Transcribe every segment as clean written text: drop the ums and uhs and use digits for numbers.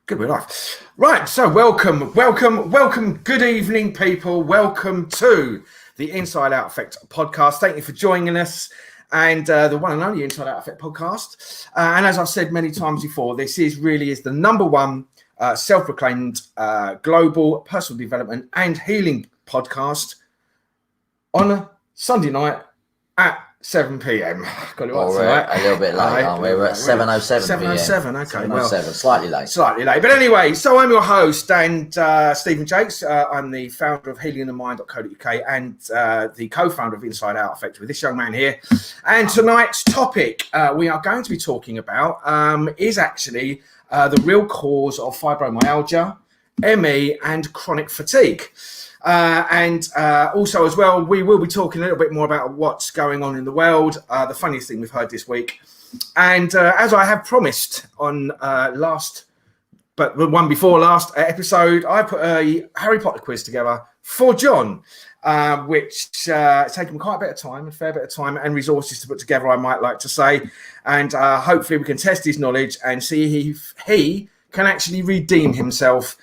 Good with life. Right, so welcome. Good evening, people. Welcome to the Inside Out Effect podcast. Thank you for joining us. And the one and only Inside Out Effect podcast. And as I've said many times before, this really is the number one self-proclaimed global personal development and healing podcast on a Sunday night at 7 p.m. Got it right tonight. A little bit late, aren't we? We're at 7:07 p.m. 7:07, okay. 7:07, slightly late. But anyway, so I'm your host, and Stephen Jakes. I'm the founder of healingthemind.co.uk and the co-founder of Inside Out Effect with this young man here. And tonight's topic we are going to be talking about is actually the real cause of fibromyalgia, ME, and chronic fatigue. And also as well, we will be talking a little bit more about what's going on in the world, the funniest thing we've heard this week. And as I have promised on the one before last episode, I put a Harry Potter quiz together for John, which has taken quite a bit of time, a fair bit of time and resources to put together, I might like to say. And hopefully we can test his knowledge and see if he can actually redeem himself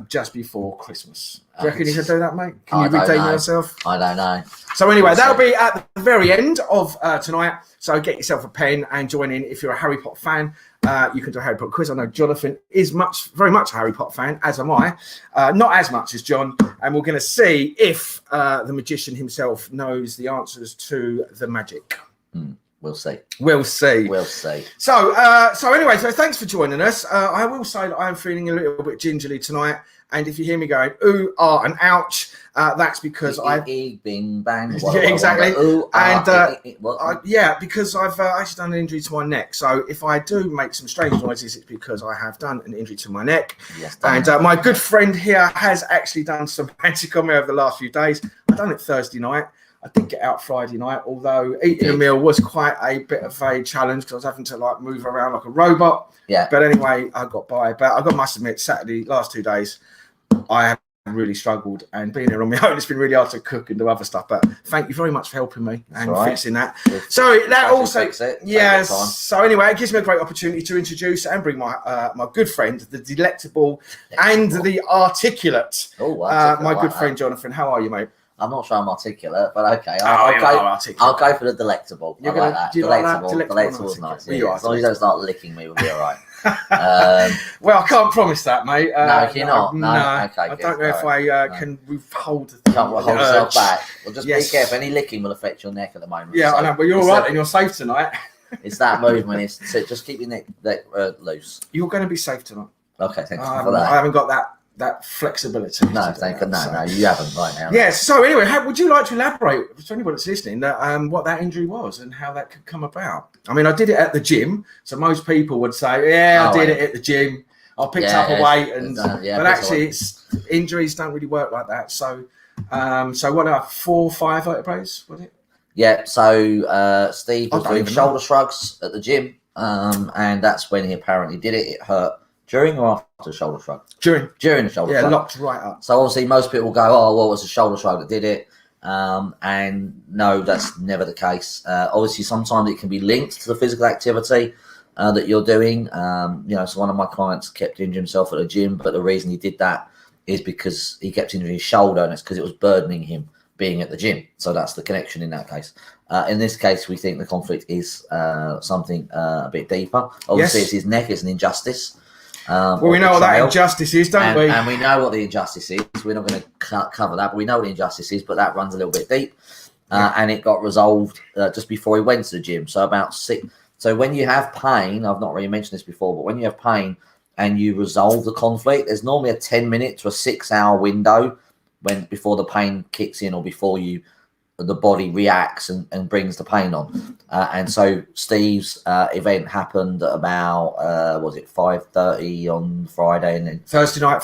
just before Christmas. Do you reckon you could do that, mate? Can you redeem yourself? I don't know. So anyway, that'll be at the very end of tonight. So get yourself a pen and join in. If you're a Harry Potter fan, you can do a Harry Potter quiz. I know Jonathan is very much a Harry Potter fan, as am I. Not as much as John. And we're going to see if the magician himself knows the answers to the magic. We'll see. So anyway, so thanks for joining us. I will say that I'm feeling a little bit gingerly tonight. And if you hear me going, ooh, ah, and ouch, that's because bing, bang. Yeah, exactly. Ooh, and because I've actually done an injury to my neck. So if I do make some strange noises, it's because I have done an injury to my neck. Yes, and my good friend here has actually done some magic on me over the last few days. I've done it Thursday night. I did get out Friday night, although eating a meal was quite a bit of a challenge because I was having to move around like a robot. Yeah. But anyway, I got by. But I must admit, Saturday, last 2 days, I have really struggled, and being here on my own, it's been really hard to cook and do other stuff. But thank you very much for helping me and fixing that. So that also, yes. So anyway, it gives me a great opportunity to introduce and bring my good friend, the delectable and the articulate, my good friend Jonathan. How are you, mate? I'm not sure I'm articulate, but okay. I'll go for the delectable. I like that. Delectable is nice. Yeah. As long as you don't start licking me, we'll be all right. Well, I can't promise that, mate. No, you're not. No. Okay, I don't know if I can withhold. Can't hold yourself back. Well, just be careful. Any licking will affect your neck at the moment. Yeah, I know, but you're all right and you're safe tonight. It's that movement. It's just keep your neck loose. You're going to be safe tonight. Okay, thanks for that. I haven't got that flexibility. No, you haven't right now. Yes. So anyway, would you like to elaborate to anyone that's listening what that injury was and how that could come about? I mean, I did it at the gym, so most people would say, I did it at the gym. I picked up a weight, but actually, injuries don't really work like that. So, what are 4 or 5 vertebraes? Was it? Yeah. So Steve was doing shoulder shrugs at the gym, and that's when he apparently did it. It hurt. During or after the shoulder shrug? During the shoulder shrug. Yeah, locked right up. So obviously most people go, oh, well, it was the shoulder shrug that did it. And no, that's never the case. Obviously, sometimes it can be linked to the physical activity that you're doing. So one of my clients kept injuring himself at the gym, but the reason he did that is because he kept injuring his shoulder, and it's because it was burdening him being at the gym. So that's the connection in that case. In this case, we think the conflict is something a bit deeper. Obviously, it's his neck. It's an injustice. Well, we know what that injustice is, don't we? And we know what the injustice is. We're not going to cover that, but we know what the injustice is, but that runs a little bit deep. And it got resolved just before he went to the gym. So about 6. So when you have pain, I've not really mentioned this before, but when you have pain and you resolve the conflict, there's normally a 10-minute to a 6-hour window before the pain kicks in or before the body reacts and brings the pain on. And so Steve's event happened at about 5:30 on Friday, and then Thursday night,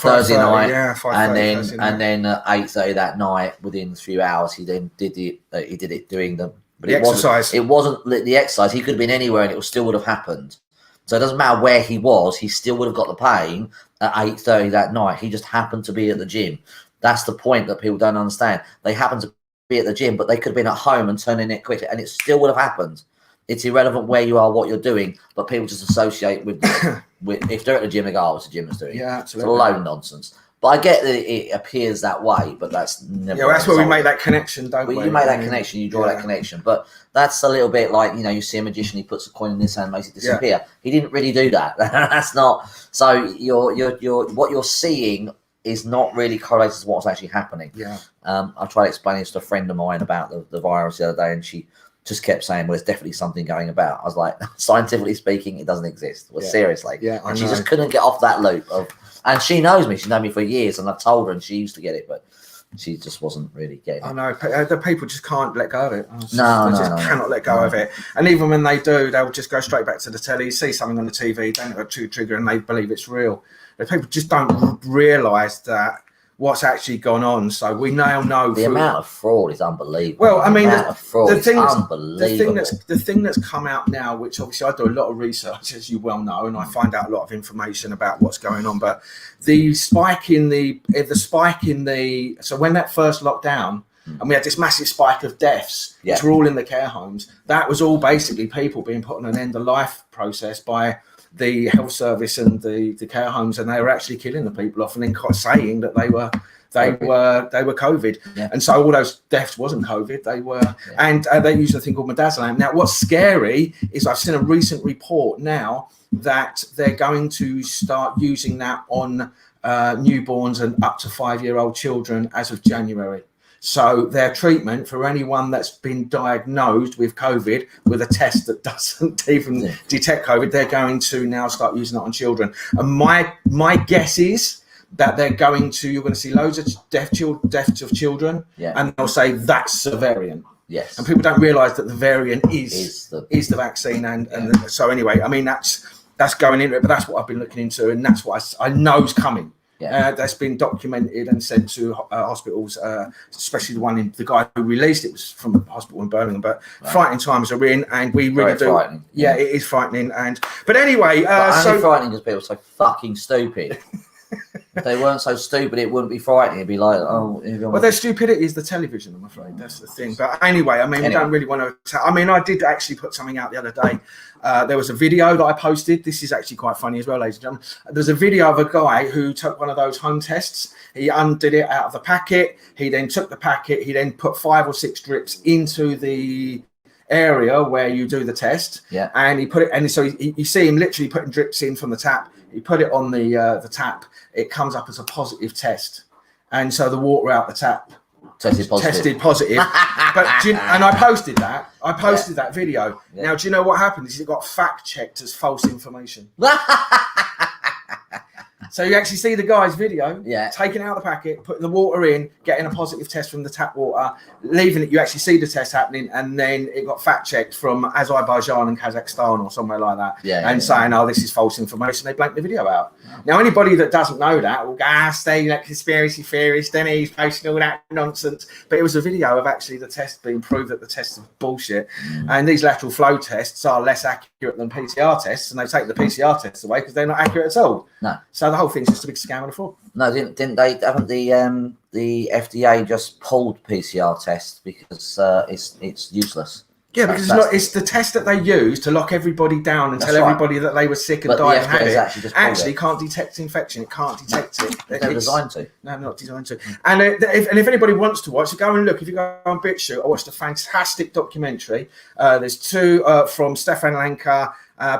yeah, 5:30, and then at 8:30 that night, within a few hours, he then did it doing the exercise. It wasn't the exercise. He could have been anywhere, and it still would have happened. So it doesn't matter where he was; he still would have got the pain at 8:30 that night. He just happened to be at the gym. That's the point that people don't understand. They happen to be at the gym, but they could have been at home and turning it quicker, and it still would have happened. It's irrelevant where you are, what you're doing, but people just associate with if they're at the gym, they go, "Oh, it's the gym that's doing it." Yeah, It's a absolutely. load of nonsense. But I get that it appears that way, but that's never. Yeah, that's where we make that connection, don't we? You make that connection, you draw that connection. But that's a little bit like, you see a magician, he puts a coin in his hand, makes it disappear. Yeah. He didn't really do that. That's not. So what you're seeing is not really correlated to what's actually happening. Yeah. I tried explaining this to a friend of mine about the virus the other day, and she just kept saying, "Well, there's definitely something going about." I was like, "Scientifically speaking, it doesn't exist." Well, seriously. Yeah. And she just couldn't get off that loop of. And she knows me. She's known me for years, and I've told her, and she used to get it, but she just wasn't really getting it. I know. The people just can't let go of it. They cannot let go of it. And even when they do, they'll just go straight back to the telly, see something on the TV, don't have a trigger, and they believe it's real. The people just don't realise that what's actually gone on. So we now know the amount of fraud is unbelievable. Well, I mean, the thing that's come out now, which obviously I do a lot of research, as you well know, and I find out a lot of information about what's going on. But the spike in the so when that first lockdown, and we had this massive spike of deaths, which were all in the care homes, that was all basically people being put on an end of life process by the health service and the care homes, and they were actually killing the people off and then saying that they were COVID. And so all those deaths wasn't COVID, they were and they used a thing called midazolam. Now what's scary is I've seen a recent report now that they're going to start using that on newborns and up to 5-year-old children as of January. So their treatment for anyone that's been diagnosed with COVID with a test that doesn't even detect COVID, they're going to now start using it on children. And my guess is that you're going to see loads of deaths of children, and they'll say that's the variant. Yes. And people don't realise that the variant is the vaccine. And so anyway, I mean, that's going into it, but that's what I've been looking into, and that's what I know is coming. That's been documented and sent to hospitals, especially the guy who released it was from a hospital in Birmingham. But frightening times are in, and we really do. Frightening. Yeah, it is frightening. But anyway, only frightening because people are so fucking stupid. If they weren't so stupid, it wouldn't be frightening. It'd be like, oh. Well, their stupidity is the television, I'm afraid. That's the thing. But anyway, I mean, we don't really want to. I mean, I did actually put something out the other day. There was a video that I posted. This is actually quite funny as well, ladies and gentlemen. There's a video of a guy who took one of those home tests. He undid it out of the packet. He then took the packet. He then put 5 or 6 drips into the area where you do the test. And he put it, and so you see him literally putting drips in from the tap. He put it on the tap. It comes up as a positive test, and so the water out the tap tested positive. And I posted that. That video. Now, do you know what happened? Is it got fact checked as false information. So you actually see the guy's video, taking out the packet, putting the water in, getting a positive test from the tap water, leaving it. You actually see the test happening, and then it got fact checked from Azerbaijan and Kazakhstan or somewhere like that, saying, "Oh, this is false information." They blanked the video out. Now, anybody that doesn't know that will go, "Stay that conspiracy theorist, then he's posting all that nonsense." But it was a video of actually the test being proved that the test is bullshit, and these lateral flow tests are less accurate than PCR tests, and they take the PCR tests away because they're not accurate at all. No. So the whole thing's just a big scam and a fraud. No, didn't they? Haven't the FDA just pulled PCR tests because it's useless? Yeah, because it's the test that they use to lock everybody down and tell everybody that they were sick and died and had it. Actually can't detect infection. It can't detect it. They're designed to. No, not designed to. And if anybody wants to watch, go and look. If you go on BitChute, I watched a fantastic documentary. There's 2 from Stefan Lanka,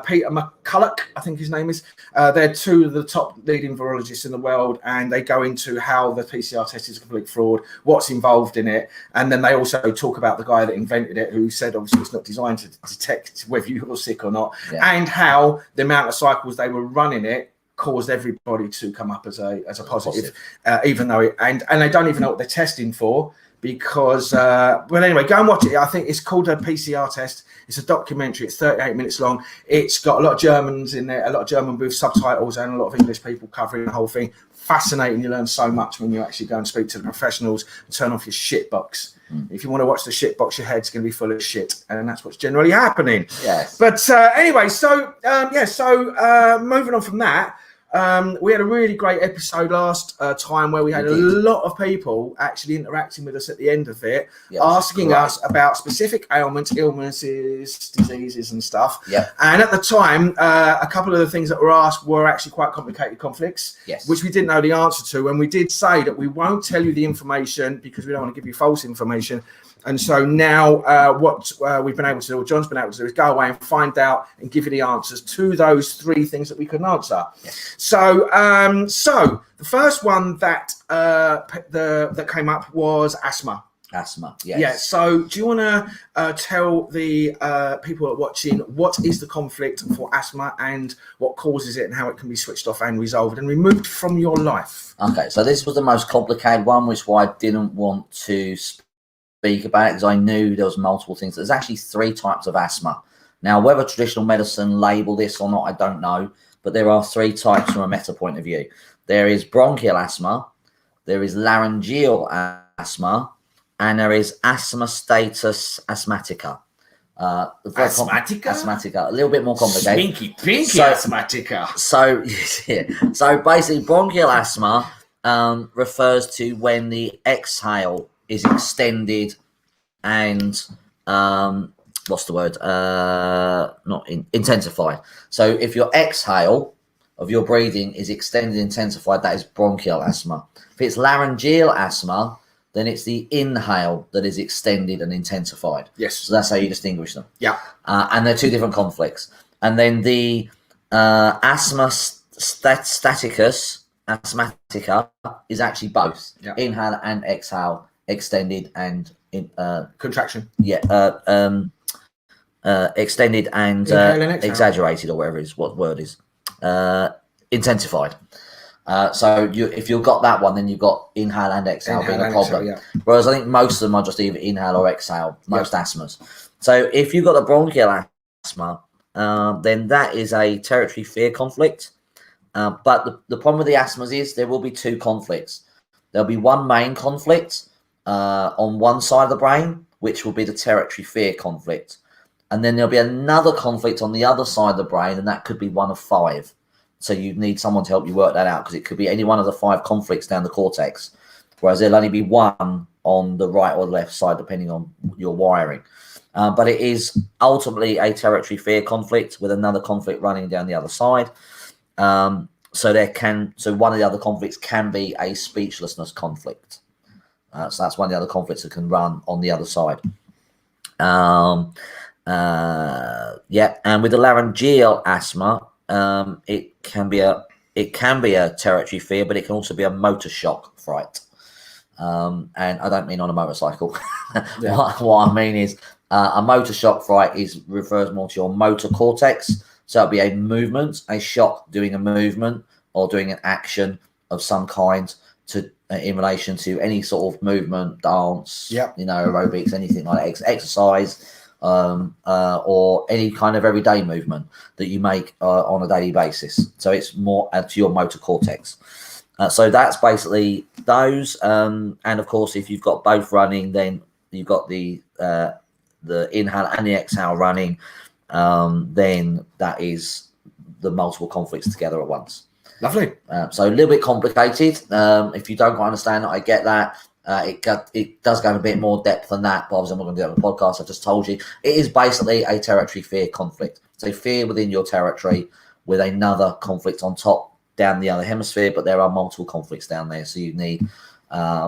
Peter McCulloch, I think his name is. They're 2 of the top leading virologists in the world, and they go into how the PCR test is a complete fraud, what's involved in it, and then they also talk about the guy that invented it, who said obviously it's not designed to detect whether you're sick or not, and how the amount of cycles they were running it caused everybody to come up as a positive. Even though and they don't even know what they're testing for. Because, well, anyway, go and watch it. I think it's called a PCR test. It's a documentary. It's 38 minutes long. It's got a lot of Germans in there, a lot of German with subtitles, and a lot of English people covering the whole thing. Fascinating. You learn so much when you actually go and speak to the professionals and turn off your shit box. If you want to watch the shit box, your head's going to be full of shit, and that's what's generally happening. Yes. But anyway, so moving on from that. We had a really great episode last time where we had a lot of people actually interacting with us at the end of it, asking us about specific ailments, illnesses, diseases and stuff. And at the time, a couple of the things that were asked were actually quite complicated conflicts, which we didn't know the answer to. And we did say that we won't tell you the information because we don't want to give you false information. And so now what we've been able to do, or John's been able to do, is go away and find out and give you the answers to those 3 things that we couldn't answer. So the first one that that came up was asthma. Asthma, yes. Yeah, so do you want to tell the people that are watching what is the conflict for asthma and what causes it and how it can be switched off and resolved and removed from your life? Okay, so this was the most complicated one, which is why I didn't want to speak about it, because I knew there was multiple things. There's actually 3 types of asthma. Now, whether traditional medicine label this or not, I don't know, but there are 3 types from a meta point of view. There is bronchial asthma, there is laryngeal asthma, and there is asthma status asthmatica. Asthmatica, a little bit more complicated. Pinky asthmatica. So, so basically, bronchial asthma refers to when the exhale is extended and intensified. So if your exhale of your breathing is extended and intensified, that is bronchial asthma. If it's laryngeal asthma, then it's the inhale that is extended and intensified. Yes. So that's how you distinguish them. Yeah. And they're 2 different conflicts. And then the asthma asthmatica is actually both. Inhale and exhale, extended and contraction. Extended and exaggerated, or whatever it is, what word is intensified. So if you've got that one, then you've got inhale and exhale being a problem. Whereas I think most of them are just either inhale or exhale, most asthmas. So if you've got the bronchial asthma, then that is a territory fear conflict. But the problem with the asthmas is there will be 2 conflicts. There'll be one main conflict on one side of the brain, which will be the territory fear conflict. And then there'll be another conflict on the other side of the brain, and that could be one of 5. So you need someone to help you work that out, because it could be any one of the 5 conflicts down the cortex, whereas there'll only be one on the right or the left side, depending on your wiring. But it is ultimately a territory fear conflict with another conflict running down the other side. So one of the other conflicts can be a speechlessness conflict. So that's one of the other conflicts that can run on the other side. And with the laryngeal asthma, it can be a territory fear, but it can also be a motor shock fright. And I don't mean on a motorcycle. What I mean is a motor shock fright refers more to your motor cortex. So it'll be a movement, a shock doing a movement or doing an action of some kind in relation to any sort of movement, dance, aerobics, anything like that, exercise, or any kind of everyday movement that you make on a daily basis. So it's more to your motor cortex. So that's basically those. And of course, if you've got both running, then you've got the inhale and the exhale running. Then that is the multiple conflicts together at once. Lovely. So a little bit complicated. If you don't quite understand it, I get that. It does go in a bit more depth than that, but obviously I'm not going to do it on the podcast. I just told you. It is basically a territory fear conflict. So fear within your territory with another conflict on top down the other hemisphere, but there are multiple conflicts down there. So you need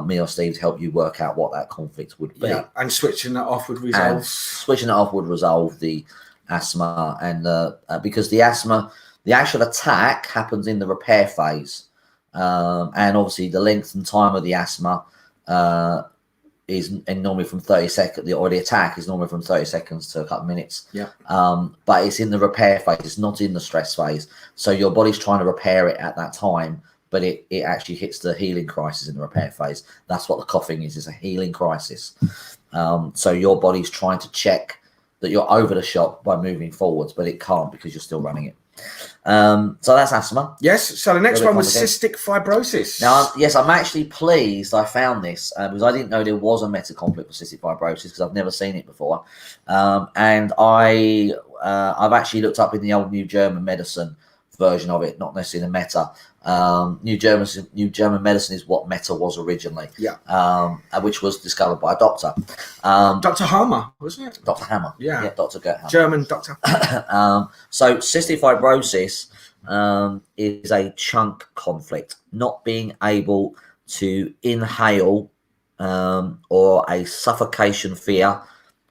me or Steve to help you work out what that conflict would be. Yeah, and switching that off would resolve. And switching it off would resolve the asthma, and because the asthma, the actual attack happens in the repair phase, and obviously the length and time of the asthma is normally from 30 seconds, or the attack is normally from 30 seconds to a couple of minutes. But it's in the repair phase, it's not in the stress phase. So your body's trying to repair it at that time, but it actually hits the healing crisis in the repair phase. That's what the coughing is a healing crisis. So your body's trying to check that you're over the shock by moving forwards, but it can't because you're still running it. So that's asthma. Yes. So the next one was cystic fibrosis. Now, yes, I'm actually pleased I found this because I didn't know there was a meta conflict for cystic fibrosis because I've never seen it before. And I've actually looked up in the old New German medicine version of it, not necessarily the meta. New German medicine is what meta was originally, which was discovered by a doctor. Dr. Hammer, wasn't it? Dr. Hammer. Yeah. Dr. Gert Hammer. German doctor. So cystic fibrosis is a chunk conflict, not being able to inhale or a suffocation fear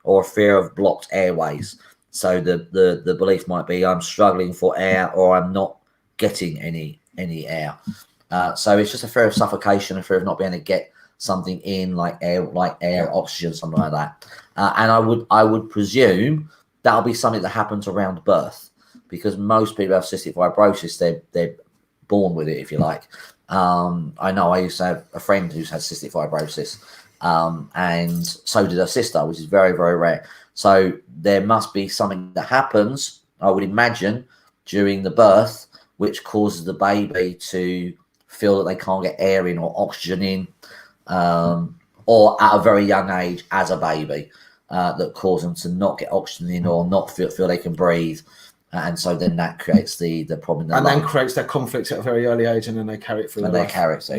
or a fear of blocked airways. So the belief might be I'm struggling for air or I'm not getting any air. So it's just a fear of suffocation, a fear of not being able to get something in like air, oxygen, something like that. And I would presume that'll be something that happens around birth, because most people have cystic fibrosis, they're born with it, if you like. I know I used to have a friend who's had cystic fibrosis, and so did her sister, which is very, very rare. So there must be something that happens, I would imagine, during the birth, which causes the baby to feel that they can't get air in or oxygen in, or at a very young age as a baby, that cause them to not get oxygen in or not feel they can breathe. And so then that creates the problem. And then creates that conflict at a very early age, and then they carry it through. And they carry it, so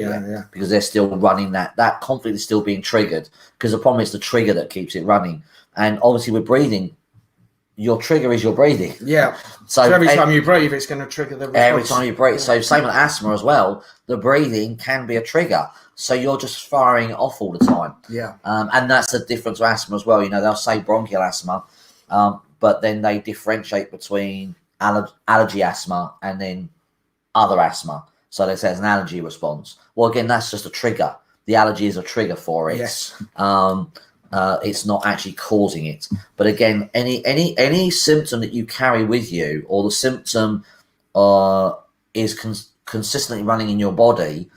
because they're still running that conflict is still being triggered, because the problem is the trigger that keeps it running. And obviously with breathing, your trigger is your breathing. Yeah. So every time you breathe, it's going to trigger the response. Every time you breathe. So same with asthma as well. The breathing can be a trigger. So you're just firing it off all the time. Yeah. And that's the difference with asthma as well. You know, they'll say bronchial asthma, but then they differentiate between allergy asthma and then other asthma. So they say it's an allergy response. Well, again, that's just a trigger. The allergy is a trigger for it. Yes. It's not actually causing it. But again, any symptom that you carry with you, or the symptom is consistently running in your body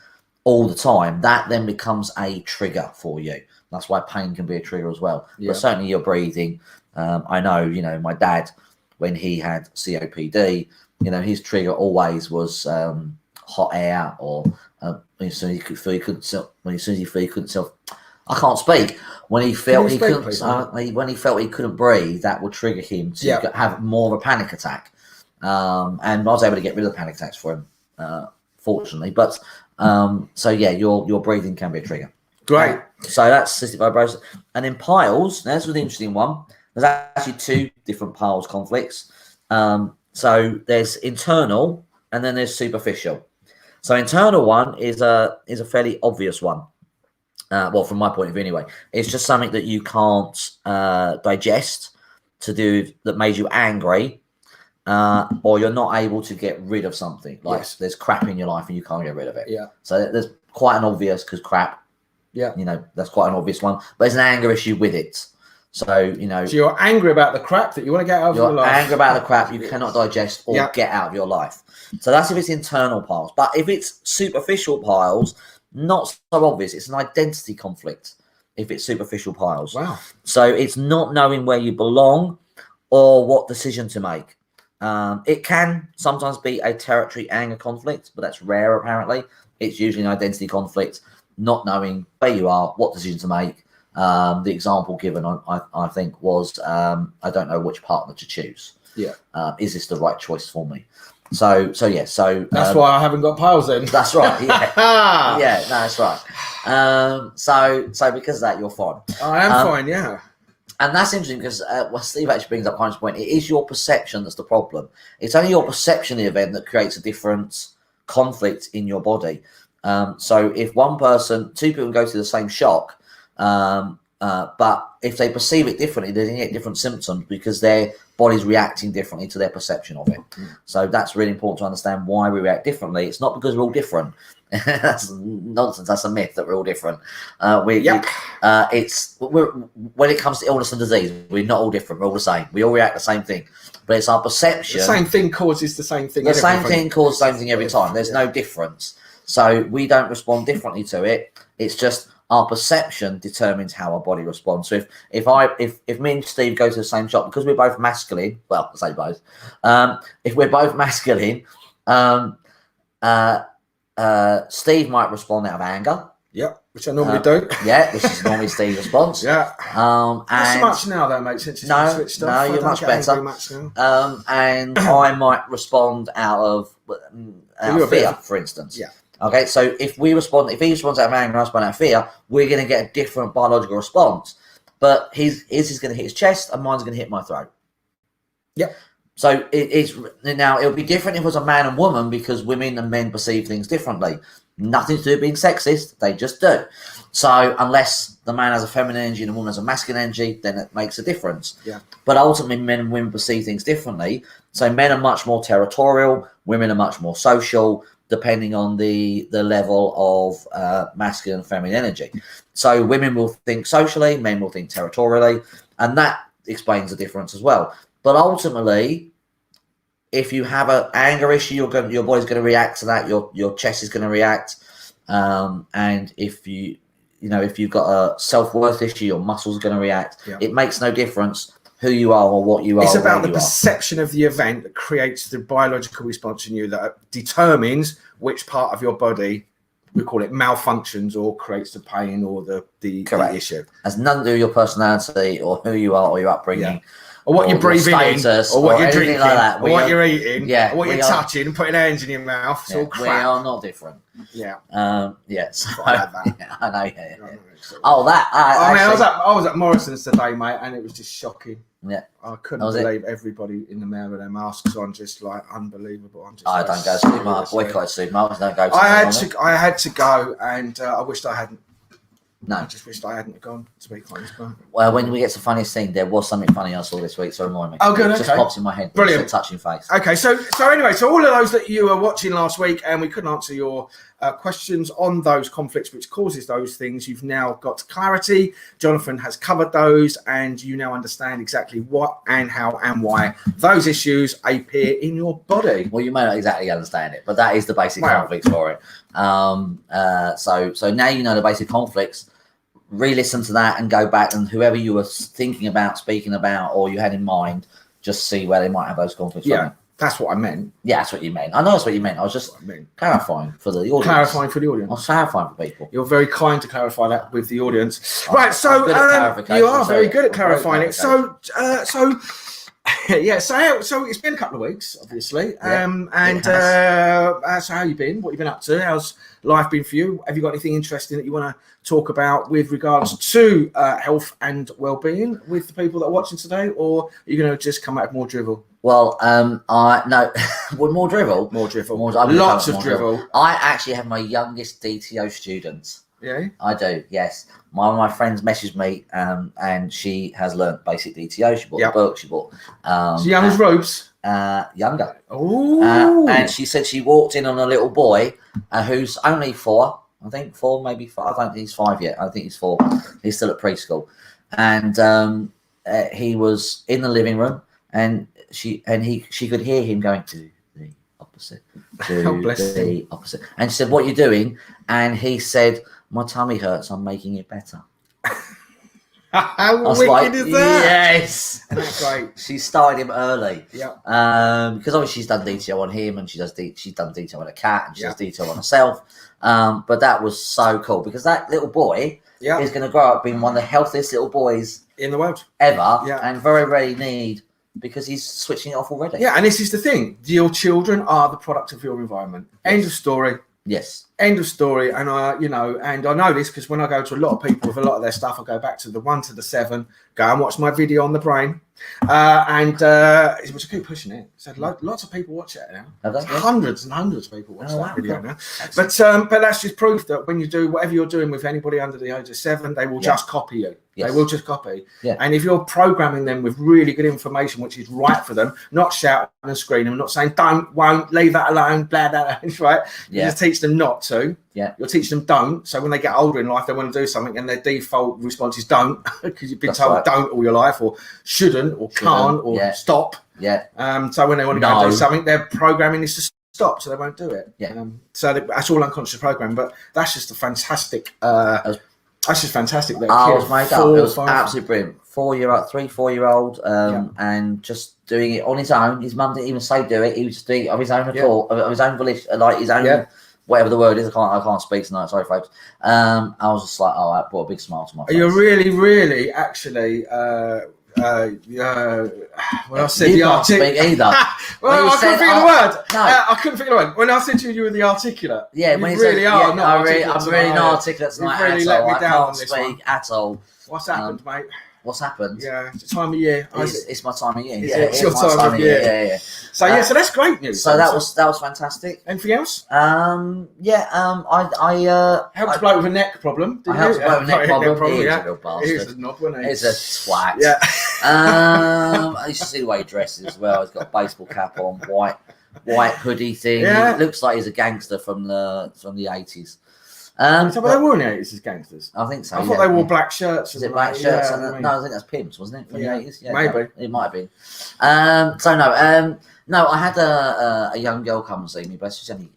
all the time, that then becomes a trigger for you. That's why pain can be a trigger as well. Yeah. But certainly your breathing. I know, my dad, when he had COPD, his trigger always was hot air, or as soon as he couldn't self. I can't speak. When he felt he couldn't, when he felt he couldn't breathe, that would trigger him to have more of a panic attack. And I was able to get rid of the panic attacks for him, fortunately. But so yeah, your breathing can be a trigger. Great. So that's cystic fibrosis. And then piles. That's an interesting one. There's actually two different piles conflicts. So there's internal, and then there's superficial. So internal one is a fairly obvious one. Well, from my point of view anyway. It's just something that you can't digest, that made you angry, or you're not able to get rid of something. Like there's crap in your life and you can't get rid of it. Yeah. So there's quite an obvious, because crap. Yeah. That's quite an obvious one. But there's an anger issue with it. So, So you're angry about the crap that you want to get out of your life. You're angry about the crap you cannot digest or get out of your life. So that's if it's internal piles. But if it's superficial piles, not so obvious. It's an identity conflict if it's superficial piles. Wow. So it's not knowing where you belong or what decision to make. It can sometimes be a territory anger conflict, but that's rare apparently. It's usually an identity conflict, not knowing where you are, what decision to make. The example given, I think, was I don't know which partner to choose. Yeah. Is this the right choice for me? So that's why I haven't got piles then. That's right. Yeah. Yeah. No, that's right. So because of that, you're fine. I am fine. Yeah. And that's interesting because Steve actually brings up Heinz's point. It is your perception that's the problem. It's only your perception of the event that creates a different conflict in your body. So if two people go through the same shock, but if they perceive it differently, they get different symptoms because their body's reacting differently to their perception of it. So that's really important to understand why we react differently. It's not because we're all different. That's nonsense. That's a myth that we're all different. When it comes to illness and disease, we're not all different. We're all the same. We all react the same thing. But it's our perception. The same thing causes the same thing. The same thing causes the same thing every time. There's no difference. So we don't respond differently to it. It's just our perception determines how our body responds. So if me and Steve go to the same shop, because we're both masculine, well, I say both. If we're both masculine, Steve might respond out of anger. Yep. which I normally do. Yeah, which is normally Steve's response. Yeah. And not so much now, though, mate. Since it's switched off, you're much better. Much now. And I might respond out of fear, for instance. Yeah. Okay, so if he responds out of anger and I respond out of fear, we're going to get a different biological response. But his is going to hit his chest, and mine's going to hit my throat. Yep. So it'll be different if it was a man and woman, because women and men perceive things differently. Nothing to do with being sexist, they just do. So unless the man has a feminine energy and the woman has a masculine energy, then it makes a difference. Yeah. But ultimately, men and women perceive things differently. So men are much more territorial, women are much more social, depending on the level of masculine and feminine energy. So women will think socially, men will think territorially, and that explains the difference as well. But ultimately, if you have an anger issue, your body's going to react to that. Your chest is going to react, and if you've got a self-worth issue, your muscles are going to react. Yeah. It makes no difference who you are or what you are. It's about the perception of the event that creates the biological response in you that determines which part of your body, we call it, malfunctions or creates the pain or the issue. It has nothing to do with your personality or who you are or your upbringing. Yeah. Or what you're breathing in, or what you're drinking, like that. Or what you're eating, or what you're touching and putting hands in your mouth. It's all crap. We are not different. Yeah. Yes. I had that. Yeah, I know. Yeah. Oh, that. I was at Morrison's today, mate, and it was just shocking. Yeah. I couldn't believe everybody in the mail with their masks on, just like unbelievable. I don't go to supermarkets. Boycott supermarkets. Don't go to. I had to go, and I wished I hadn't. No, I just wished I hadn't gone, to be honest. Well, when we get to the funniest thing, there was something funny I saw this week, so remind me. Oh, good. It just pops in my head. Brilliant. It's a touching face. Okay, so anyway, so all of those that you were watching last week and we couldn't answer your questions on those conflicts which causes those things, you've now got clarity. Jonathan has covered those, and you now understand exactly what and how and why those issues appear in your body. Well, you may not exactly understand it, but that is the basic conflicts for it. So now you know the basic conflicts. Re-listen to that and go back, and whoever you were thinking about, speaking about, or you had in mind, just see where they might have those conflicts. Yeah, that's what I meant. Yeah, that's what you meant. I know that's what you meant. I was just clarifying for the audience. Clarifying for the audience. I was clarifying for people. You're very kind to clarify that with the audience. Right, so you are very good at clarifying it. So yeah, so it's been a couple of weeks, obviously. So how you been? What you been up to? How's life been for you? Have you got anything interesting that you want to talk about with regards to health and well-being with the people that are watching today, or are you going to just come out with more drivel? Well, no, with more drivel. Lots of drivel. I actually have my youngest DTO students. Yeah, I do. Yes, one of my friends messaged me, and she has learnt basic DTO. She bought the book. She bought. So young as ropes. Younger. Oh. And she said she walked in on a little boy who's only 4. I think 4, maybe 5. I don't think he's 5 yet. I think he's 4. He's still at preschool, and he was in the living room, and she could hear him going to the opposite, to the opposite, and she said, "What are you doing?" And he said, "My tummy hurts. I'm making it better." How wicked is that? Yes, that's great. She started him early. Yeah. Because obviously she's done DTO on him, and she's done DTO on a cat, and she does DTO on herself. But that was so cool, because that little boy is going to grow up being one of the healthiest little boys in the world ever, and very rarely need, because he's switching it off already. Yeah, and this is the thing: your children are the product of your environment. End of story. Yes. End of story. And I know this because when I go to a lot of people with a lot of their stuff, I go back to the 1 to the 7, go and watch my video on the brain. And it was a keep pushing it. So lots of people watch it now. Hundreds and hundreds of people watch that video now. But that's just proof that when you do whatever you're doing with anybody under the age of 7, they will just copy you. Yes. They will just copy. Yeah. And if you're programming them with really good information, which is right for them, not shouting and screaming, and not saying don't, won't, leave that alone, blah, blah, blah, right? You just teach them not to. Yeah. You'll teach them don't. So when they get older in life, they want to do something, and their default response is don't, because you've been told don't all your life, or shouldn't, or can't, or stop. Yeah. So when they want to go and do something, their programming is to stop, so they won't do it. Yeah. So that's all unconscious programming, but that's just a fantastic. That's just fantastic. That I was made up. It was absolutely brilliant. 4-year-old, and just doing it on his own. His mum didn't even say do it. He was just doing it of his own accord, of his own volition, like his own whatever the word is. I can't speak tonight. Sorry, folks. I was just like, oh, that brought a big smile to my face. You're really actually. When I said you the can't speak either. well, I couldn't think of the word. No. I couldn't think of the word. When I said to you, you were the articulate. Yeah, you really are. Yeah, not I'm really not articulate tonight. You've really at let all. me I down can't on this speak one. at all. What's happened, mate? What's happened? Yeah, it's the time of year. It's my time of year. It's your time of year. Yeah. So so that's great news. So that was fantastic. Anything else? I helped a bloke with a neck problem. I helped a bloke with a neck problem. He's a little bastard. He's a knob, wasn't he? He's a twat. Yeah. I used to see the way he dresses as well. He's got a baseball cap on, white hoodie thing. Yeah. He looks like he's a gangster from the 80s. So they were in the 80s as gangsters. I think so. I thought they wore black shirts. Is it black shirts? Yeah, no, I think that's pimps, wasn't it? From the 80s? Yeah, maybe. It might have been. No, I had a young girl come and see me, but she's only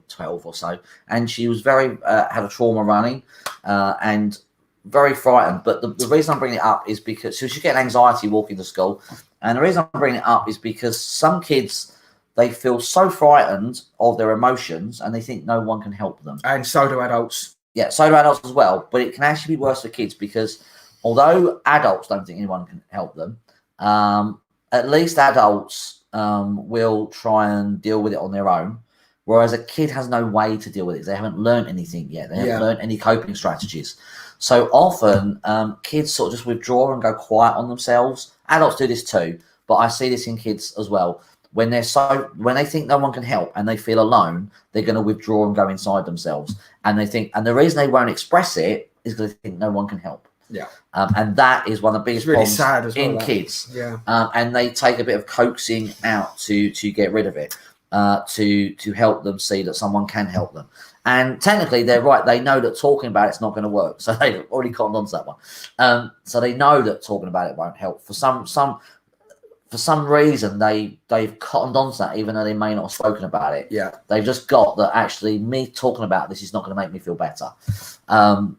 12 or so, and she was had a trauma running, and very frightened. But the reason I'm bringing it up is because she's getting anxiety walking to school, and the reason I'm bringing it up is because some kids, they feel so frightened of their emotions and they think no one can help them. And so do adults. Yeah, so do adults as well. But it can actually be worse for kids because although adults don't think anyone can help them, at least adults will try and deal with it on their own. Whereas a kid has no way to deal with it. They haven't learned anything yet. They haven't learned any coping strategies. So often kids sort of just withdraw and go quiet on themselves. Adults do this too, but I see this in kids as well. When they think no one can help and they feel alone, they're going to withdraw and go inside themselves. And the reason they won't express it is because they think no one can help. Yeah. And that is one of the biggest problems in kids. Yeah. And they take a bit of coaxing out to get rid of it, to help them see that someone can help them. And technically, they're right. They know that talking about it's not going to work. So they've already cottoned on to that one. So they know that talking about it won't help. For some reason, they've cottoned on to that, even though they may not have spoken about it. Yeah. They've just got that actually me talking about this is not going to make me feel better.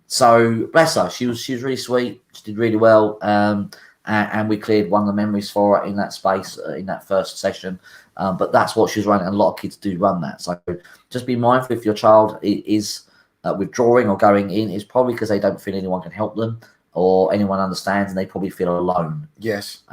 So bless her. She was really sweet. She did really well. And we cleared one of the memories for her in that space, in that first session. But that's what she was running. And a lot of kids do run that. So just be mindful if your child is withdrawing or going in, it's probably because they don't feel anyone can help them or anyone understands, and they probably feel alone. Yes.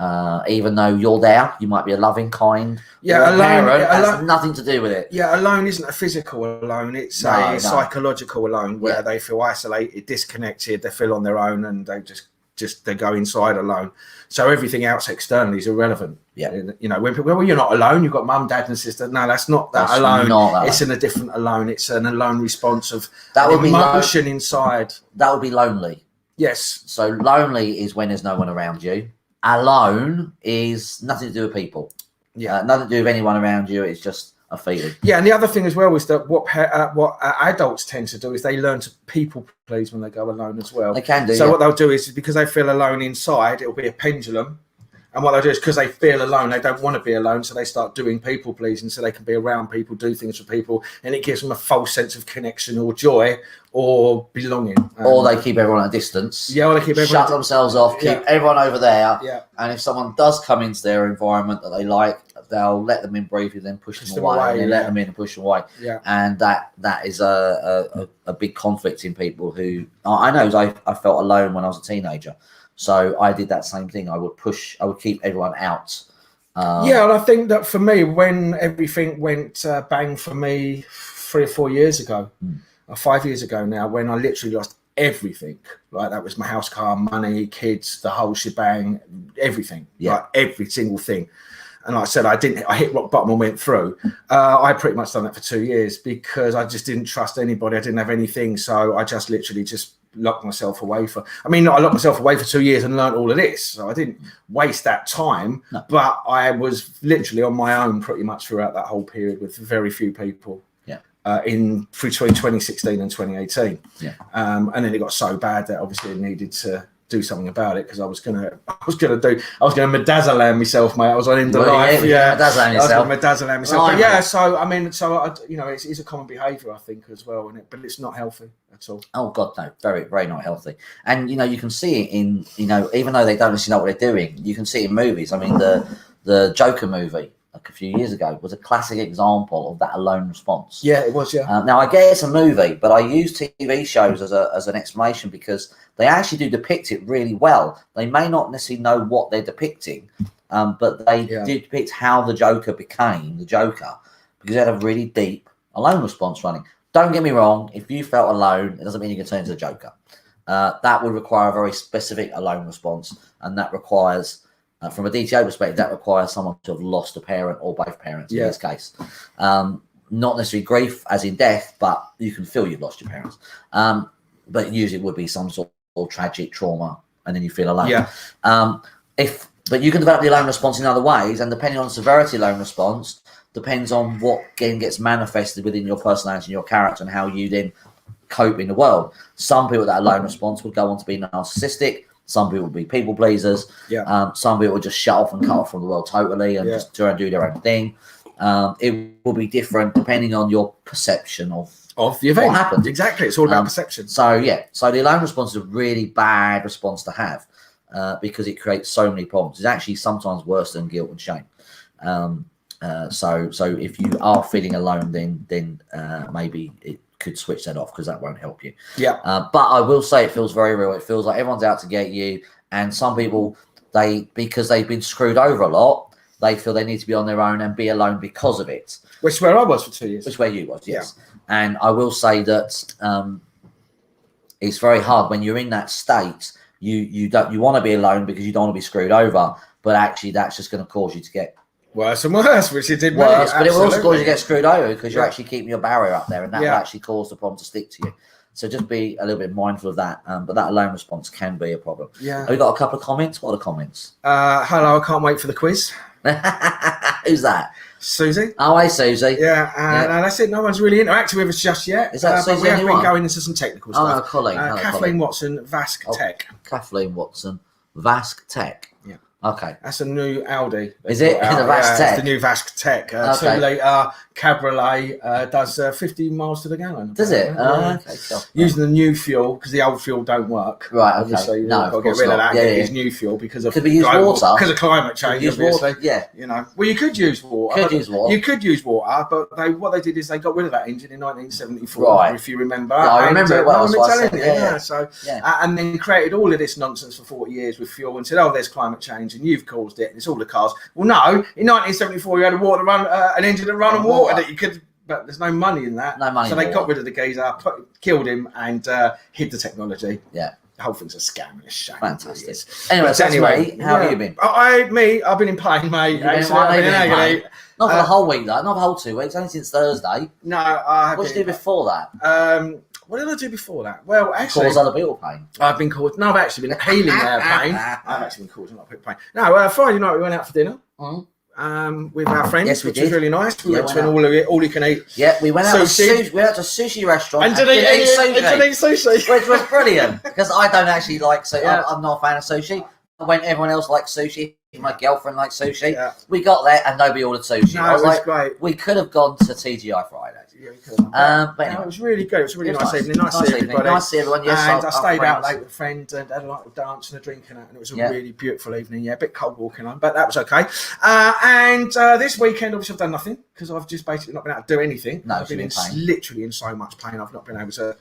Even though you're there, you might be a loving, kind alone, parent. Has nothing to do with it. Yeah, alone isn't a physical alone. It's a psychological alone where they feel isolated, disconnected. They feel on their own, and they go inside alone. So everything else externally is irrelevant. Yeah. You know, when people go, well, you're not alone. You've got mum, dad, and sister. No, that's not that alone. It's in a different alone. It's an alone response of that would emotion inside. That would be lonely. Yes. So lonely is when there's no one around you. Alone is nothing to do with people. Yeah. Nothing to do with anyone around you. It's just a feeling. Yeah, and the other thing as well is that what adults tend to do is they learn to people please when they go alone as well. They can do. So what they'll do is because they feel alone inside, it'll be a pendulum. And what they'll do is because they feel alone, they don't want to be alone, so they start doing people pleasing so they can be around people, do things for people, and it gives them a false sense of connection or joy or belonging. Or they keep everyone at a distance. Yeah, or they keep everyone shut themselves off, keep everyone over there. Yeah. And if someone does come into their environment that they like, they'll let them in briefly, then push them away, and let them in and push them away. Yeah. And that is a big conflict in people who I know. I felt alone when I was a teenager. So I did that same thing. I would keep everyone out. And I think that for me, when everything went bang for me 3 or 4 years ago, or 5 years ago now, when I literally lost everything, like that was my house, car, money, kids, the whole shebang, everything, like every single thing. And like I said, I hit rock bottom and went through. I pretty much done that for 2 years because I just didn't trust anybody. I didn't have anything. So I just literally locked myself away I locked myself away for 2 years and learned all of this. So I didn't waste that time, but I was literally on my own pretty much throughout that whole period with very few people. Between 2016 and 2018. And then it got so bad that obviously I needed to do something about it because I was gonna medazzalam myself, mate. I was on end of life. Medazzalam myself. But it's a common behaviour, I think, as well, but it's not healthy at all. Oh God, no, very, very not healthy. And you can see it in even though they don't actually know what they're doing, you can see it in movies. I mean, the Joker movie. like a few years ago, was a classic example of that alone response. Yeah, it was. Yeah. Now I get it's a movie, but I use TV shows as an explanation because they actually do depict it really well. They may not necessarily know what they're depicting, but they do depict how the Joker became the Joker because they had a really deep alone response running. Don't get me wrong, if you felt alone, it doesn't mean you can turn into the Joker. That would require a very specific alone response, and that requires, from a DTO perspective, that requires someone to have lost a parent or both parents in this case. Not necessarily grief as in death, but you can feel you've lost your parents. But usually it would be some sort of tragic trauma, and then you feel alone. Yeah. But you can develop the alone response in other ways, and depending on the severity of the alone response, depends on what gets manifested within your personality and your character and how you then cope in the world. Some people that alone response would go on to be narcissistic. Some people would be people pleasers. Yeah. Some people would just shut off and cut off from the world totally and just try and do their own thing. It will be different depending on your perception of the event. What happened. Exactly. It's all about perception. So the alone response is a really bad response to have because it creates so many problems. It's actually sometimes worse than guilt and shame. So if you are feeling alone, then maybe it could switch that off because that won't help you. Yeah. But I will say it feels very real. It feels like everyone's out to get you, and some people because they've been screwed over a lot, they feel they need to be on their own and be alone because of it. Which is where I was for 2 years. Which is where you was, yes. Yeah. And I will say that it's very hard when you're in that state. You want to be alone because you don't want to be screwed over, but actually that's just going to cause you to get worse and worse, which it did worse. But it will also cause you to get screwed over because you're actually keeping your barrier up there, and that will actually cause the problem to stick to you. So just be a little bit mindful of that. But that alone response can be a problem. Yeah. Have we got a couple of comments? What are the comments? Hello, I can't wait for the quiz. Who's that? Susie. Oh, hey, Susie. Yeah, and that's it. No one's really interacted with us just yet. Is that Susie? But we have been going into some technical stuff. Oh, Colleen. Kathleen Watson, Vask Tech. Kathleen Watson, Vask Tech. Yeah. Okay. That's a new Audi. Is it? The Vask Tech? It's the new Vask Tech. 2-litre Cabriolet does 50 miles to the gallon. Does it? Okay, cool. Using the new fuel because the old fuel don't work. Right, okay. Obviously, you've got to get rid of that. Use new fuel because of water. Because of climate change, obviously. Yeah. You know, well, you could use water. You could use water, but what they did is they got rid of that engine in 1974, if you remember. Yeah, I remember it well. And then created all of this nonsense for 40 years with fuel and said, oh, there's climate change and you've caused it and it's all the cars. Well, no, in 1974 you had an engine that ran on water that you could, but there's no money in that. No money. So they got rid of the geezer, killed him, and hid the technology. Yeah. The whole thing's a scam and a shame. Fantastic. Anyway, how have you been? I've been in pain, mate. Not for the whole week, though. Not the whole 2 weeks. Only since Thursday. No, what did you do before that? What did I do before that? Well, actually, cause other people pain. I've actually been healing their pain. I've actually been causing other people pain. No, Friday night we went out for dinner. With our friends, which was really nice. We went to an all you can eat. Yeah, we went out sushi. We went to a sushi restaurant and did eat sushi, which was brilliant because I don't actually like sushi. I'm not a fan of sushi. When everyone else likes sushi, my girlfriend likes sushi. Yeah. We got there and nobody ordered sushi. No, it was great. We could have gone to TGI Friday. Yeah, we could have. But anyway, it was really good. It was a really nice evening. Nice to see everybody. Nice to see everyone. Yes, and I stayed out late with a friend and had a night of dance and a drink and that, and it was a really beautiful evening. Yeah, a bit cold walking on, but that was okay. And this weekend, obviously, I've done nothing because I've just basically not been able to do anything. No, I've been literally in so much pain. I've not been able to.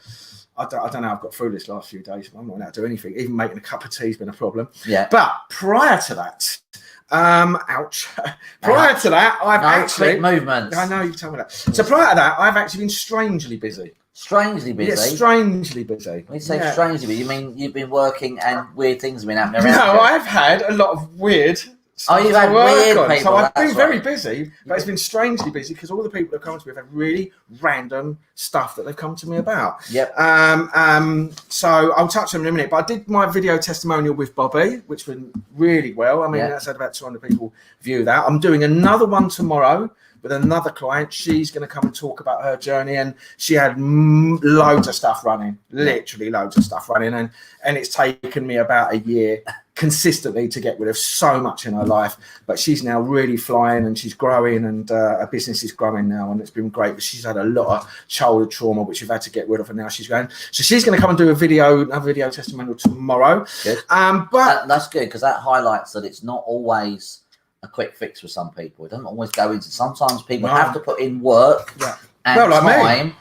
I don't know. I've got through this last few days. I'm not allowed to do anything. Even making a cup of tea has been a problem. Yeah. But prior to that, ouch. Prior to that, I've actually movements. I know you've told me that. So prior to that, I've actually been strangely busy. Strangely busy. Yeah, strangely busy. When you say strangely busy, you mean you've been working and weird things have been happening around? No, I've had a lot of weird. You've had weird people. So I've been very busy, but it's been strangely busy because all the people that have come to me have had really random stuff that they've come to me about. Yep. So I'll touch on it in a minute, but I did my video testimonial with Bobby, which went really well. I mean, that's had about 200 people view that. I'm doing another one tomorrow with another client. She's going to come and talk about her journey, and she had loads of stuff running, literally loads of stuff running, and it's taken me about a year consistently to get rid of so much in her life, but she's now really flying and she's growing, and her business is growing now, and it's been great. But she's had a lot of childhood trauma which we've had to get rid of, and now she's going. So she's going to come and do a video testimonial tomorrow. Good. But that's good because that highlights that it's not always a quick fix for some people. It doesn't always go into. Sometimes people have to put in work and time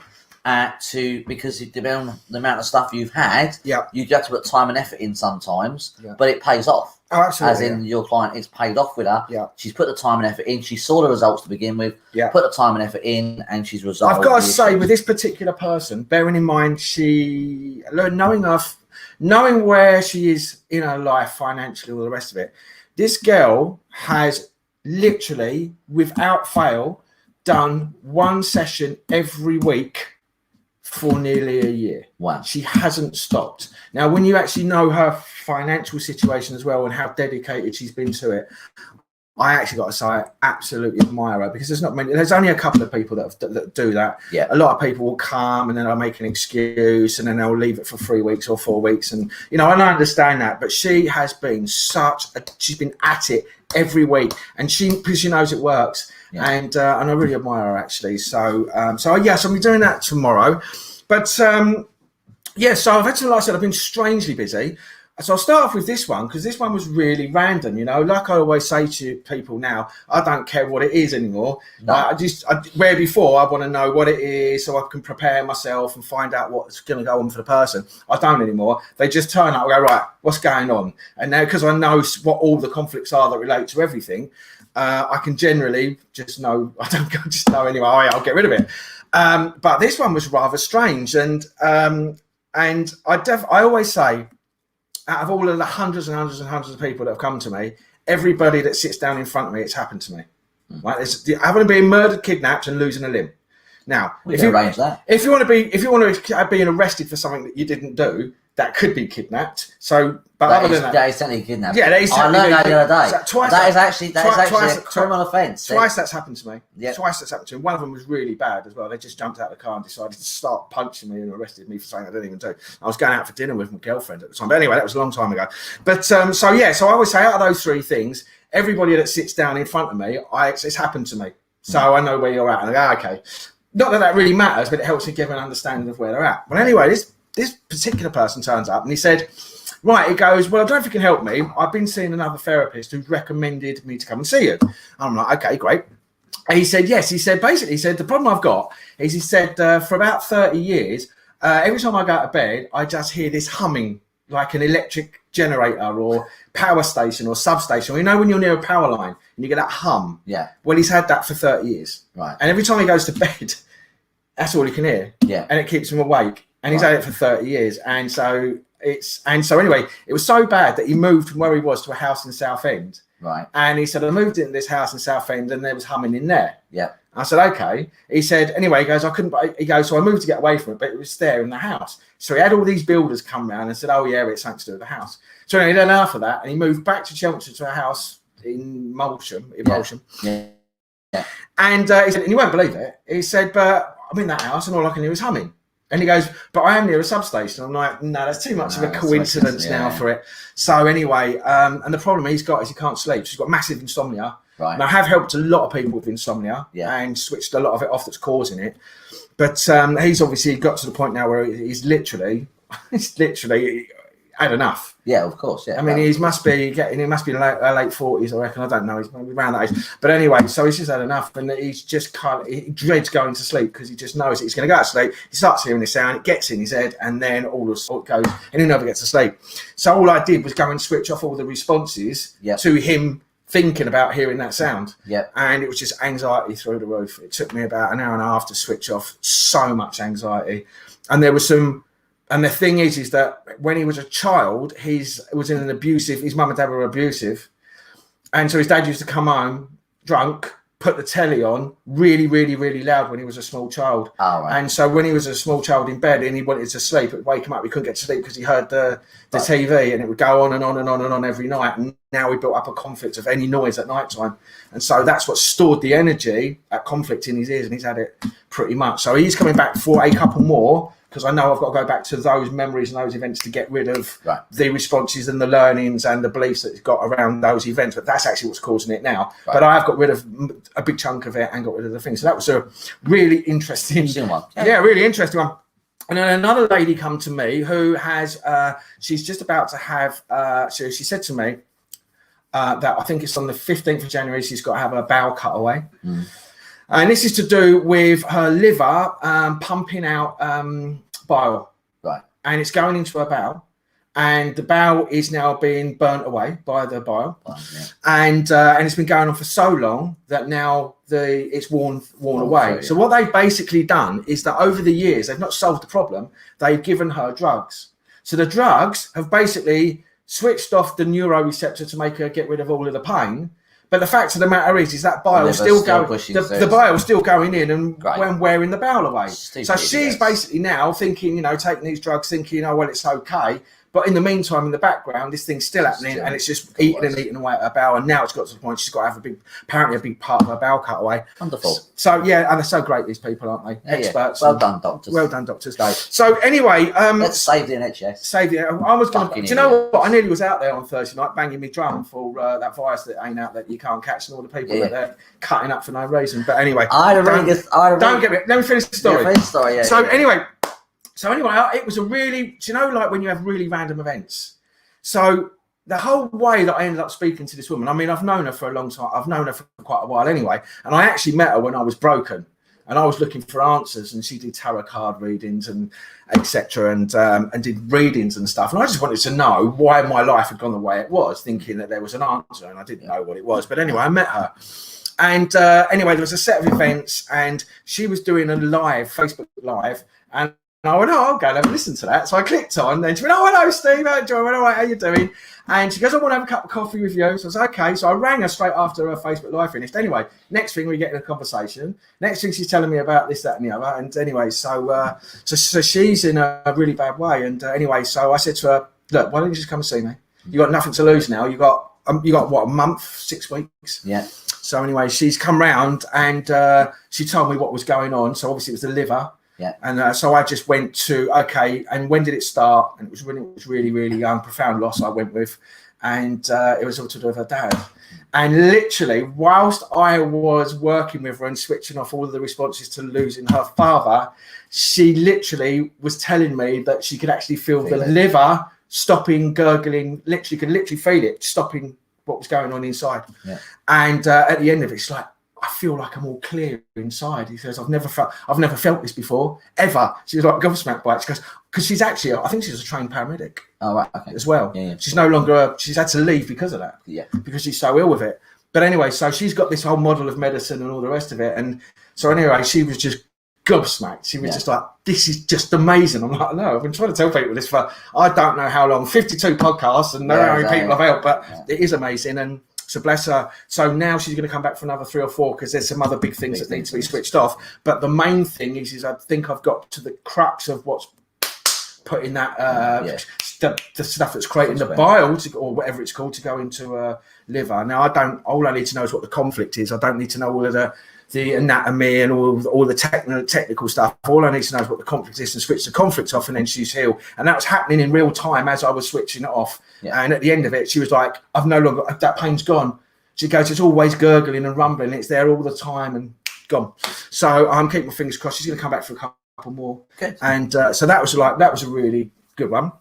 because it depends on the amount of stuff you've had. Yeah, you have to put time and effort in sometimes, but it pays off. Oh, absolutely. As in your client, it's paid off with her. Yeah, she's put the time and effort in. She saw the results to begin with. Yeah, put the time and effort in, and she's resolved. I've got to say, with this particular person, bearing in mind knowing where she is in her life financially, all the rest of it, this girl has literally, without fail, done one session every week for nearly a year. Wow. She hasn't stopped. Now, when you actually know her financial situation as well and how dedicated she's been to it, I actually got to say I absolutely admire her, because there's only a couple of people that do that. Yeah. A lot of people will come and then they'll make an excuse and then they'll leave it for 3 weeks or 4 weeks. And, and I understand that, but she has been she's been at it every week, and because she knows it works. Yeah. And I really admire her, actually. So I'll be doing that tomorrow. But so I've had to, like I said, I've been strangely busy. So I'll start off with this one, because this one was really random. Like I always say to people now, I don't care what it is anymore. No. Where before I want to know what it is so I can prepare myself and find out what's going to go on for the person. I don't anymore. They just turn up and go, right, what's going on? And now, because I know what all the conflicts are that relate to everything, I can generally just know. I don't just know anyway. I'll get rid of it. But this one was rather strange, and I always say, out of all of the hundreds and hundreds and hundreds of people that have come to me, everybody that sits down in front of me, it's happened to me. Right? It's having been murdered, kidnapped, and losing a limb. Now, if you want to be arrested for something that you didn't do, that could be kidnapped. So, but other than that is technically kidnapped. Yeah, I learned that the other day. That is actually a criminal offence. Twice that's happened to me. Yeah. Twice that's happened to me. One of them was really bad as well. They just jumped out of the car and decided to start punching me and arrested me for something I didn't even do. I was going out for dinner with my girlfriend at the time. But anyway, that was a long time ago. But so I would say, out of those three things, everybody that sits down in front of me, it's happened to me. So I know where you're at. And I go, okay. Not that really matters, but it helps me give an understanding of where they're at. But anyway, this particular person turns up and he said, right, he goes, well, I don't know if you can help me. I've been seeing another therapist who's recommended me to come and see you. I'm like, okay, great. And he said, yes. He said, the problem I've got is, he said, for about 30 years, every time I go to bed, I just hear this humming like an electric generator or power station or substation. When you're near a power line and you get that hum. Yeah. Well, he's had that for 30 years. Right. And every time he goes to bed, that's all he can hear. Yeah. And it keeps him awake. And he's had it for 30 years. And so anyway, it was so bad that he moved from where he was to a house in Southend. Right. And he said, I moved into this house in Southend and there was humming in there. Yeah. I said, okay. He said, anyway, he goes, so I moved to get away from it, but it was there in the house. So he had all these builders come round and said, oh yeah, it's something to do with the house. So anyway, then after that, and he moved back to Chelmsford to a house in Molsham. Yeah. And he said, and you won't believe it. He said, but I'm in that house and all I can hear is humming. And he goes, but I am near a substation. I'm like, no, that's too much of a coincidence now for it. So anyway, and the problem he's got is he can't sleep. So he's got massive insomnia. Right. And I have helped a lot of people with insomnia and switched a lot of it off that's causing it. But he's obviously got to the point now where he's literally had enough. Yeah, of course. Yeah. I mean, he must be in late 40s, I reckon. I don't know. He's maybe around that age. But anyway, so he's just had enough, and he dreads going to sleep because he just knows that he's going to go to sleep. He starts hearing the sound, it gets in his head, and then all it goes, and he never gets to sleep. So all I did was go and switch off all the responses to him thinking about hearing that sound. Yeah. And it was just anxiety through the roof. It took me about an hour and a half to switch off so much anxiety. And there was and the thing is that when he was a child, his mum and dad were abusive. And so his dad used to come home drunk, put the telly on really, really, really loud when he was a small child. Oh, right. And so when he was a small child in bed and he wanted to sleep, it would wake him up. He couldn't get to sleep because he heard the TV, and it would go on and on and on and on every night. And now we built up a conflict of any noise at night time. And so that's what stored the energy, that conflict in his ears, and he's had it pretty much. So he's coming back for a couple more, because I know I've got to go back to those memories and those events to get rid of the responses and the learnings and the beliefs that he's got around those events. But that's actually what's causing it now. Right. But I have got rid of a big chunk of it and got rid of the things. So that was a really interesting one. Yeah, really interesting one. And then another lady come to me who has, she's just about to have, so she said to me, that I think it's on the 15th of January. She's got to have her bowel cut away. And this is to do with her liver pumping out bile. Right. And it's going into her bowel. And the bowel is now being burnt away by the bile. And it's been going on for so long that now it's worn away. So what they've basically done is that over the years, they've not solved the problem. They've given her drugs. So the drugs have basically switched off the neuroreceptor to make her get rid of all of the pain. But the fact of the matter is that bile is still going. The bile is still going in and when wearing the bowel away. So she's basically now thinking, taking these drugs, thinking, oh well, it's okay. But in the meantime, in the background, this thing's still happening, and it's just eating away at her bowel. And now it's got to the point she's got to have apparently a big part of her bowel cut away. Wonderful. So and they're so great, these people, aren't they? Experts. Well done, doctors. Well done, doctors. So anyway, let's save the NHS. Save the. I was going to. Do you know what? I nearly was out there on Thursday night banging me drum for that virus that ain't out that you can't catch, and all the people that they're cutting up for no reason. But anyway, don't get me. Let me finish the story. So anyway, it was a really, like when you have really random events. So the whole way that I ended up speaking to this woman, I mean, I've known her for a long time. I've known her for quite a while anyway. And I actually met her when I was broken and I was looking for answers, and she did tarot card readings and etc. and did readings and stuff. And I just wanted to know why my life had gone the way it was, thinking that there was an answer, and I didn't know what it was. But anyway, I met her. And anyway, there was a set of events and she was doing a Facebook live, and I went, I'll go and have a listen to that. So I clicked on, and she went, hello, Steve. How are you doing? And she goes, I want to have a cup of coffee with you. So I was okay. So I rang her straight after her Facebook Live finished. Anyway, next thing we get in a conversation. Next thing she's telling me about this, that, and the other. And anyway, so she's in a really bad way. And anyway, so I said to her, look, why don't you just come and see me? You got nothing to lose now. You got what, a month, 6 weeks? Yeah. So anyway, she's come round and she told me what was going on. So obviously it was the liver. Yeah. And so I just went to, okay, and when did it start? And it was when it was really, really young, profound loss I went with. And it was all to do with her dad. And literally, whilst I was working with her and switching off all of the responses to losing her father, she literally was telling me that she could actually feel the liver stopping gurgling. Literally, could literally feel it stopping what was going on inside. Yeah. And at the end of it, it's like, I feel like I'm all clear inside. He says, I've never felt this before, ever. She was like gobsmacked by it. She goes, because she's actually, I think she's a trained paramedic. Oh, right, okay. As well. Yeah. She's no longer, she's had to leave because of that. Yeah. Because she's so ill with it. But anyway, so she's got this whole model of medicine and all the rest of it. And so anyway, she was just gobsmacked. She was just like, this is just amazing. I'm like, no, I've been trying to tell people this for, I don't know how long, 52 podcasts, and how many people I've helped, but it is amazing. And so bless her. So now she's going to come back for another 3 or 4 because there's some other big things that need to be switched off. But the main thing is I think I've got to the crux of what's putting that the stuff that's creating the bile or whatever it's called to go into liver. Now all I need to know is what the conflict is. I don't need to know all of the anatomy and all the technical stuff. All I need to know is what the conflict is and switch the conflict off, and then she's healed. And that was happening in real time as I was switching it off. Yeah. And at the end of it, she was like, I've no longer, that pain's gone. She goes, it's always gurgling and rumbling. It's there all the time and gone. So I'm keeping my fingers crossed. She's going to come back for a couple more. Okay. And so that was a really good one.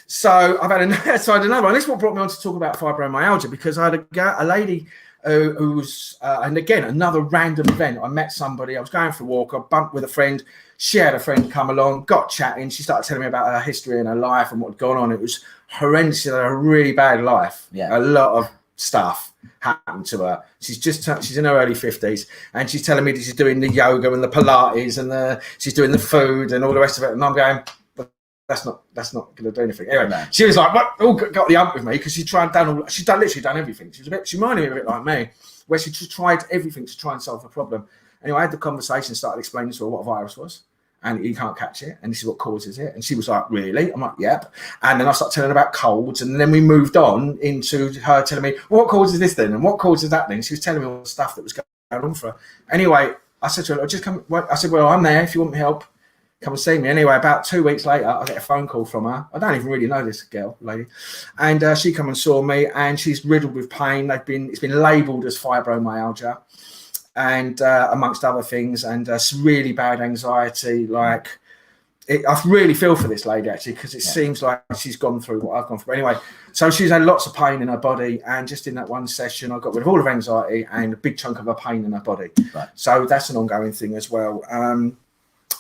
So I had another one. This is what brought me on to talk about fibromyalgia, because I had a lady who was, and again, another random event. I met somebody, I was going for a walk, I bumped with a friend, she had a friend come along, got chatting, she started telling me about her history and her life and what had gone on. It was horrendous. She had a really bad life. Yeah. A lot of stuff happened to her. She's in her early 50s, and she's telling me that she's doing the yoga and the Pilates and she's doing the food and all the rest of it. And I'm going, that's not going to do anything. Anyway, she was like, "What?" All got the ump with me because she's literally done everything. She reminded me a bit like me, where she just tried everything to try and solve a problem. Anyway, I had the conversation, started explaining to her what a virus was, and you can't catch it, and this is what causes it. And she was like, "Really?" I'm like, "Yep." And then I started telling her about colds, and then we moved on into her telling me, well, what causes this then, and what causes that then. She was telling me all the stuff that was going on for her. Anyway, I said to her, "Just come." I said, "Well, I'm there if you want me help. Come and see me." Anyway, about 2 weeks later, I get a phone call from her. I don't even really know this lady. And she come and saw me, and she's riddled with pain. It's been labelled as fibromyalgia, and amongst other things, and really bad anxiety. Like, I really feel for this lady actually, because it seems like she's gone through what I've gone through. Anyway, so she's had lots of pain in her body, and just in that one session, I got rid of all of anxiety and a big chunk of her pain in her body. Right. So that's an ongoing thing as well.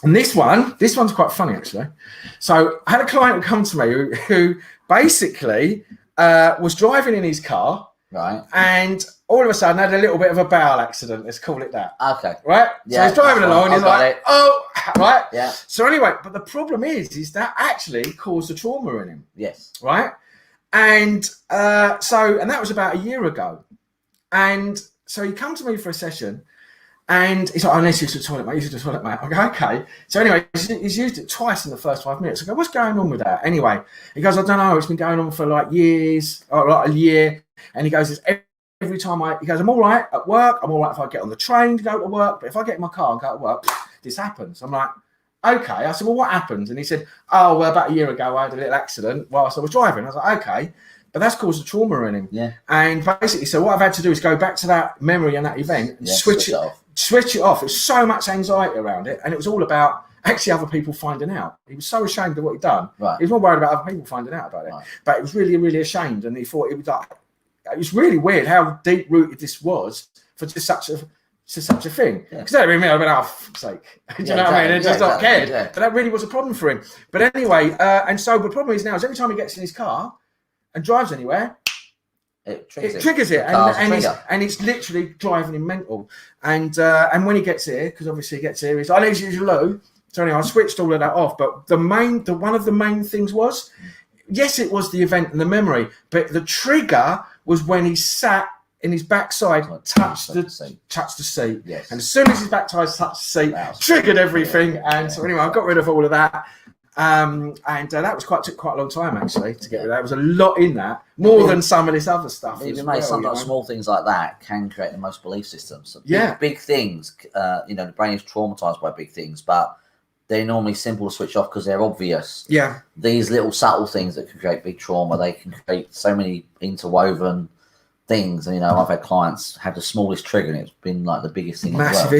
And this one's quite funny actually. So I had a client who come to me who basically was driving in his car, right, and all of a sudden had a little bit of a bowel accident. Let's call it that. Okay. Right. Yeah, so he's driving along, and he's like, "Oh, right." Yeah. So anyway, but the problem is that actually caused a trauma in him. Yes. Right. And and that was about a year ago. And so he come to me for a session. And he's like, I need to use the toilet, mate. Use the toilet, mate. I go, okay. So anyway, he's used it twice in the first 5 minutes. I go, what's going on with that? Anyway, he goes, I don't know. It's been going on for like years, or like a year. And he goes, every time he goes, I'm all right at work. I'm all right if I get on the train to go to work. But if I get in my car and go to work, this happens. I'm like, okay. I said, well, what happens? And he said, oh, well, about a year ago, I had a little accident whilst I was driving. I was like, okay. But that's caused a trauma in him. Yeah. And basically, so what I've had to do is go back to that memory and that event and switch it off. It's so much anxiety around it, and it was all about actually other people finding out. He was so ashamed of what he'd done. Right. He was more worried about other people finding out about it. Right. But he was really, really ashamed, and he thought it was like, it was really weird how deep rooted this was for just such a thing. Because that would have been, oh, for fuck's sake. Do you know what I mean? And just not cared. Yeah. But that really was a problem for him. But anyway, and so the problem is now is every time he gets in his car and drives anywhere, it triggers it, and it's literally driving him mental. And when he gets here, because obviously he gets here, he's like, I need to use your loo. So anyway, I switched all of that off. But one of the main things was, yes, it was the event and the memory, but the trigger was when he sat in his backside, touched the seat. Yes. And as soon as his backside touched the seat, triggered everything. And so anyway, I got rid of all of that. And that was took quite a long time actually to get rid of that. There was a lot in that, more than some of this other stuff. Sometimes small things like that can create the most belief systems. So big things, the brain is traumatized by big things, but they're normally simple to switch off because they're obvious. Yeah. These little subtle things that can create big trauma, they can create so many interwoven things. And I've had clients have the smallest trigger, and it's been like the biggest thing. Massive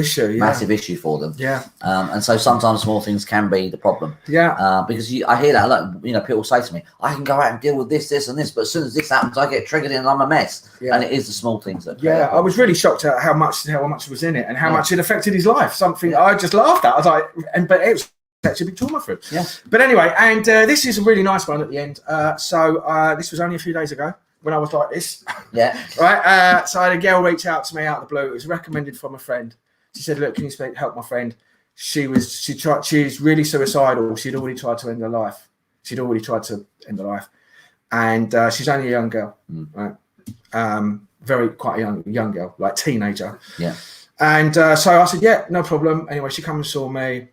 issue for them. Yeah. And so sometimes small things can be the problem. Yeah. Because I hear that a lot. People say to me, I can go out and deal with this, and this, but as soon as this happens, I get triggered and I'm a mess. Yeah. And it is the small things that. Yeah. I was really shocked at how much was in it and how much it affected his life. Something I just laughed at. I was like, but it was actually a big trauma for him. Yeah. But anyway, and this is a really nice one at the end. So this was only a few days ago when I was like this. Yeah. Right. So I had a girl reach out to me out of the blue. It was recommended from a friend. She said, look, can you help my friend? She's really suicidal. She'd already tried to end her life. And she's only a young girl. Right. Quite a young girl, like teenager. Yeah. And so I said, yeah, no problem. Anyway, she came and saw me.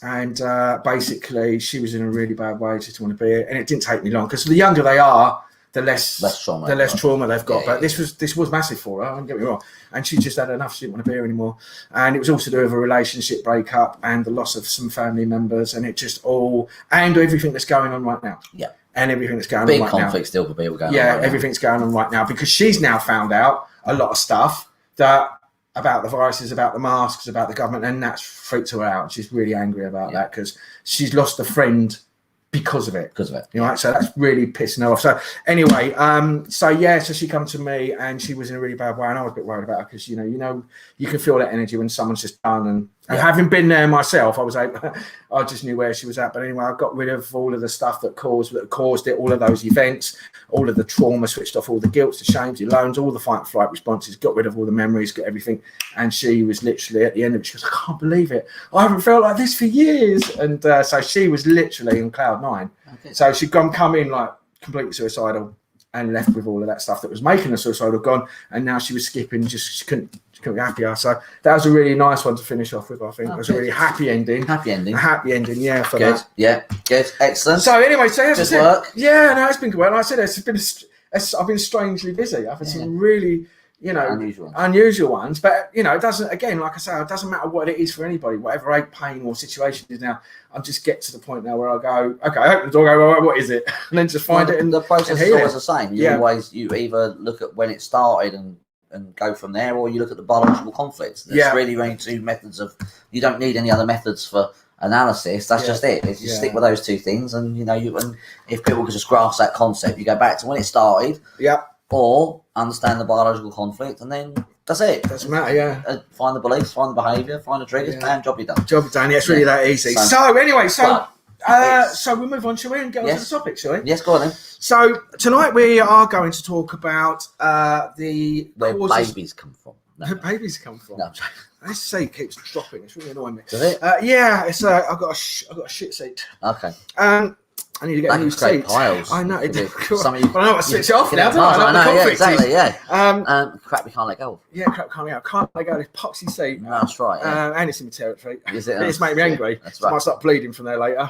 And basically, she was in a really bad way. She didn't want to be here. And it didn't take me long, because the younger they are, the less trauma they've got. But this was massive for her, don't get me wrong. And she just had enough. She didn't want to be here anymore. And it was also to do with a relationship breakup and the loss of some family members, and and everything that's going on right now. Yeah. And everything that's going on right now. Big conflict still for people going on. Yeah, everything's going on right now, because she's now found out a lot of stuff about the viruses, about the masks, about the government, and that's freaked her out. She's really angry about that, because she's lost a friend because of it. Right? So that's really pissing her off. So anyway, so she come to me, and she was in a really bad way, and I was a bit worried about her, because you can feel that energy when someone's just done, and having been there myself, I just knew where she was at. But anyway, I got rid of all of the stuff that caused it, all of those events, all of the trauma, switched off all the guilt, the shames, the loans, all the fight and flight responses, got rid of all the memories, got everything. And she was literally at the end of it, she goes, I can't believe it. I haven't felt like this for years. And so she was literally in cloud nine. Okay. So she'd come in like completely suicidal, and left with all of that stuff that was making her suicidal gone. And now she was skipping, she couldn't be happier. So that was a really nice one to finish off with, I think. It was a really happy ending. A happy ending, yeah, for that. Yeah, good, excellent. So anyway, good work. Yeah, no, it's been good. Like I said, I've been strangely busy. I've had some really, unusual ones. But, it doesn't, again, like I say, it doesn't matter what it is for anybody, whatever ache, pain or situation is now. I just get to the point now where I go, okay, I open the door, go, what is it? And then just find it. And the process is always the same. You either look at when it started and go from there, or you look at the biological conflicts. There's really only two methods you don't need any other methods for analysis. That's just it. It's just stick with those two things, and and if people could just grasp that concept, you go back to when it started. Yeah. Or understand the biological conflict, and then that's it. Doesn't matter, yeah. Find the beliefs, find the behaviour, find the triggers, and job be done. Job done. Yeah, it's really that easy. So anyway, so we move on, shall we, and get on to the topic, shall we? Yes, go on then. So tonight we are going to talk about where babies come from. Where babies come from. No. This seat keeps dropping. It's really annoying me. Does it? Yeah. It's I've got a shit seat. Okay. I need to get a new seat. Piles. I know. I know. I I switch it off now. Yeah, exactly. Yeah. Crap, we can't let go of. Yeah, crap, can't let go of this poxy seat. No, that's right. Yeah. And it's in my territory. Is it? It's making me angry. That's right. I might start bleeding from there later.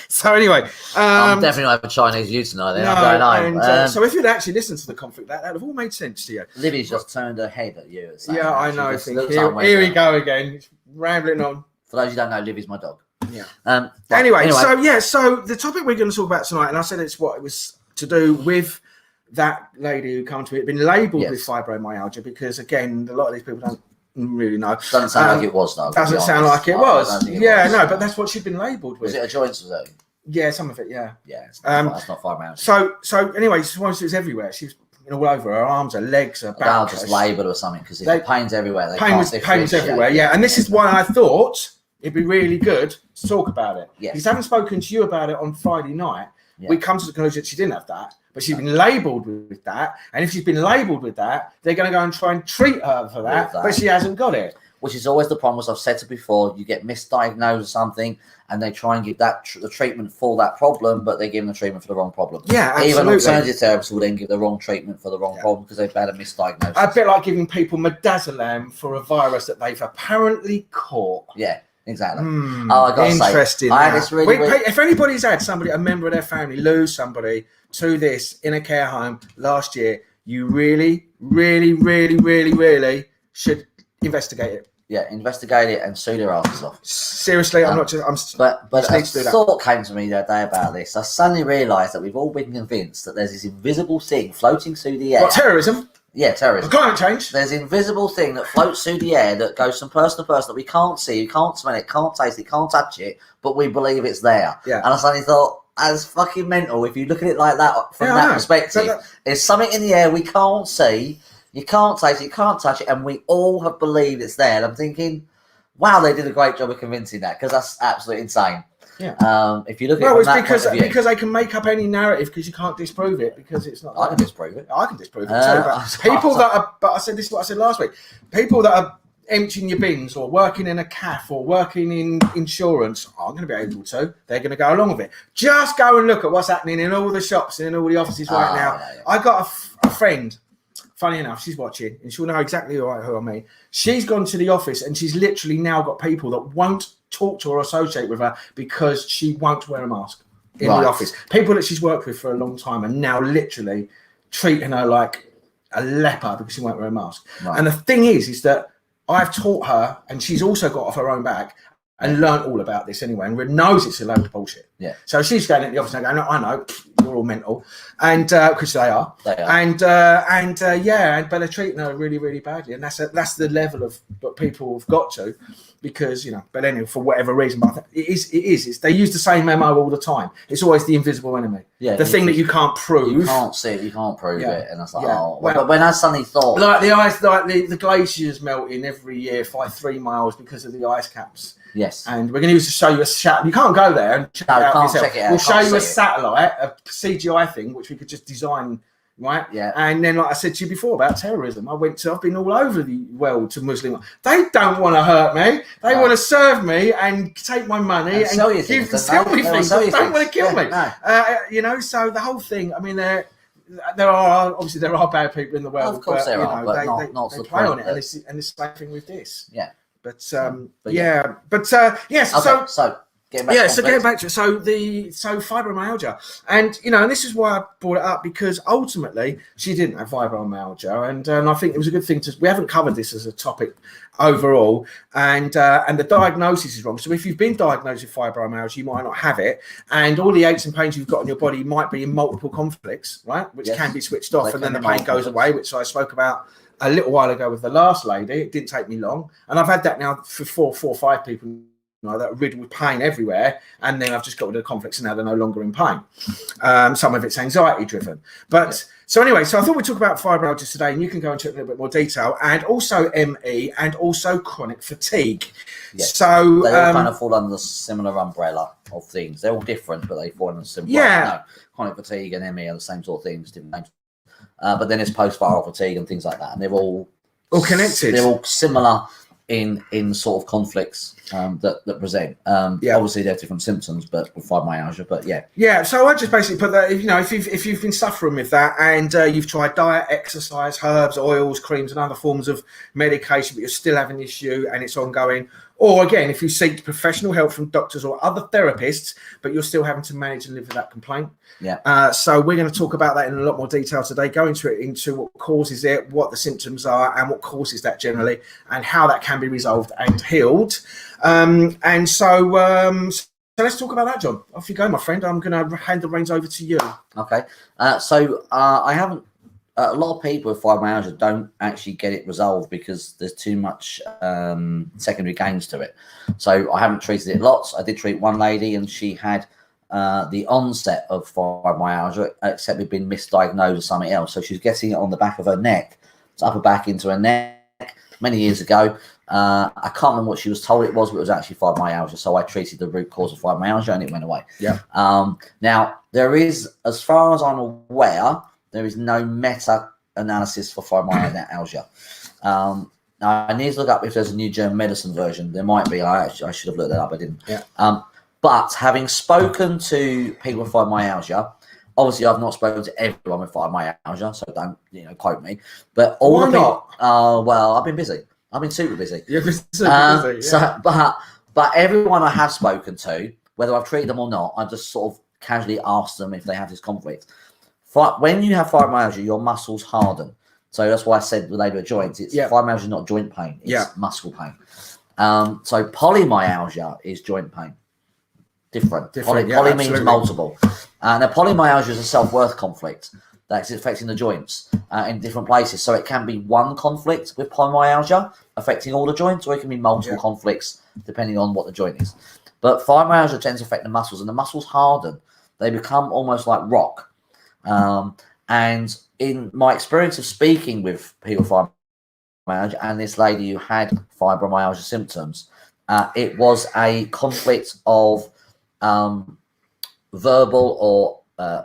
So anyway, I'm definitely not having Chinese you tonight. Then I'm going home. So if you'd actually listened to the conflict, that would have all made sense to you. Livy's just turned her head at you. Yeah, I know. Here we go again. It's rambling on. For those who don't know, Livy's my dog. Yeah. Anyway, so the topic we're going to talk about tonight, and I said it was to do with that lady who came to me, had been labelled with fibromyalgia, because again, a lot of these people don't really know. Doesn't sound like it was, though. Doesn't sound like it was. Yeah, no, but that's what she'd been labelled with. Was it a joints, was it? Yeah, some of it, yeah. Yeah, that's not fibromyalgia. So anyway, it was everywhere. She was all over her arms, her legs, her back. They'll just label or something, because the pain's everywhere. Pain's everywhere, yeah. And this is why I thought it'd be really good to talk about it. Yes. Because having spoken to you about it on Friday night, we come to the conclusion that she didn't have that, but she's been labelled with that. And if she's been labelled with that, they're going to go and try and treat her for that, but she hasn't got it. Which is always the problem, as I've said it before. You get misdiagnosed or something, and they try and give that the treatment for that problem, but they give them the treatment for the wrong problem. Yeah, absolutely. Even alternative therapists will then give the wrong treatment for the wrong problem because they've had a misdiagnosis. A bit like giving people midazolam for a virus that they've apparently caught. Yeah. Exactly. I got to say, interesting. If anybody's had a member of their family lose somebody to this in a care home last year, you really, really, really, really, really should investigate it. Yeah, investigate it and sue their asses off. Seriously, I'm not just. But a thought came to me the other day about this. I suddenly realised that we've all been convinced that there's this invisible thing floating through the air. What, terrorism? Yeah, terrorism. Climate change. There's an invisible thing that floats through the air that goes from person to person that we can't see, we can't smell it, can't taste it, can't touch it, but we believe it's there. Yeah. And I suddenly thought, that's fucking mental if you look at it like that from that perspective. There's something in the air we can't see, you can't taste it, you can't touch it, and we all have believed it's there. And I'm thinking, wow, they did a great job of convincing that, because that's absolutely insane. Yeah. If you look at it from that point of view, because they can make up any narrative because you can't disprove it because it's not. I can disprove it. I can disprove it too. But people that are, but I said this is what I said last week. People that are emptying your bins or working in a cafe or working in insurance aren't going to be able to. They're going to go along with it. Just go and look at what's happening in all the shops and in all the offices right now. Yeah. I got a friend. Funny enough, she's watching and she'll know exactly who I mean. She's gone to the office and she's literally now got people that won't talk to her or associate with her because she won't wear a mask in the office. People that she's worked with for a long time are now literally treating her like a leper because she won't wear a mask. Right. And the thing is that I've taught her, and she's also got off her own back and learnt all about this anyway, and knows it's a load of bullshit. Yeah. So she's going into the office and going, I know, you're all mental, and because they are, and but they're treating her really, really badly, and that's the level of what people have got to, because but anyway, for whatever reason, but I think it is. They use the same memo all the time. It's always the invisible enemy, the thing that you can't prove, you can't see it, you can't prove it, and that's like, but when I suddenly thought, like the ice, like the glaciers melting every year by 3 miles because of the ice caps. Yes, and we're going to show you a satellite. You can't go there and check it out yourself. We'll show you a satellite, a CGI thing, which we could just design, right? Yeah. And then, like I said to you before about terrorism, I've been all over the world to Muslim. They don't want to hurt me. They want to serve me and take my money and sell me things. They don't want to kill me. No. So the whole thing. I mean, there are bad people in the world. Of course there are, but not they play on it, and it's the same thing with this. Yeah. Yes. Okay, so getting back to it. So fibromyalgia, and and this is why I brought it up, because ultimately she didn't have fibromyalgia, and I think it was a good thing we haven't covered this as a topic overall, and the diagnosis is wrong. So if you've been diagnosed with fibromyalgia, you might not have it, and all the aches and pains you've got in your body might be in multiple conflicts, right? Which can be switched off, and then the pain goes away, which I spoke about a little while ago with the last lady. It didn't take me long, and I've had that now for four or five people that are riddled with pain everywhere, and then I've just got rid of the conflicts and now they're no longer in pain. Some of it's anxiety driven. But so anyway, so I thought we'd talk about fibromyalgia today, and you can go into it in a little bit more detail, and also ME and also chronic fatigue. Yes. So they all kind of fall under the similar umbrella of things. They're all different, but they fall under the similar. No, chronic fatigue and ME are the same sort of things, different names. But then there's post-viral fatigue and things like that, and they're all connected. They're all similar in sort of conflicts that present. Obviously there are different symptoms, but with fibromyalgia. But yeah. So I just basically put that, if you've been suffering with that, and you've tried diet, exercise, herbs, oils, creams, and other forms of medication, but you're still having an issue and it's ongoing. Or again, if you seek professional help from doctors or other therapists, but you're still having to manage and live with that complaint. So we're going to talk about that in a lot more detail today, go into what causes it, what the symptoms are, and what causes that generally, and how that can be resolved and healed. So let's talk about that, John. Off you go, my friend. I'm going to hand the reins over to you. Okay. I haven't. A lot of people with fibromyalgia don't actually get it resolved because there's too much secondary gains to it. So I haven't treated it lots. I did treat one lady, and she had the onset of fibromyalgia, except it'd been misdiagnosed as something else. So she's getting it on the back of her neck, it's upper back into her neck, many years ago. I can't remember what she was told it was, but it was actually fibromyalgia. So I treated the root cause of fibromyalgia, and it went away. Now there is, as far as I'm aware, there is no meta-analysis for fibromyalgia. Now I need to look up if there's a new German medicine version. There might be. I should have looked that up. I didn't. But having spoken to people with fibromyalgia, obviously I've not spoken to everyone with fibromyalgia, so don't quote me. But all Why the people. not? Well, I've been busy. I've been super busy. You've been super busy. So, but everyone I have spoken to, whether I've treated them or not, I just sort of casually asked them if they have this conflict. When you have fibromyalgia, your muscles harden. So that's why I said related to joints. It's fibromyalgia is not joint pain. It's muscle pain. So polymyalgia is joint pain. Different. Poly means multiple. Now polymyalgia is a self-worth conflict that's affecting the joints in different places. So it can be one conflict with polymyalgia affecting all the joints, or it can be multiple conflicts depending on what the joint is. But fibromyalgia tends to affect the muscles, and the muscles harden. They become almost like rock. And in my experience of speaking with people with fibromyalgia and this lady who had fibromyalgia symptoms, it was a conflict of verbal or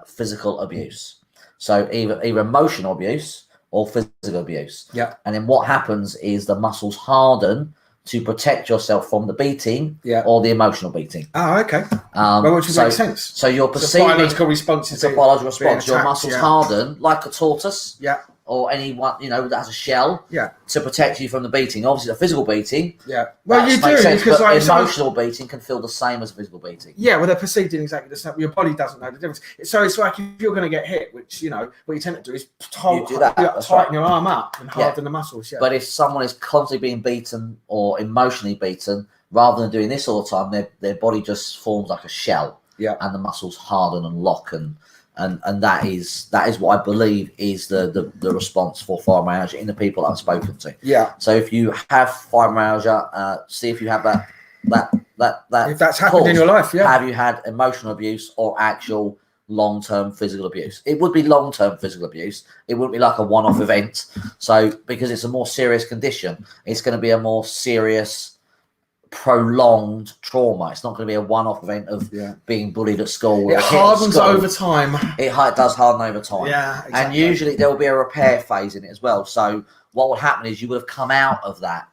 physical abuse. So either emotional abuse or physical abuse. And then what happens is the muscles harden to protect yourself from the beating or the emotional beating. Oh, okay. Which would make sense. So you're perceiving... It's a biological response. It's a biological response. Your muscles harden like a tortoise. Or anyone, that has a shell to protect you from the beating. Obviously, the physical beating. Well, you do, sense, because like, emotional beating can feel the same as physical beating. Well, they're perceived in exactly the same. Your body doesn't know the difference. So it's like if you're going to get hit, which, what you tend to do is tighten your arm up and harden the muscles. But if someone is constantly being beaten or emotionally beaten, rather than doing this all the time, their body just forms like a shell. And the muscles harden and lock and that is what I believe is the response for fibromyalgia in the people I've spoken to. So if you have fibromyalgia, see if you have that if that's happened in your life. Have you had emotional abuse or actual long-term physical abuse? It would be long-term physical abuse. It wouldn't be like a one-off event. So because it's a more serious condition, it's going to be a more serious, prolonged trauma. It's not going to be a one-off event of being bullied at school. It hardens over time. It does harden over time. Exactly. And usually there will be a repair phase in it as well. So what will happen is you would have come out of that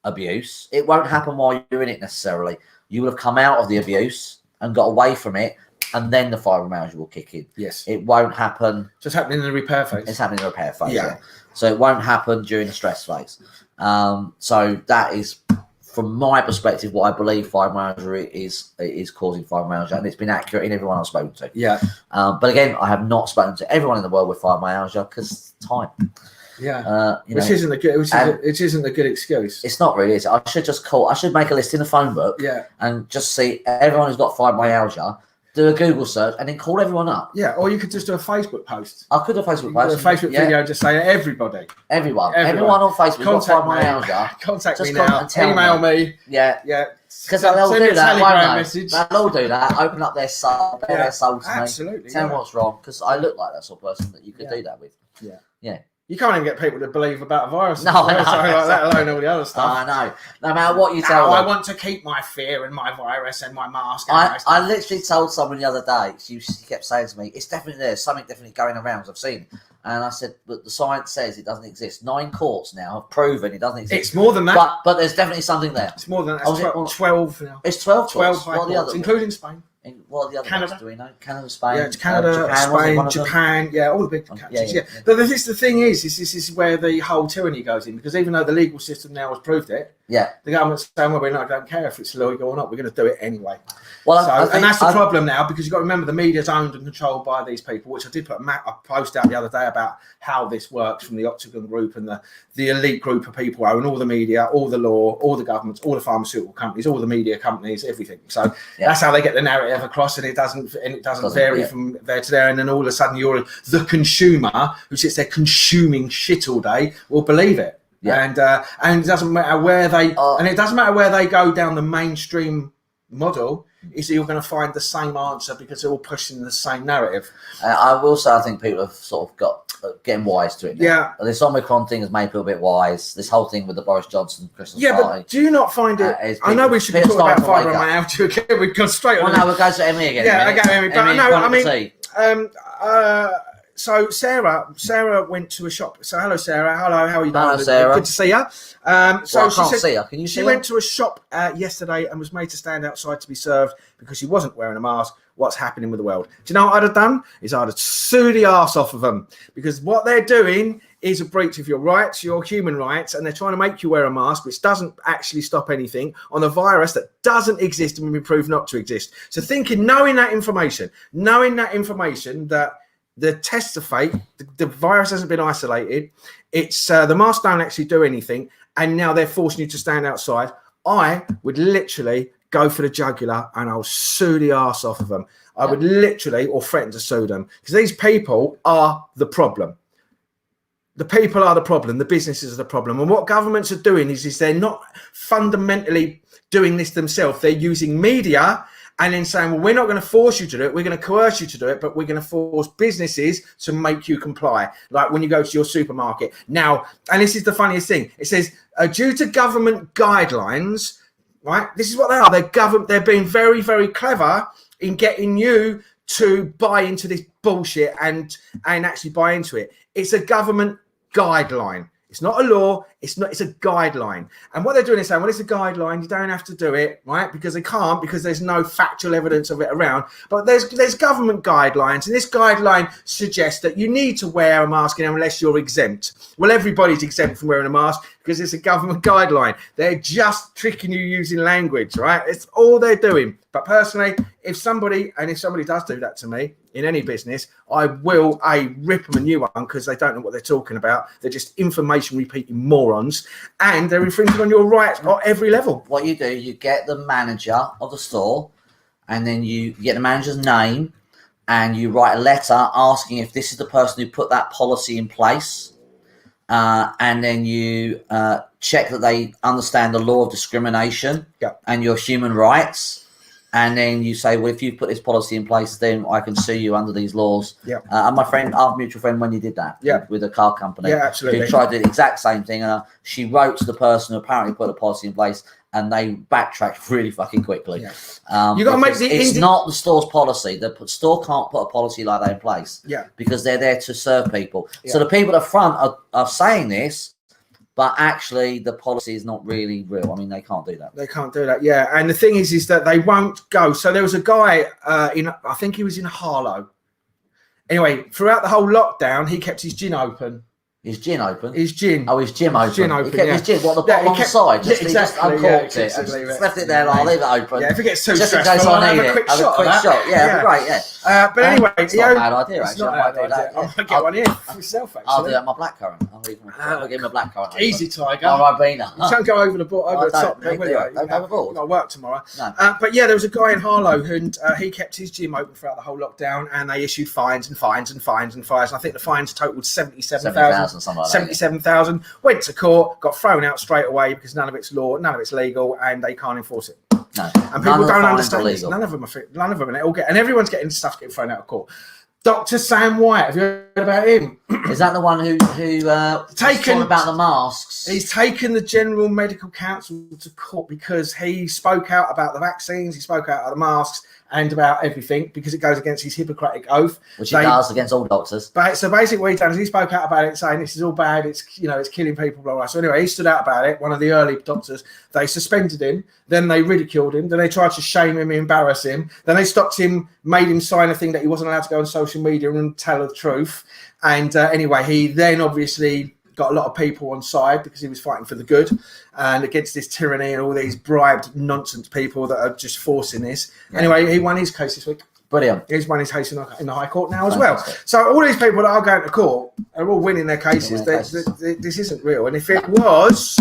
abuse. It won't happen while you're in it necessarily. You would have come out of the abuse and got away from it, and then the fibromyalgia will kick in. It won't happen. Just happening in the repair phase. It's happening in the repair phase. So it won't happen during the stress phase. So that is, from my perspective, what I believe fibromyalgia is causing fibromyalgia, and it's been accurate in everyone I've spoken to. But again, I have not spoken to everyone in the world with fibromyalgia because time. Which isn't a good excuse. It's not really, is it? I should make a list in the phone book and just see everyone who's got fibromyalgia, do a Google search, and then call everyone up. Yeah, or you could just do a Facebook post. I could do a Facebook post. Do a Facebook video, just say everybody. Everyone on Facebook. Contact me. Fibromyalgia. Contact Just me now. Email me. Yeah. Because they'll do that. Message. They'll do that. Open up their soul, their soul to absolutely, me. Tell them what's wrong, because I look like that sort of person that you could do that with. Yeah. You can't even get people to believe about a virus. No, I know. Let alone all the other stuff. I know. No matter what you tell them. I want to keep my fear and my virus and my mask. I literally told someone the other day, she kept saying to me, it's definitely there, something definitely going around, I've seen it. And I said, but the science says it doesn't exist. 9 courts now have proven it doesn't exist. It's more than that. But there's definitely something there. It's more than that. It's 12 now. It's 12 courts. What are the others? Including Spain. What are the other Canada. ones, do we know? Canada, Spain. Yeah, it's Canada, Spain, Japan. Yeah, all the big countries. Yeah. But the thing is this is where the whole tyranny goes in, because even though the legal system now has proved it, the government's saying, well, we don't care if it's illegal or not, we're going to do it anyway. Well, and that's the problem now, because you've got to remember the media's owned and controlled by these people, which I did put a post out the other day about how this works from the Octagon Group, and the elite group of people own all the media, all the law, all the governments, all the pharmaceutical companies, all the media companies, everything. So that's how they get the narrative across, and it doesn't vary from there to there. And then all of a sudden, you're the consumer who sits there consuming shit all day will believe it. And it doesn't matter where they go down the mainstream model, is that you're going to find the same answer, because they're all pushing the same narrative. I will say, I think people have sort of got getting wise to it now. Yeah, this Omicron thing has made people a bit wise. This whole thing with the Boris Johnson Christmas party. But do you not find it? I know we should talk about fibromyalgia again. We've gone straight on. Well, no, we'll go to Emmy again. Yeah, I go Emmy. But no, I mean, so Sarah went to a shop. So hello, Sarah. Hello, how are you doing? Hello, Sarah. Good to see you. So I can't see her. Can you see her? She went to a shop yesterday and was made to stand outside to be served because she wasn't wearing a mask. What's happening with the world? Do you know what I'd have done? Is I'd have sued the arse off of them, because what they're doing is a breach of your rights, your human rights, and they're trying to make you wear a mask, which doesn't actually stop anything, on a virus that doesn't exist and will be proved not to exist. So knowing that information that the tests are fake, the virus hasn't been isolated, it's the masks don't actually do anything, and now they're forcing you to stand outside, I would literally go for the jugular and I'll sue the arse off of them. I would literally, or threaten to sue them, because these people are the problem. The people are the problem. The businesses are the problem. And what governments are doing is they're not fundamentally doing this themselves. They're using media and then saying, well, we're not going to force you to do it. We're going to coerce you to do it, but we're going to force businesses to make you comply. Like when you go to your supermarket. Now, and this is the funniest thing. It says, due to government guidelines, right? This is what they are. They're being very, very clever in getting you to buy into this bullshit and actually buy into it. It's a government guideline. It's not a law. It's a guideline. And what they're doing is saying, well, it's a guideline. You don't have to do it, right? Because they can't, because there's no factual evidence of it around. But there's government guidelines, and this guideline suggests that you need to wear a mask unless you're exempt. Well, everybody's exempt from wearing a mask because it's a government guideline. They're just tricking you using language, right? It's all they're doing. But personally, if somebody does do that to me in any business, I will rip them a new one, because they don't know what they're talking about. They're just information repeating morons, and they're infringing on your rights at every level. What you do, you get the manager of the store, and then you get the manager's name, and you write a letter asking if this is the person who put that policy in place, and then you check that they understand the law of discrimination and your human rights. And then you say, well, if you put this policy in place, then I can sue you under these laws. And my friend, our mutual friend, when you did that with a car company, absolutely, who tried to do the exact same thing. She wrote to the person who apparently put a policy in place, and they backtracked really fucking quickly. You got to make it's not the store's policy. The store can't put a policy like that in place. Because they're there to serve people. So the people at the front are saying this, but actually the policy is not really real. I mean, they can't do that. They can't do that, And the thing is that they won't go. So there was a guy I think he was in Harlow. Anyway, throughout the whole lockdown, he kept his gin open. His gin open. His gin. Oh, his gym open. Gin open. He kept his gin. What, the bottom on the side? Just, exactly. He just uncorked it and just left it there. Like, I'll leave it open. Yeah, if it gets too just in stressful, case I I'll need have it. a quick Have shot. a quick shot. Yeah, great. Yeah. But anyway, it's not a bad idea. Actually, I might do that. I might get one here for myself. Actually, I'll do that in my blackcurrant. I'll give him a blackcurrant. Easy, Tiger. Oh, Ribena. You can't go over the top. Don't have a ball. I've got work tomorrow. No. But yeah, there was a guy in Harlow and he kept his gym open throughout the whole lockdown, and they issued fines and fines and fines and fines. And I think the fines totaled 77,000. Something like that. 77,000. Went to court, got thrown out straight away because none of it's law, none of it's legal, and they can't enforce it. No. And people don't understand this. None of them are. And everyone's getting thrown out of court. Dr. Sam White, have you heard about him? Is that the one who talking about the masks? He's taken the General Medical Council to court because he spoke out about the vaccines, he spoke out about the masks, and about everything because it goes against his Hippocratic oath, which he does against all doctors. But so basically, what he done is he spoke out about it, saying this is all bad. It's it's killing people, blah blah. So anyway, he stood out about it. One of the early doctors, they suspended him, then they ridiculed him, then they tried to shame him, embarrass him, then they stopped him, made him sign a thing that he wasn't allowed to go on social media and tell the truth. And anyway, he then obviously got a lot of people on side because he was fighting for the good and against this tyranny and all these bribed nonsense people that are just forcing this. Yeah. Anyway, he won his case this week. Brilliant. He's won his case in the High Court now as well. So all these people that are going to court are all winning their cases. This isn't real. And if it was,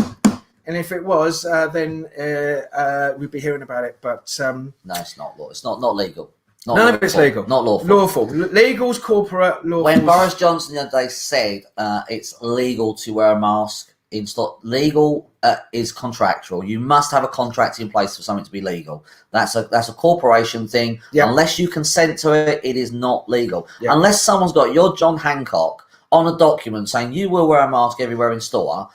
then we'd be hearing about it. But no, it's not law. It's not legal. None of it's legal. Not lawful. Lawful. Legal's corporate. Lawful. When Boris Johnson the other day said it's legal to wear a mask, legal is contractual. You must have a contract in place for something to be legal. That's a corporation thing. Yep. Unless you consent to it, it is not legal. Yep. Unless someone's got your John Hancock on a document saying you will wear a mask everywhere in store,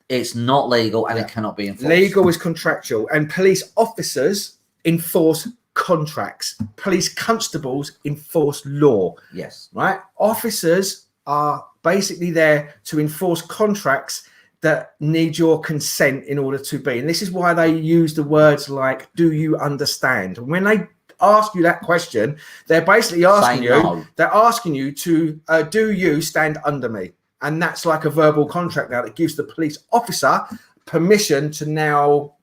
it's not legal and it cannot be enforced. Legal is contractual, and police officers enforce contracts. Police constables enforce law. Yes. Right? Officers are basically there to enforce contracts that need your consent in order to be. And this is why they use the words like, do you understand? When they ask you that question, they're basically asking they're asking you to, do you stand under me? And that's like a verbal contract now that gives the police officer permission to now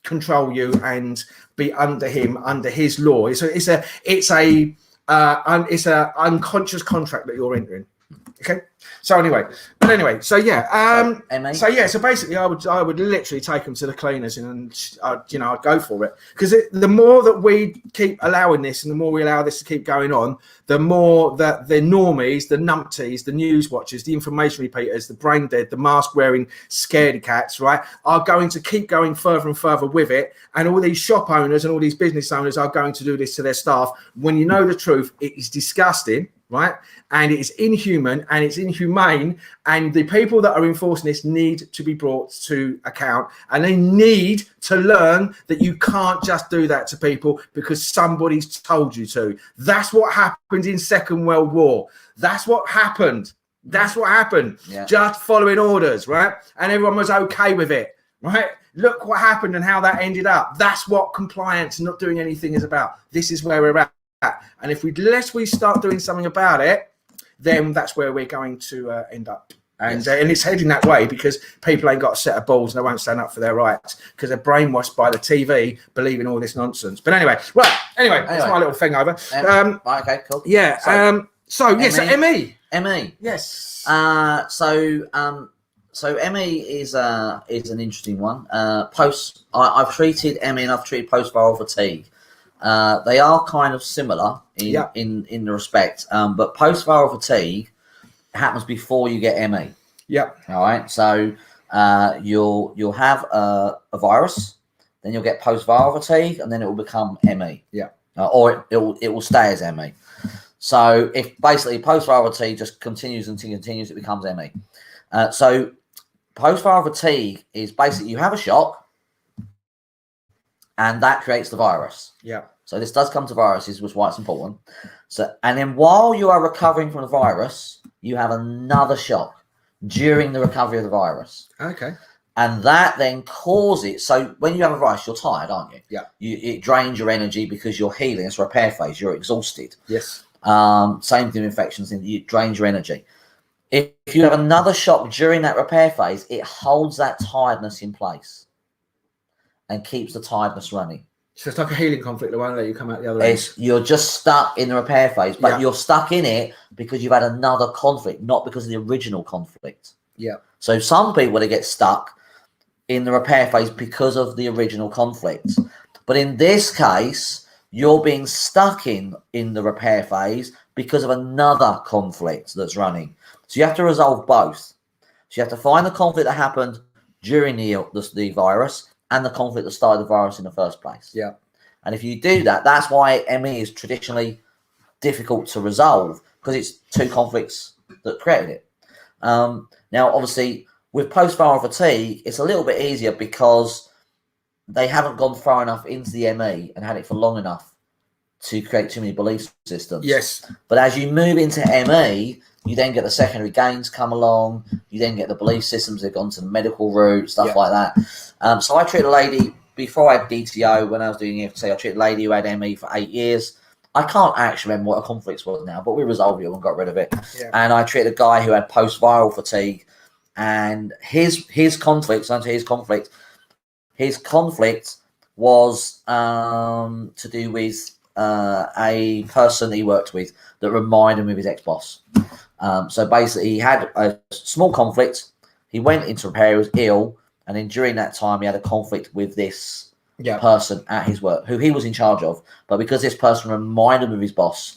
control you and be under him, under his law. It's a unconscious contract that you're entering. Okay. So basically, I would literally take them to the cleaners and I'd go for it, because the more that we keep allowing this and the more we allow this to keep going on, the more that the normies, the numpties, the news watchers, the information repeaters, the brain dead, the mask wearing scaredy cats, right, are going to keep going further and further with it. And all these shop owners and all these business owners are going to do this to their staff. When you know the truth, it is disgusting. Right, and it is inhuman and it's inhumane, and the people that are enforcing this need to be brought to account, and they need to learn that you can't just do that to people because somebody's told you to. That's what happened in Second World War. That's what happened. Yeah. Just following orders, right? And everyone was okay with it, right? Look what happened and how that ended up. That's what compliance and not doing anything is about. This is where we're at. And unless we start doing something about it, then that's where we're going to end up. And and it's heading that way because people ain't got a set of balls and they won't stand up for their rights because they're brainwashed by the TV, believing all this nonsense. But anyway, that's my little thing over. Okay, cool. Yeah. So ME. Yes. So ME is an interesting one. I've treated ME and I've treated post-viral fatigue. They are kind of similar in the respect, but post-viral fatigue happens before you get ME. Yeah. All right. So you'll have a virus, then you'll get post-viral fatigue, and then it will become ME. Yeah. Or it will stay as ME. So if basically post-viral fatigue just continues, it becomes ME. So post-viral fatigue is basically you have a shock, and that creates the virus. Yeah. So this does come to viruses, which is why it's important. So, and then while you are recovering from the virus, you have another shock during the recovery of the virus. Okay. And that then causes, so when you have a virus, you're tired, aren't you? Yeah. It drains your energy because you're healing. It's a repair phase. You're exhausted. Yes. Same thing with infections. It drains your energy. If you have another shock during that repair phase, it holds that tiredness in place and keeps the tiredness running. So it's like a healing conflict, the one that you come out the other end. You're just stuck in the repair phase, but you're stuck in it because you've had another conflict, not because of the original conflict. Yeah. So some people, they get stuck in the repair phase because of the original conflict. But in this case, you're being stuck in the repair phase because of another conflict that's running. So you have to resolve both. So you have to find the conflict that happened during the virus and the conflict that started the virus in the first place. Yeah. And if you do that, that's why ME is traditionally difficult to resolve, because it's two conflicts that created it. Now, obviously, with post-viral fatigue, it's a little bit easier because they haven't gone far enough into the ME and had it for long enough to create too many belief systems. Yes. But as you move into ME, you then get the secondary gains come along. You then get the belief systems that have gone to the medical route, stuff like that. So I treated a lady, before I had DTO, when I was doing EFT, I treated a lady who had ME for 8 years. I can't actually remember what a conflict was now, but we resolved it and got rid of it. Yeah. And I treated a guy who had post-viral fatigue, and his conflict was to do with a person he worked with that reminded him of his ex-boss. So basically, he had a small conflict. He went into repair. He was ill, and then during that time, he had a conflict with this person at his work, who he was in charge of. But because this person reminded him of his boss,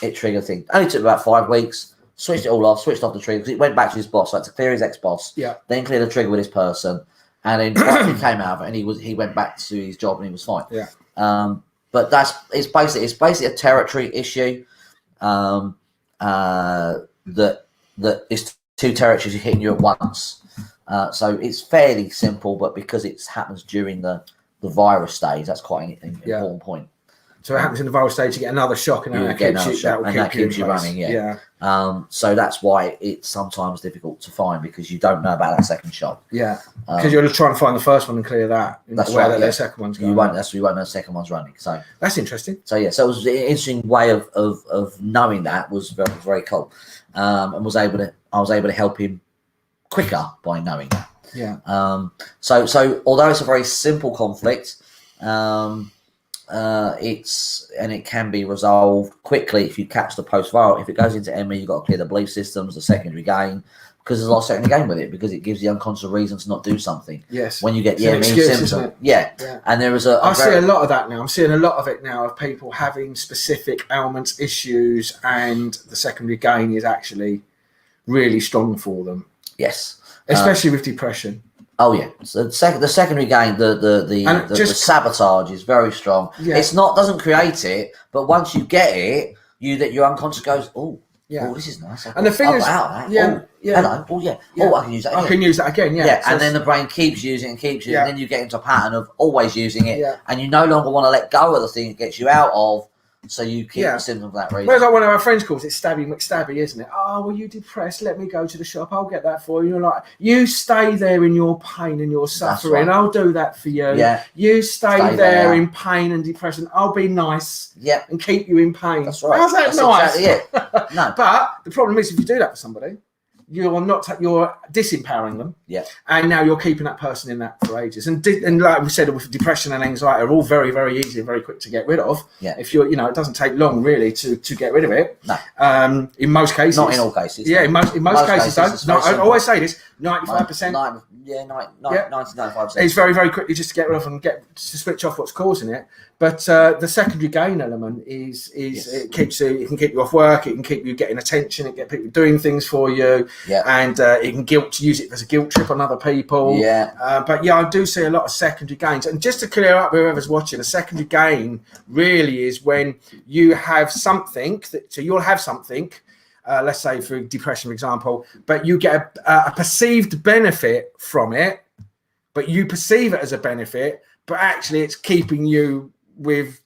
it triggered things. Only took about 5 weeks. Switched it all off. Switched off the trigger because it went back to his boss. So I had to clear his ex-boss. Yeah. Then clear the trigger with this person, and then he came out of it, and he went back to his job, and he was fine. Yeah. But it's basically a territory issue. That is two territories hitting you at once. So it's fairly simple, but because it happens during the virus stage, that's quite an important point. So it happens in the viral stage, you get another shock, and that keeps you running. Yeah. So that's why it's sometimes difficult to find, because you don't know about that second shock. Yeah. Because you're trying to find the first one and clear that. That's right. The second one's going. You won't know the second one's running. So that's interesting. So yeah. So it was an interesting way of knowing that was very, very cool, and I was able to help him quicker by knowing that. Yeah. So although it's a very simple conflict, it can be resolved quickly if you catch the post-viral. If it goes into ME, you've got to clear the belief systems, the secondary gain, because there's a lot of secondary gain with it, because it gives the unconscious reason to not do something. Yes. When you get the ME symptom. Yeah. And there is I see a lot of that now. I'm seeing a lot of it now, of people having specific ailments, issues, and the secondary gain is actually really strong for them. Yes. Especially with depression. Oh yeah, so the secondary gain, the sabotage is very strong. Yeah. It's not, doesn't create it, but once you get it, your unconscious goes, oh, this is nice. And the thing is, hello, oh yeah, I can use that again. I can use that again, yeah. So and then the brain keeps using it and keeps using it, and then you get into a pattern of always using it, and you no longer want to let go of the thing that gets you out of. So you keep the symptom for that reason. Whereas like one of our friends calls it Stabby McStabby, isn't it? Oh, well, you depressed? Let me go to the shop. I'll get that for you. You're like, you stay there in your pain and your suffering. Right. I'll do that for you. Yeah. You stay there in pain and depression. I'll be nice. Yeah. And keep you in pain. That's right. How's that nice? Exactly it. No. But the problem is, if you do that for somebody, you're disempowering them. Yeah. And now you're keeping that person in that for ages. And like we said, with depression and anxiety are all very, very easy and very quick to get rid of. Yeah. If it doesn't take long really to get rid of it. No. In most cases. Not in all cases. Yeah. In most cases don't. No, I always say this, 95%. 95%. It's very, very quickly just to get rid of and to switch off what's causing it. But the secondary gain element is it can keep you off work, it can keep you getting attention, it can get people doing things for you, and it can use it as a guilt trip on other people. Yeah. But I do see a lot of secondary gains. And just to clear up whoever's watching, a secondary gain really is when you have something so you'll have something. Let's say for depression, for example, but you get a perceived benefit from it, but you perceive it as a benefit, but actually it's keeping you with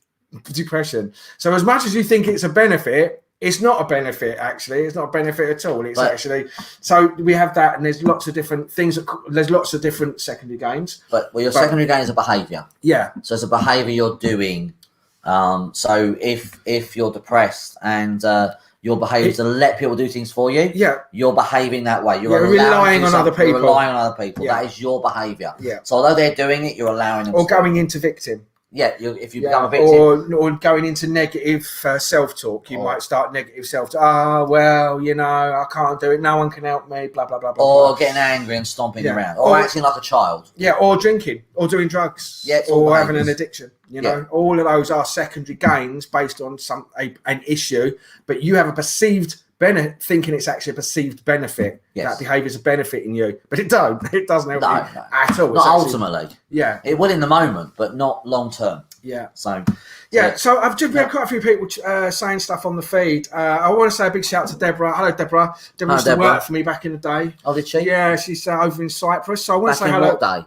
depression. So as much as you think it's a benefit, it's not a benefit, actually. It's not a benefit at all. It's actually... So we have that, and there's lots of different things. There's lots of different secondary gains. But your secondary gain is a behaviour. Yeah. So it's a behaviour you're doing. So if you're depressed and... your behaviour is to let people do things for you. Yeah. You're behaving that way. You're relying on other people. You're relying on other people. Yeah. That is your behaviour. Yeah. So although they're doing it, you're allowing them. Or going into victim. Yeah, if you become a victim. Or going into negative self-talk. You might start negative self-talk. Oh, well, you know, I can't do it. No one can help me, blah, blah, blah, blah. Or blah. getting angry and stomping around. Or acting like a child. Yeah, or drinking. Or doing drugs. Yeah, or having an addiction. You know, all of those are secondary gains based on an issue. But you have a perceived benefit, thinking it's actually a perceived benefit. That behaviour is a benefit in you, but it doesn't help you at all. Not ultimately. Yeah, it will in the moment, but not long term. Yeah. So I've just had quite a few people saying stuff on the feed. I want to say a big shout out to Deborah. Hello, Deborah. Deborah used to work for me back in the day. Oh, did she? Yeah, she's over in Cyprus. So I want to say hello. What day?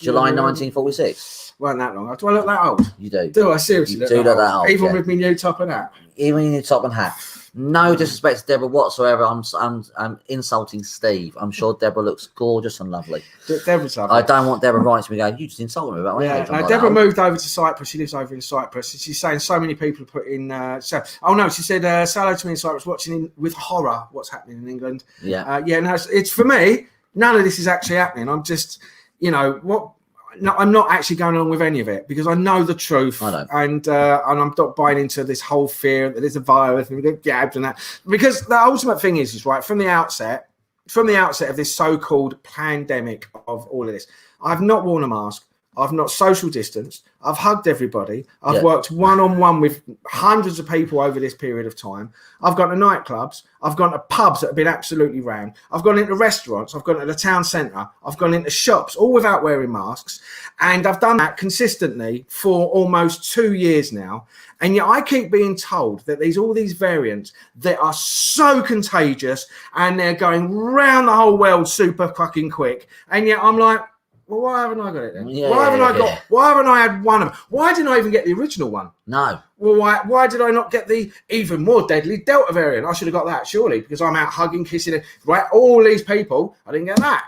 July 1946. Wasn't that long. Do I look that old? You do. Do I seriously look that old? Even with my new top and hat. Even in your top and hat. No disrespect to Deborah whatsoever. I'm insulting Steve. I'm sure Deborah looks gorgeous and lovely. Deborah's lovely. I don't want Deborah writing to me going, you just insulted me about my age. No, Deborah moved over to Cyprus. She lives over in Cyprus. She's saying so many people put in. She said, say hello to me in Cyprus, watching with horror what's happening in England. Yeah. No, it's for me. None of this is actually happening. I'm just, I'm not actually going along with any of it because I know the truth. I know. And I'm not buying into this whole fear that there's a virus and we get jabbed and that. Because the ultimate thing is right, from the outset of this so-called pandemic of all of this, I've not worn a mask. I've not social distanced. I've hugged everybody. I've worked one-on-one with hundreds of people over this period of time. I've gone to nightclubs. I've gone to pubs that have been absolutely rammed. I've gone into restaurants. I've gone to the town centre. I've gone into shops, all without wearing masks. And I've done that consistently for almost 2 years now. And yet I keep being told that all these variants that are so contagious and they're going round the whole world super fucking quick. And yet I'm like, well, why haven't I got it then? Why haven't I had one of them? Why didn't I even get the original one? No. Well, why did I not get the even more deadly Delta variant? I should have got that, surely, because I'm out hugging, kissing, right? All these people, I didn't get that.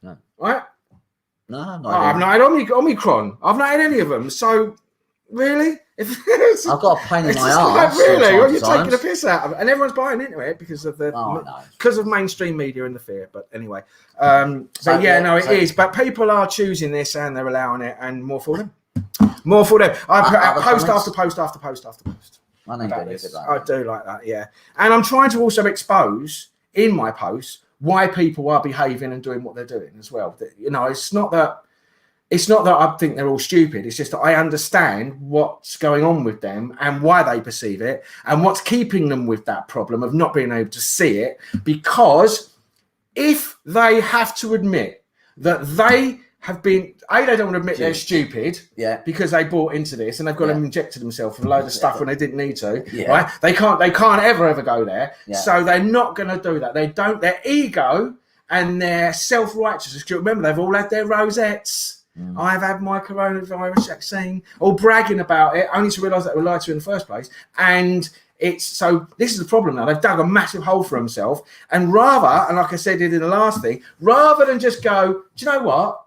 No. Right? No, I've not had Omicron. I've not had any of them. So, really? I've got a pain in my arse. Like, really? Well, you're taking a piss out of it. And everyone's buying into it because of mainstream media and the fear. But anyway. It is. But people are choosing this and they're allowing it, and more for them. More for them. I put out post after post after post after post. I know you do I do like that, yeah. And I'm trying to also expose in my posts why people are behaving and doing what they're doing as well. It's not that I think they're all stupid. It's just that I understand what's going on with them and why they perceive it and what's keeping them with that problem of not being able to see it. Because if they have to admit that they have been, they don't want to admit they're stupid because they bought into this and they've got to inject themselves with a load of stuff when they didn't need to. Yeah. Right? They can't ever go there. Yeah. So they're not going to do that. Their ego and their self-righteousness. Remember, they've all had their rosettes. I've had my coronavirus vaccine, all bragging about it, only to realise that they were lied to in the first place. And this is the problem now. They've dug a massive hole for themselves. And like I said in the last thing, rather than just go, do you know what?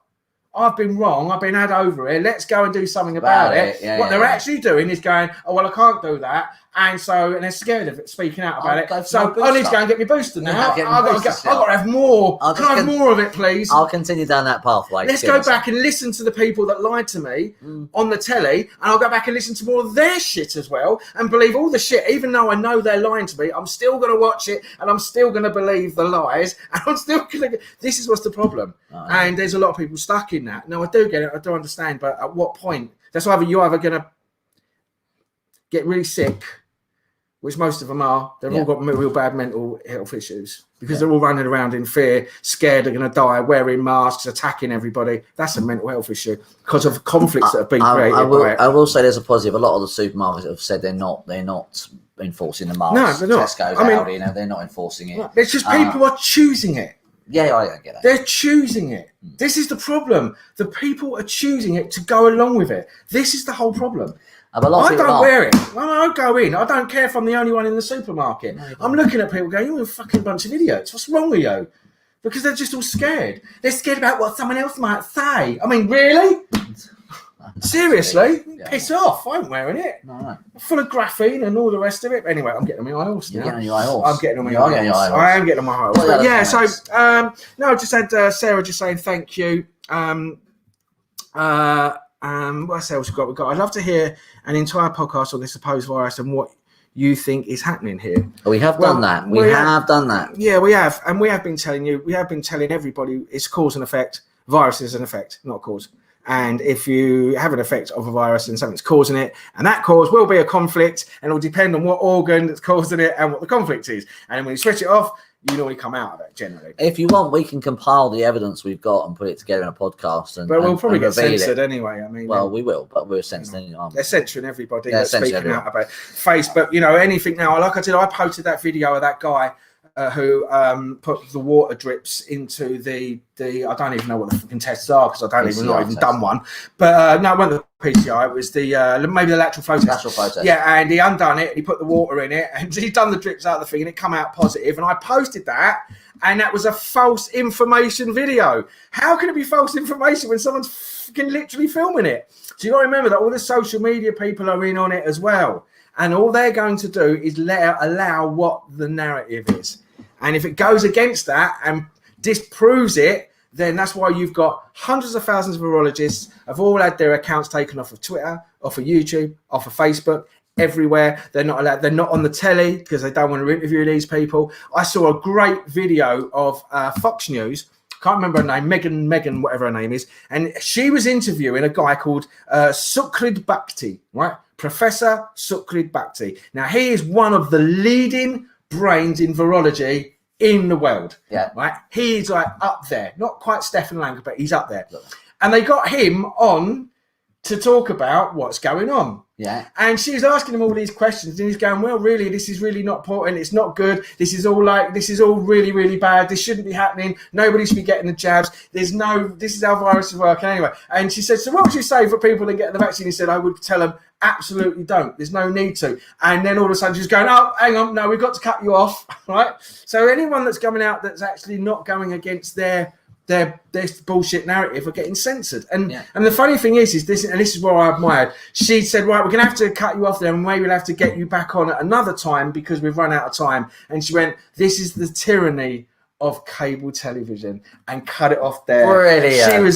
I've been wrong. I've been had over it. Let's go and do something about it. What they're actually doing is going, oh, well, I can't do that. And they're scared of it, speaking out about it. So I need to go and get me booster now. I've got to have more. Can I have more of it, please? I'll continue down that pathway. Let's go back and listen to the people that lied to me on the telly, and I'll go back and listen to more of their shit as well and believe all the shit. Even though I know they're lying to me, I'm still going to watch it and I'm still going to believe the lies. And I'm still going to... This is what's the problem. And there's a lot of people stuck in that. No, I do get it. I do understand. But at what point? That's you're either going to get really sick, which most of them are. They've all got real bad mental health issues because they're all running around in fear, scared they're going to die, wearing masks, attacking everybody. That's a mental health issue because of conflicts that have been created. I will say there's a positive. A lot of the supermarkets have said they're not enforcing the masks. No, they're not. Tesco's, Aldi, they're not enforcing it. It's just people are choosing it. Yeah, I don't get that. They're choosing it. This is the problem. The people are choosing it to go along with it. This is the whole problem. I don't wear it. I don't go in. I don't care if I'm the only one in the supermarket. No, I'm looking at people going, you're a fucking bunch of idiots. What's wrong with you? Because they're just all scared. They're scared about what someone else might say. I mean, really? Seriously? Yeah. Piss off. I'm wearing it. No. Full of graphene and all the rest of it. Anyway, I'm getting on my high horse now. You're getting on your high horse. I'm getting on my You high are getting horse. your high horse. I am getting on my high horse. What are But the yeah, other so no, I just had Sarah just saying thank you. What else we got? I'd love to hear an entire podcast on this supposed virus and what you think is happening here. We have done that. We have done that. Yeah, we have. And we have been telling everybody it's cause and effect. Virus is an effect, not a cause. And if you have an effect of a virus and something's causing it, and that cause will be a conflict, and it will depend on what organ that's causing it and what the conflict is. And then when you switch it off, you normally come out of it generally. If you want, we can compile the evidence we've got and put it together in a podcast. But we'll probably get censored anyway. I mean, well, we will, but we're censoring. They're censoring everybody that's speaking out about Facebook. Anything now. Like I did, I posted that video of that guy who put the water drips into the I don't even know what the fucking tests are because I don't even done one. But no, it wasn't the PCR. It was the maybe the lateral flow test. Lateral flow test. Yeah, and he undone it and he put the water in it and he done the drips out of the thing and it come out positive. And I posted that and that was a false information video. How can it be false information when someone's fucking literally filming it? So you got to remember that all the social media people are in on it as well. And all they're going to do is allow what the narrative is. And if it goes against that and disproves it, then that's why you've got hundreds of thousands of virologists have all had their accounts taken off of Twitter, off of YouTube, off of Facebook, everywhere. They're not allowed. They're not on the telly because they don't want to interview these people. I saw a great video of Fox News. Can't remember her name, Megan, whatever her name is. And she was interviewing a guy called Sukrid Bhakti, right? Professor Sukrid Bhakti. Now, he is one of the leading brains in virology in the world. Yeah. Right? He's like up there. Not quite Stefan Langer, but he's up there. And they got him on to talk about what's going on. Yeah. And she's asking him all these questions and he's going, well, really, this is really not important. It's not good. This is all really, really bad. This shouldn't be happening. Nobody should be getting the jabs. This is how viruses work anyway. And she said, so what would you say for people that get the vaccine? He said, I would tell them, absolutely don't. There's no need to. And then all of a sudden she's going, oh, hang on. No, we've got to cut you off. Right. So anyone that's coming out that's actually not going against their bullshit narrative are getting censored. And the funny thing is this, and this is what I admired. She said, right, we're going to have to cut you off there and maybe we'll have to get you back on at another time because we've run out of time. And she went, this is the tyranny of cable television, and cut it off there. Brilliant. She was,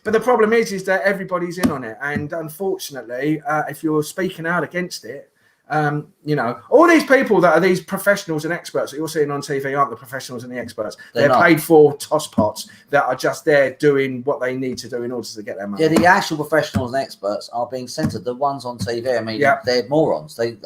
but the problem is that everybody's in on it. And unfortunately, if you're speaking out against it, all these people that are these professionals and experts that you're seeing on TV aren't the professionals and the experts. They're paid for tosspots that are just there doing what they need to do in order to get their money. Yeah, the actual professionals and experts are being censored. The ones on TV, I mean, they're morons. You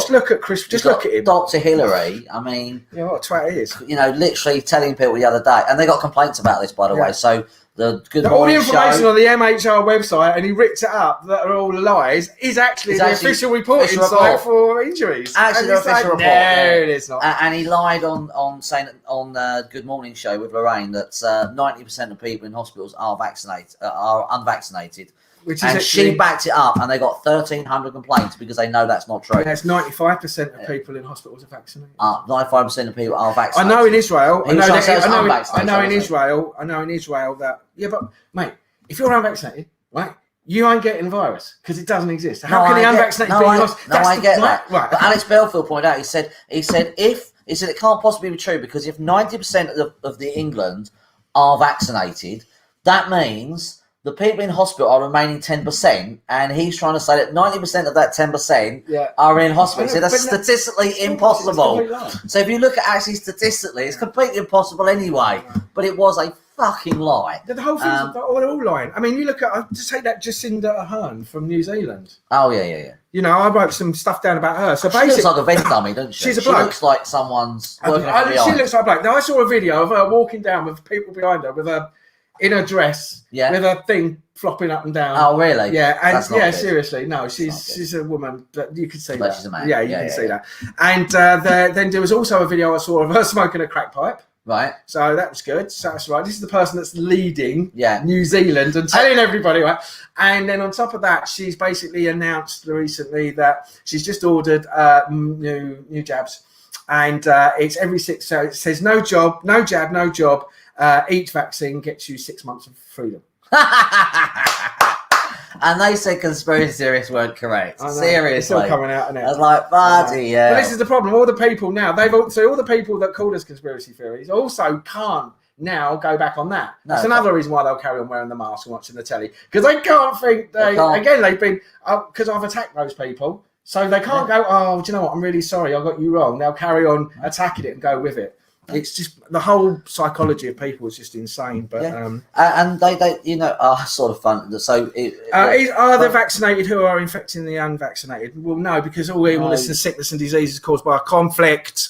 look at Chris. Just look at him, Dr. Hillary. I mean, what a twat he is. Literally telling people the other day, and they got complaints about this, by the way. So. All the information on the MHR website, and he ripped it up that are all lies, is actually the official reporting site for injuries. Actually, the official report. No, it is not. And he lied on saying on Good Morning Show with Lorraine that 90% of people in hospitals are unvaccinated. She backed it up, and they got 1,300 complaints because they know that's not true. That's 95% of people in hospitals are vaccinated. 95% of people are vaccinated. I know in Israel. I know in Israel that but mate, if you're unvaccinated, right, you ain't getting the virus because it doesn't exist. How can the unvaccinated be in hospital? I get that. Right. But Alex Belfield pointed out. He said it can't possibly be true because if 90% of the England are vaccinated, that means the people in hospital are remaining 10%, and he's trying to say that 90% of that 10% are in hospital. So that's statistically impossible. So if you look at actually statistically, it's completely impossible anyway. But it was a fucking lie. The whole thing's all lying. I mean, you look at, just take that Jacinda Ardern from New Zealand. Oh, yeah. I wrote some stuff down about her. So basically, she looks like a vent dummy, doesn't she? She's a bloke. She looks like someone's working for the She looks like a bloke. Now, I saw a video of her walking down with people behind her with her in a dress with a thing flopping up and down. Oh, really? Yeah, and good. Seriously, no, she's a woman, but you can see but that. She's a man. Yeah, you can see that. And then there was also a video I saw of her smoking a crack pipe. Right. So that was good. So that's right. This is the person that's leading New Zealand and telling everybody, right? And then on top of that, she's basically announced recently that she's just ordered new jabs, and it's every 6. So it says no jab. Each vaccine gets you 6 months of freedom. And they said conspiracy theorists weren't correct. Seriously. It's all coming out, isn't it? I was like, bloody yeah. But this is the problem. All the people now, all the people that called us conspiracy theories also can't now go back on that. No, That's another reason why they'll carry on wearing the mask and watching the telly. Because they can't think, again, they've been, because I've attacked those people. So they can't go, oh, do you know what? I'm really sorry. I got you wrong. They'll carry on attacking it and go with it. It's just the whole psychology of people is just insane. But and they you know are sort of fun. So are the vaccinated who are infecting the unvaccinated? Well, no, because all illness and sickness and disease is caused by a conflict.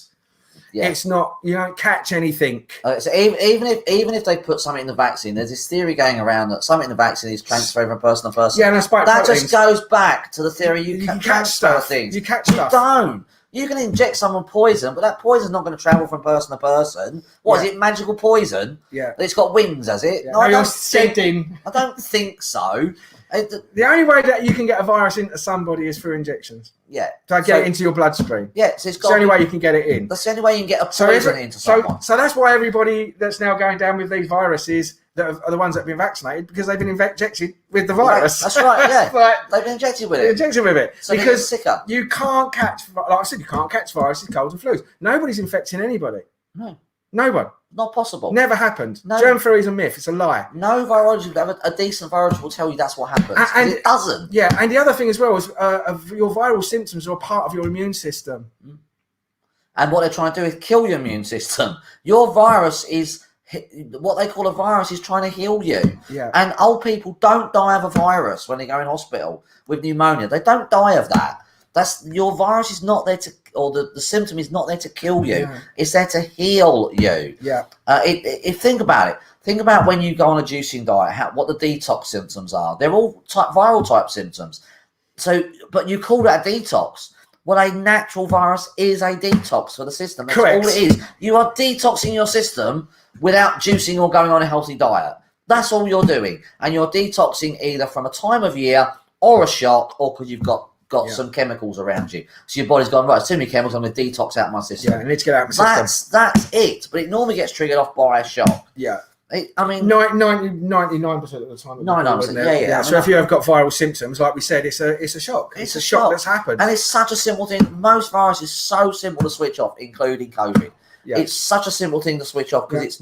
Yeah. It's not, you don't catch anything. So even if they put something in the vaccine, there's this theory going around that something in the vaccine is transferred from person to person. Yeah, and that's that just goes back to the theory you can catch stuff. You catch stuff. You don't. You can inject someone poison, but that poison's not going to travel from person to person. What is it? Magical poison? Yeah. It's got wings, has it? Yeah. No, I don't think so. The only way that you can get a virus into somebody is through injections. Yeah. To get it into your bloodstream. Yeah. So it's the only way you can get it in. That's the only way you can get a poison into someone. So that's why everybody that's now going down with these viruses that are the ones that have been vaccinated, because they've been injected with the virus. That's right, yeah. They've been injected with it. Injected with it. So because sicker. You can't catch, like I said, you can't catch viruses, colds and flus. Nobody's infecting anybody. No one. Not possible. Never happened. No. Germ theory is a myth. It's a lie. No virologist, a decent virologist will tell you that's what happens. And it doesn't. Yeah, and the other thing as well is your viral symptoms are a part of your immune system. And what they're trying to do is kill your immune system. Your virus is, what they call a virus is trying to heal you. Yeah. And old people don't die of a virus when they go in hospital with pneumonia. They don't die of that. That's your virus is not there to, or the symptom is not there to kill you. Yeah. It's there to heal you. Yeah. Think about it. Think about when you go on a juicing diet, what the detox symptoms are. They're all viral type symptoms. So, but you call that a detox. Well, a natural virus is a detox for the system. That's Correct. all it is. You are detoxing your system without juicing or going on a healthy diet. That's all you're doing. And you're detoxing either from a time of year or a shock, or because you've got some chemicals around you. So your body's gone, right, there's too many chemicals, I'm going to detox out my system. Yeah, I need to get out of my system. That's it. But it normally gets triggered off by a shock. Yeah. I mean, 99% of the time. 99%, yeah. So if you have got viral symptoms, like we said, it's a shock. It's a shock that's happened. And it's such a simple thing. Most viruses are so simple to switch off, including COVID. Yeah. It's such a simple thing to switch off because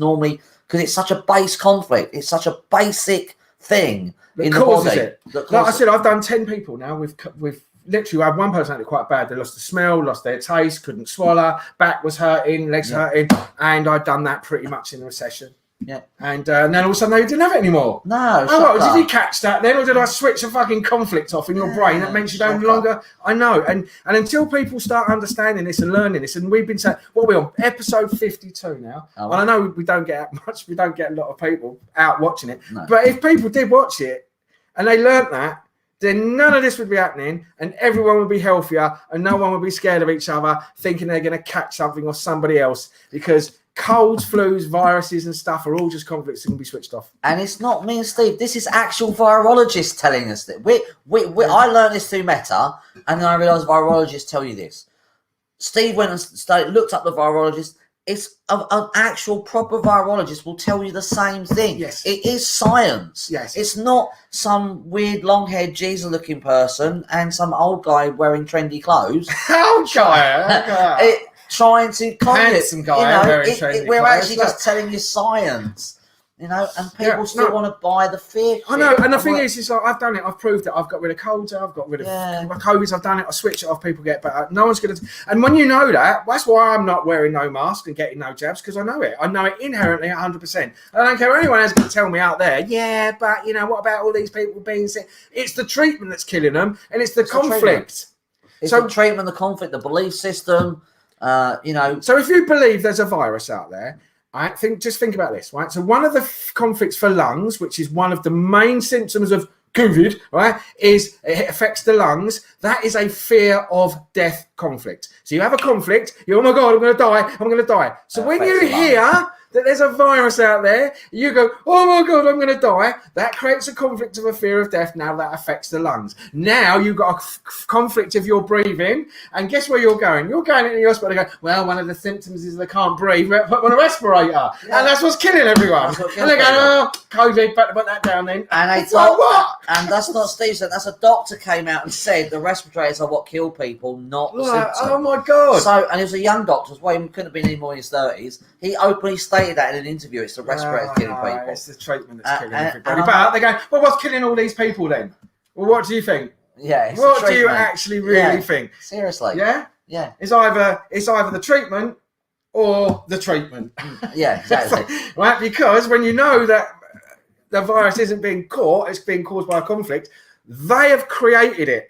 it's such a base conflict. It's such a basic thing in the body. Like I said, I've done 10 people now with literally, I had one person had it quite bad. They lost the smell, lost their taste, couldn't swallow, back was hurting, legs hurting, and I'd done that pretty much in a session. Yeah. And then all of a sudden they didn't have it anymore. No. Oh, well, did you catch that then, or did I switch a fucking conflict off in your brain that means you don't longer? I know. And until people start understanding this and learning this, and we've been saying, what are we on? Episode 52 now. Well, I know we don't get much, we don't get a lot of people out watching it. No. But if people did watch it and they learnt that, then none of this would be happening and everyone would be healthier and no one would be scared of each other thinking they're going to catch something or somebody else, because colds, flus, viruses and stuff are all just conflicts that can be switched off. And it's not me and Steve. This is actual virologists telling us that. I learned this through Meta, and then I realised virologists tell you this. Steve went and looked up the virologist. It's an actual proper virologist will tell you the same thing. Yes. It is science. Yes. It's not some weird long-haired Jesus-looking person and some old guy wearing trendy clothes. Old guy. Trying to handsome guy wearing trendy clothes. We're actually just telling you science. You know, and people still want to buy the fear. I know, and the thing is, it's like I've done it. I've proved it. I've got rid of colds. I've got rid of COVID. I've done it. I switch it off. People get better. No one's going to. And when you know that, that's why I'm not wearing no mask and getting no jabs, because I know it. I know it inherently 100%. I don't care what anyone else can tell me out there. Yeah, but you know, what about all these people being sick? It's the treatment that's killing them, and it's the conflict. It's the treatment, the conflict, the belief system. You know. So if you believe there's a virus out there. Just think about this, right? So one of the conflicts for lungs, which is one of the main symptoms of COVID, right, is it affects the lungs. That is a fear of death conflict. So you have a conflict, you're, oh my God, I'm going to die. So when you hear that there's a virus out there. You go, oh my God, I'm going to die. That creates a conflict of a fear of death. Now that affects the lungs. Now you've got a conflict of your breathing. And guess where you're going? You're going into the hospital and go, well, one of the symptoms is they can't breathe. Put them on a respirator. Yeah. And that's what's killing everyone. And they go, oh, COVID, better put that down then. And they thought, what? And that's not Steve said. That's a doctor came out and said the respirators are what kill people, not the symptoms. Oh my God. So, and he was a young doctor as well. He couldn't have been any more in his 30s. He openly stated that in an interview. It's the respirators killing people. It's the treatment that's killing everybody. But they go, well, what's killing all these people then? Well, what do you think? Yeah. What do you actually really think? Seriously. Yeah? Yeah. It's either the treatment or the treatment. Yeah, exactly. Right? Because when you know that the virus isn't being caught, it's being caused by a conflict, they have created it.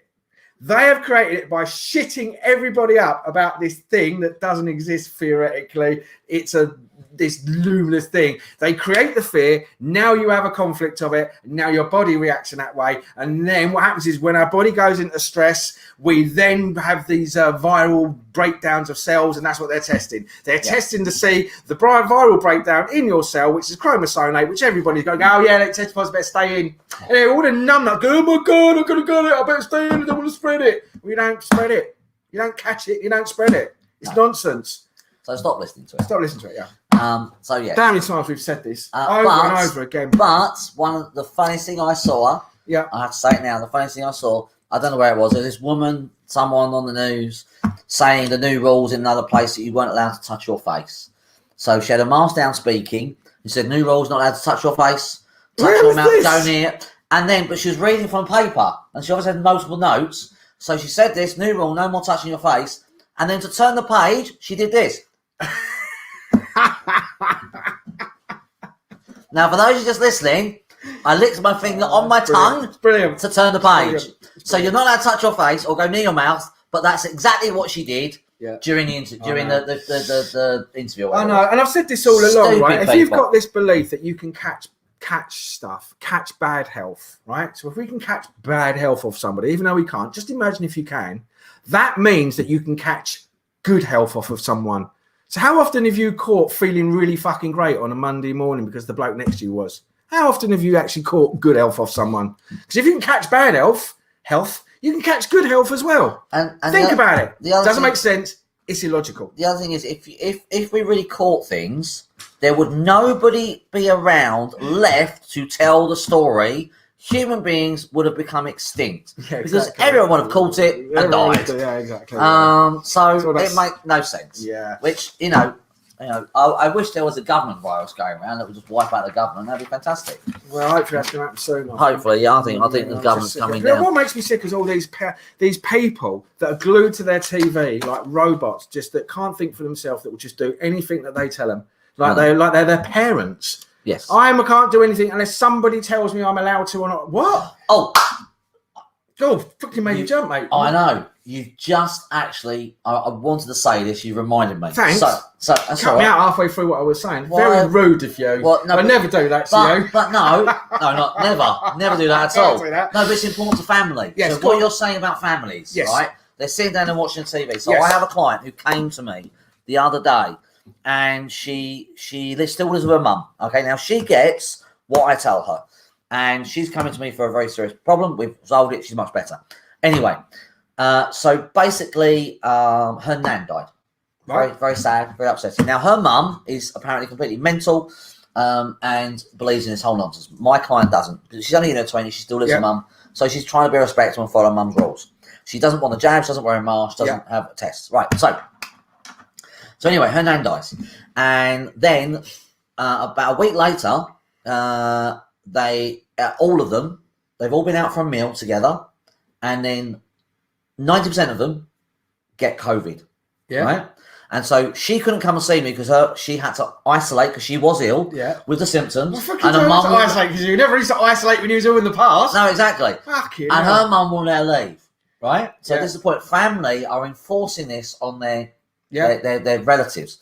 They have created it by shitting everybody up about this thing that doesn't exist theoretically. It's this luminous thing. They create the fear. Now you have a conflict of it. Now your body reacts in that way. And then what happens is when our body goes into stress, we then have these viral breakdowns of cells, and that's what they're testing. They're testing to see the viral breakdown in your cell, which is chromosome 8, which everybody's going, oh yeah, that test positive, better stay in. And all the numbnuts go, oh my God, I'm going to get it. I better stay in. I don't want to spread it. Well, you don't spread it. You don't catch it. You don't spread it. It's nonsense. So stop listening to it. Stop listening to it, yeah. So yeah. Damn many times we've said this over and over again. But one of the funniest thing I saw, I have to say it now, the funniest thing I saw, I don't know where it was, there's this woman, someone on the news, saying the new rules in another place that you weren't allowed to touch your face. So she had a mask down speaking. She said, new rules, not allowed to touch your face, touch your mouth, go near it. And then, but she was reading from paper, and she obviously had multiple notes. So she said this, new rule, no more touching your face. And then to turn the page, she did this. Now, for those of you just listening, I licked my finger on my tongue to turn the page. So you're not allowed to touch your face or go near your mouth, but that's exactly what she did during the interview. I know, and I've said this all along, right? If you've got this belief that you can catch stuff, catch bad health, right? So if we can catch bad health off somebody, even though we can't, just imagine if you can. That means that you can catch good health off of someone. So how often have you caught feeling really fucking great on a Monday morning because the bloke next to you was? How often have you actually caught good health off someone? Because if you can catch bad health, you can catch good health as well. And think about it. Doesn't make sense. It's illogical. The other thing is, if we really caught things, there would nobody be around left to tell the story. Human beings would have become extinct because everyone would have caught it and died. Yeah, exactly. So it makes no sense. Yeah. Which I wish there was a government virus going around that would just wipe out the government. That'd be fantastic. Well, hopefully that's going to happen soon. Hopefully, I think the government's coming down. What makes me sick is all these people that are glued to their TV like robots, just that can't think for themselves, that will just do anything that they tell them, they're their parents. Yes. I can't do anything unless somebody tells me I'm allowed to or not. What? Oh, fucking made you jump, mate. I know. You've just actually, I wanted to say this, you reminded me. Thanks. So that's cut me out halfway through what I was saying. Very rude of you. Well, no, I never do that to you. But never do that at all. Do that. No, but it's important to family. Yes, so what you're saying about families, right? They're sitting down and watching TV. So I have a client who came to me the other day, and she still lives with her mum. Okay, now she gets what I tell her, and she's coming to me for a very serious problem. We've solved it. She's much better. Anyway, so basically, her nan died. Very, very sad, very upsetting. Now her mum is apparently completely mental, and believes in this whole nonsense. My client doesn't. She's only in her 20s. She still lives with mum, so she's trying to be respectful and follow mum's rules. She doesn't want the jabs, doesn't wear a mask, doesn't have tests. Right. So anyway, her nan dies, and then about a week later, all of them, they've all been out for a meal together, and then 90% of them get COVID. Yeah. Right. And so she couldn't come and see me because she had to isolate because she was ill with the symptoms. And her mum isolate because you never used to isolate when you was ill in the past. No, exactly. And her mum will now leave. Right. So this is the point. Family are enforcing this on their relatives.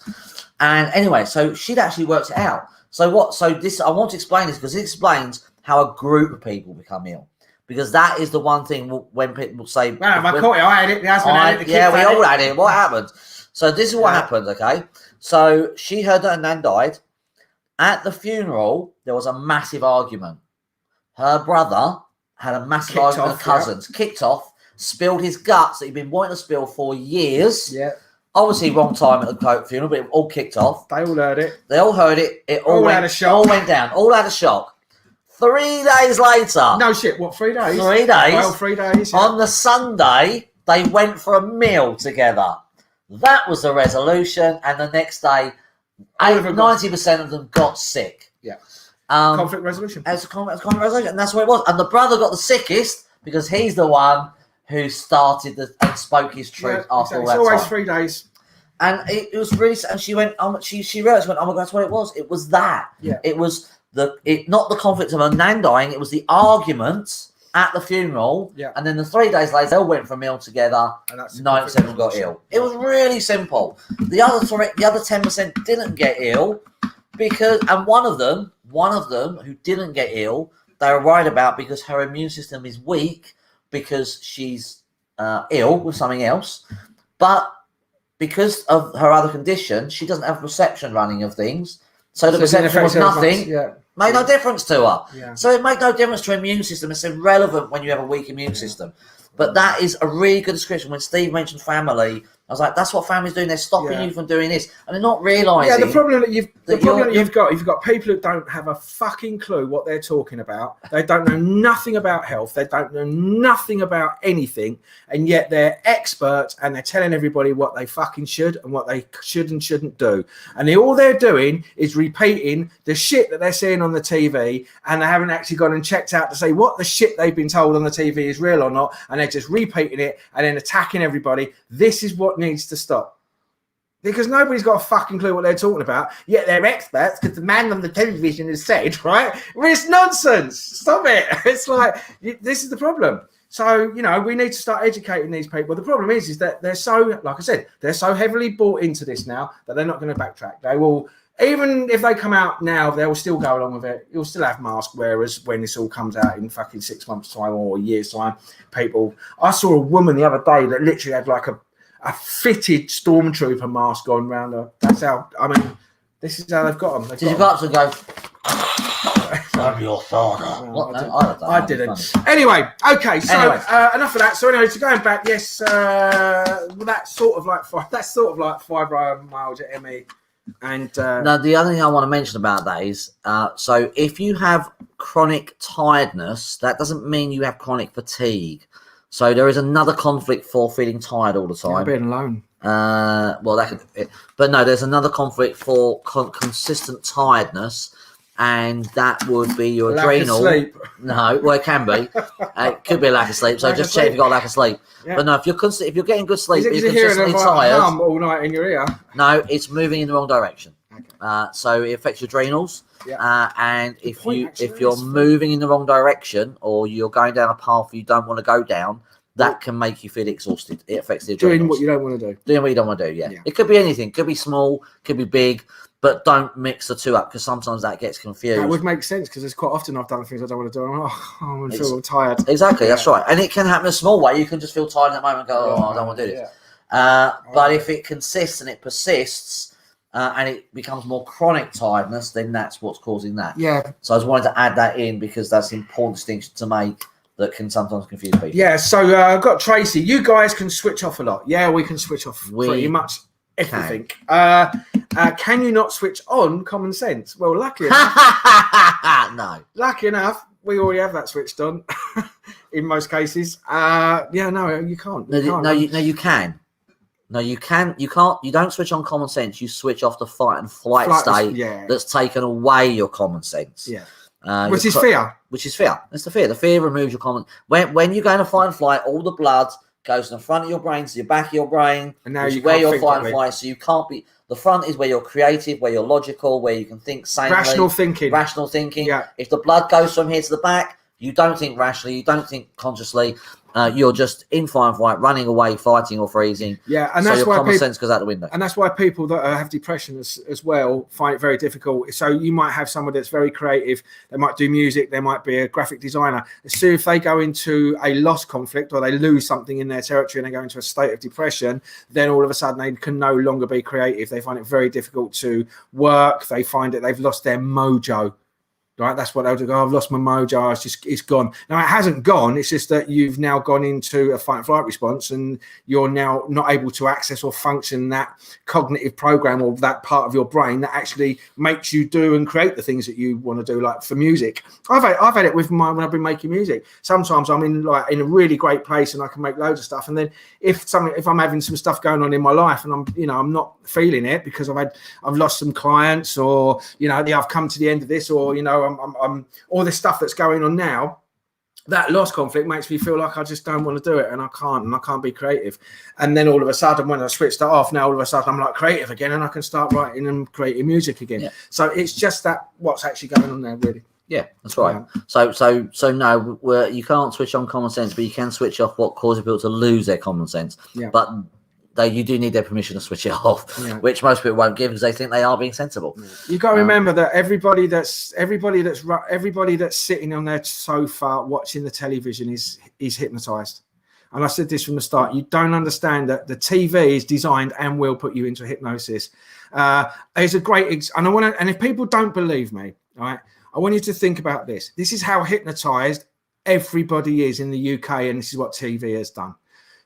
And anyway, so she'd actually worked it out. So I want to explain this because it explains how a group of people become ill. Because that is the one thing when people say, "Well, I caught it. I had it. The husband had it. The kids we all had it. What happened?" So this is what happened. Okay, so she heard that her nan died, At the funeral, there was a massive argument. Her brother had a massive argument with cousins, kicked off, spilled his guts that he'd been wanting to spill for years. Yeah. Obviously, wrong time at the funeral, but it all kicked off. They all heard it. They all heard it. It all went, had a shock. All went down. All had a shock. 3 days later. No shit. What? 3 days? 3 days. Well, 3 days. Yeah. On the Sunday, they went for a meal together. That was the resolution, and the next day, 90% of them got sick. Yeah. Conflict resolution. It's a conflict resolution, and that's what it was. And the brother got the sickest because he's the one who started and spoke his truth after all that time. It's always 3 days. And it was really, and she went, she realized, oh my God, that's what it was. It was that. Yeah. It was not the conflict of her nan dying. It was the argument at the funeral. Yeah. And then the 3 days later, they all went for a meal together. And 9% got ill. It was really simple. The other 10% didn't get ill and one of them who didn't get ill, they were worried about because her immune system is weak because she's ill with something else. But because of her other condition, she doesn't have perception running of things. So the perception was nothing. Made no difference to her. Yeah. So it made no difference to her immune system. It's irrelevant when you have a weak immune system. But that is a really good description. When Steve mentioned family, I was like, that's what families do. They're stopping you from doing this. And they're not realising. Yeah, the problem that you've got people who don't have a fucking clue what they're talking about. They don't know nothing about health. They don't know nothing about anything. And yet they're experts and they're telling everybody what they fucking should and what they should and shouldn't do. And all they're doing is repeating the shit that they're seeing on the TV, and they haven't actually gone and checked out to say what the shit they've been told on the TV is real or not. And they're just repeating it and then attacking everybody. This is what needs to stop, because nobody's got a fucking clue what they're talking about, yet they're experts because the man on the television has said, right? Well, it's nonsense. Stop it. It's like, this is the problem. So, we need to start educating these people. The problem is that they're so, like I said, they're so heavily bought into this now that they're not going to backtrack. They will, even if they come out now, they will still go along with it. You'll still have mask wearers when this all comes out in fucking 6 months' time or a year's time. I saw a woman the other day that literally had like a fitted stormtrooper mask on around her. That's how, this is how they've got them. Did you go up to go, I'm your father? I didn't. Anyway, okay, so enough of that. So anyway, so going back, yes, that's sort of like fibromyalgia, ME. And now the other thing I want to mention about that is, so if you have chronic tiredness, that doesn't mean you have chronic fatigue. So there is another conflict for feeling tired all the time. Being alone. Well, that could, but no, there's another conflict for consistent tiredness, and that would be your adrenal. Sleep. No, well, it can be. It could be a lack of sleep. So just check if you've got a lack of sleep. Yeah. But no, if you're getting good sleep, but you're consistently tired. Hum all night in your ear. No, it's moving in the wrong direction. Okay. So it affects your adrenals. Yeah. And if you're moving in the wrong direction, or you're going down a path you don't want to go down, that can make you feel exhausted. It affects the adrenals. Doing what you don't want to do. Doing what you don't want to do. Yeah. It could be anything. Could be small. Could be big. But don't mix the two up, because sometimes that gets confused. That would make sense, because there's quite often I've done things I don't want to do. I'm feel tired. Exactly, that's right. And it can happen in a small way. You can just feel tired at that moment and go, I don't want to do this. But if it consists and it persists, and it becomes more chronic tiredness, then that's what's causing that. Yeah. So I just wanted to add that in, because that's an important distinction to make that can sometimes confuse people. Yeah, so I've got Tracy. You guys can switch off a lot. Yeah, we can switch off pretty much everything. Can you not switch on common sense? Well, luckily enough, no. Lucky enough, we already have that switched on in most cases. No, you can't. You can. No, you can. You can't. You don't switch on common sense. You switch off the fight and flight state that's taken away your common sense. Yeah. Which is fear. Which is fear. That's the fear. The fear removes your common. When you go into fight and flight, all the blood goes from the front of your brain to the back of your brain, and now you where you're fight and flight. So you can't be. The front is where you're creative, where you're logical, where you can think sanely. Rational thinking. Yeah. If the blood goes from here to the back, you don't think rationally, you don't think consciously. you're just in fight or flight, running away, fighting or freezing. Yeah, and so that's your why common sense goes out the window. And that's why people that have depression as well find it very difficult. So you might have somebody that's very creative. They might do music. They might be a graphic designer. As soon as they go into a loss conflict or they lose something in their territory and they go into a state of depression, then all of a sudden they can no longer be creative. They find it very difficult to work. They find that they've lost their mojo. Right, that's what they'll do. I've lost my mojo. It's gone. Now it hasn't gone. It's just that you've now gone into a fight and flight response, and you're now not able to access or function that cognitive program or that part of your brain that actually makes you do and create the things that you want to do. Like for music, I've had it with when I've been making music. Sometimes I'm in a really great place and I can make loads of stuff, and then if I'm having some stuff going on in my life and I'm not feeling it because I've lost some clients, or I've come to the end of this, or I'm all this stuff that's going on now, that loss conflict makes me feel like I just don't want to do it, and I can't be creative. And then all of a sudden, when I switch that off, now all of a sudden I'm like creative again, and I can start writing and creating music again. Yeah. So it's just that what's actually going on there, really. Yeah, that's right. Yeah. So no, you can't switch on common sense, but you can switch off what causes people to lose their common sense. Yeah. But you do need their permission to switch it off, which most people won't give because they think they are being sensible. You've got to remember that everybody that's sitting on their sofa watching the television is hypnotized. And I said this from the start. You don't understand that the TV is designed and will put you into hypnosis. It's a great and if people don't believe me, right, I want you to think about this. This is how hypnotized everybody is in the UK, and this is what TV has done.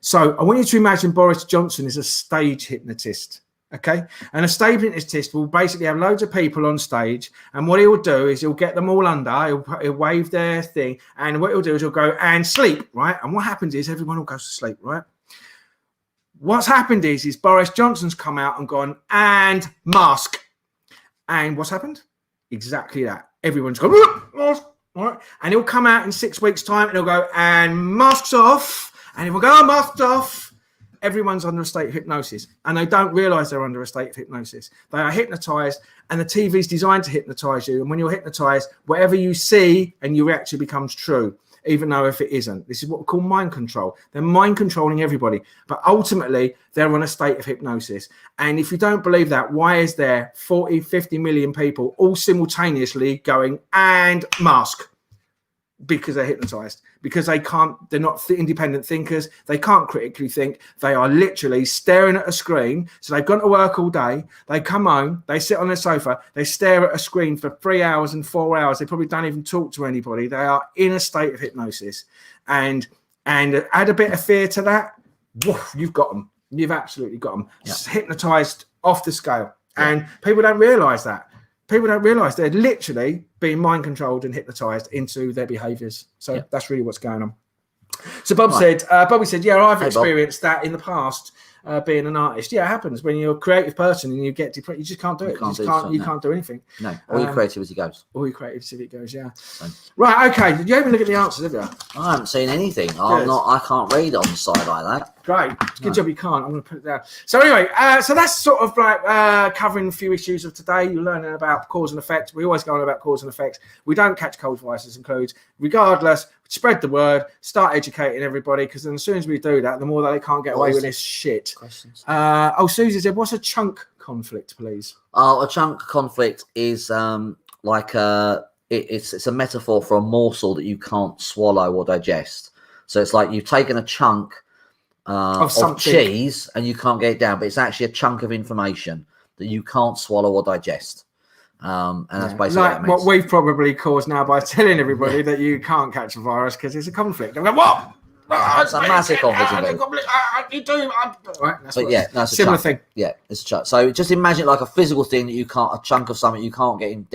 So I want you to imagine Boris Johnson is a stage hypnotist, okay? And a stage hypnotist will basically have loads of people on stage, and what he'll do is he'll get them all under, he'll wave their thing, and what he'll do is he'll go and sleep, right? And what happens is everyone will go to sleep, right? What's happened is Boris Johnson's come out and gone, and mask. And what's happened? Exactly that. Everyone's gone, mask, right? And he'll come out in 6 weeks' time, and he'll go, and masks off. And if we go masked off, everyone's under a state of hypnosis, and they don't realize they're under a state of hypnosis. They are hypnotized, and the TV is designed to hypnotize you. And when you're hypnotized, whatever you see and you react to becomes true, even though if it isn't. This is what we call mind control. They're mind controlling everybody, but ultimately they're on a state of hypnosis. And if you don't believe that, why is there 40, 50 million people all simultaneously going and mask? Because they're hypnotized, because they're not independent thinkers. They can't critically think. They are literally staring at a screen. So they've gone to work all day. They come home, they sit on their sofa, they stare at a screen for 3 hours and 4 hours. They probably don't even talk to anybody. They are in a state of hypnosis, and add a bit of fear to that. Woof, you've got them. You've absolutely got them. Yeah. Hypnotized off the scale. Yeah. And people don't realize that. People don't realize they're literally being mind controlled and hypnotized into their behaviors. So that's really what's going on. So Bobby said, yeah, I've experienced that in the past, being an artist. Yeah, it happens when you're a creative person and you get depressed. You just can't do it. You can't do anything. No, all your creativity goes. All your creativity goes, yeah. So. Right, okay. Did you even look at the answers, have you? I haven't seen anything. I can't read on the side like that. Great. Good job you can't. I'm going to put it down. So anyway, so that's sort of like covering a few issues of today. You're learning about cause and effect. We always go on about cause and effect. We don't catch cold viruses and colds. Regardless, spread the word, start educating everybody, because as soon as we do that, the more that they can't get away with this shit. Questions? Susie said, what's a chunk conflict, please? A chunk conflict is it's a metaphor for a morsel that you can't swallow or digest. So it's like you've taken a chunk of cheese and you can't get it down, but it's actually a chunk of information that you can't swallow or digest. And that's basically like what we've probably caused now by telling everybody that you can't catch a virus because it's a conflict. I'm going, what? That's a massive conflict. You do. Right, that's a similar thing. Yeah, it's a chunk. So just imagine like a physical thing that you can't, a chunk of something you can't get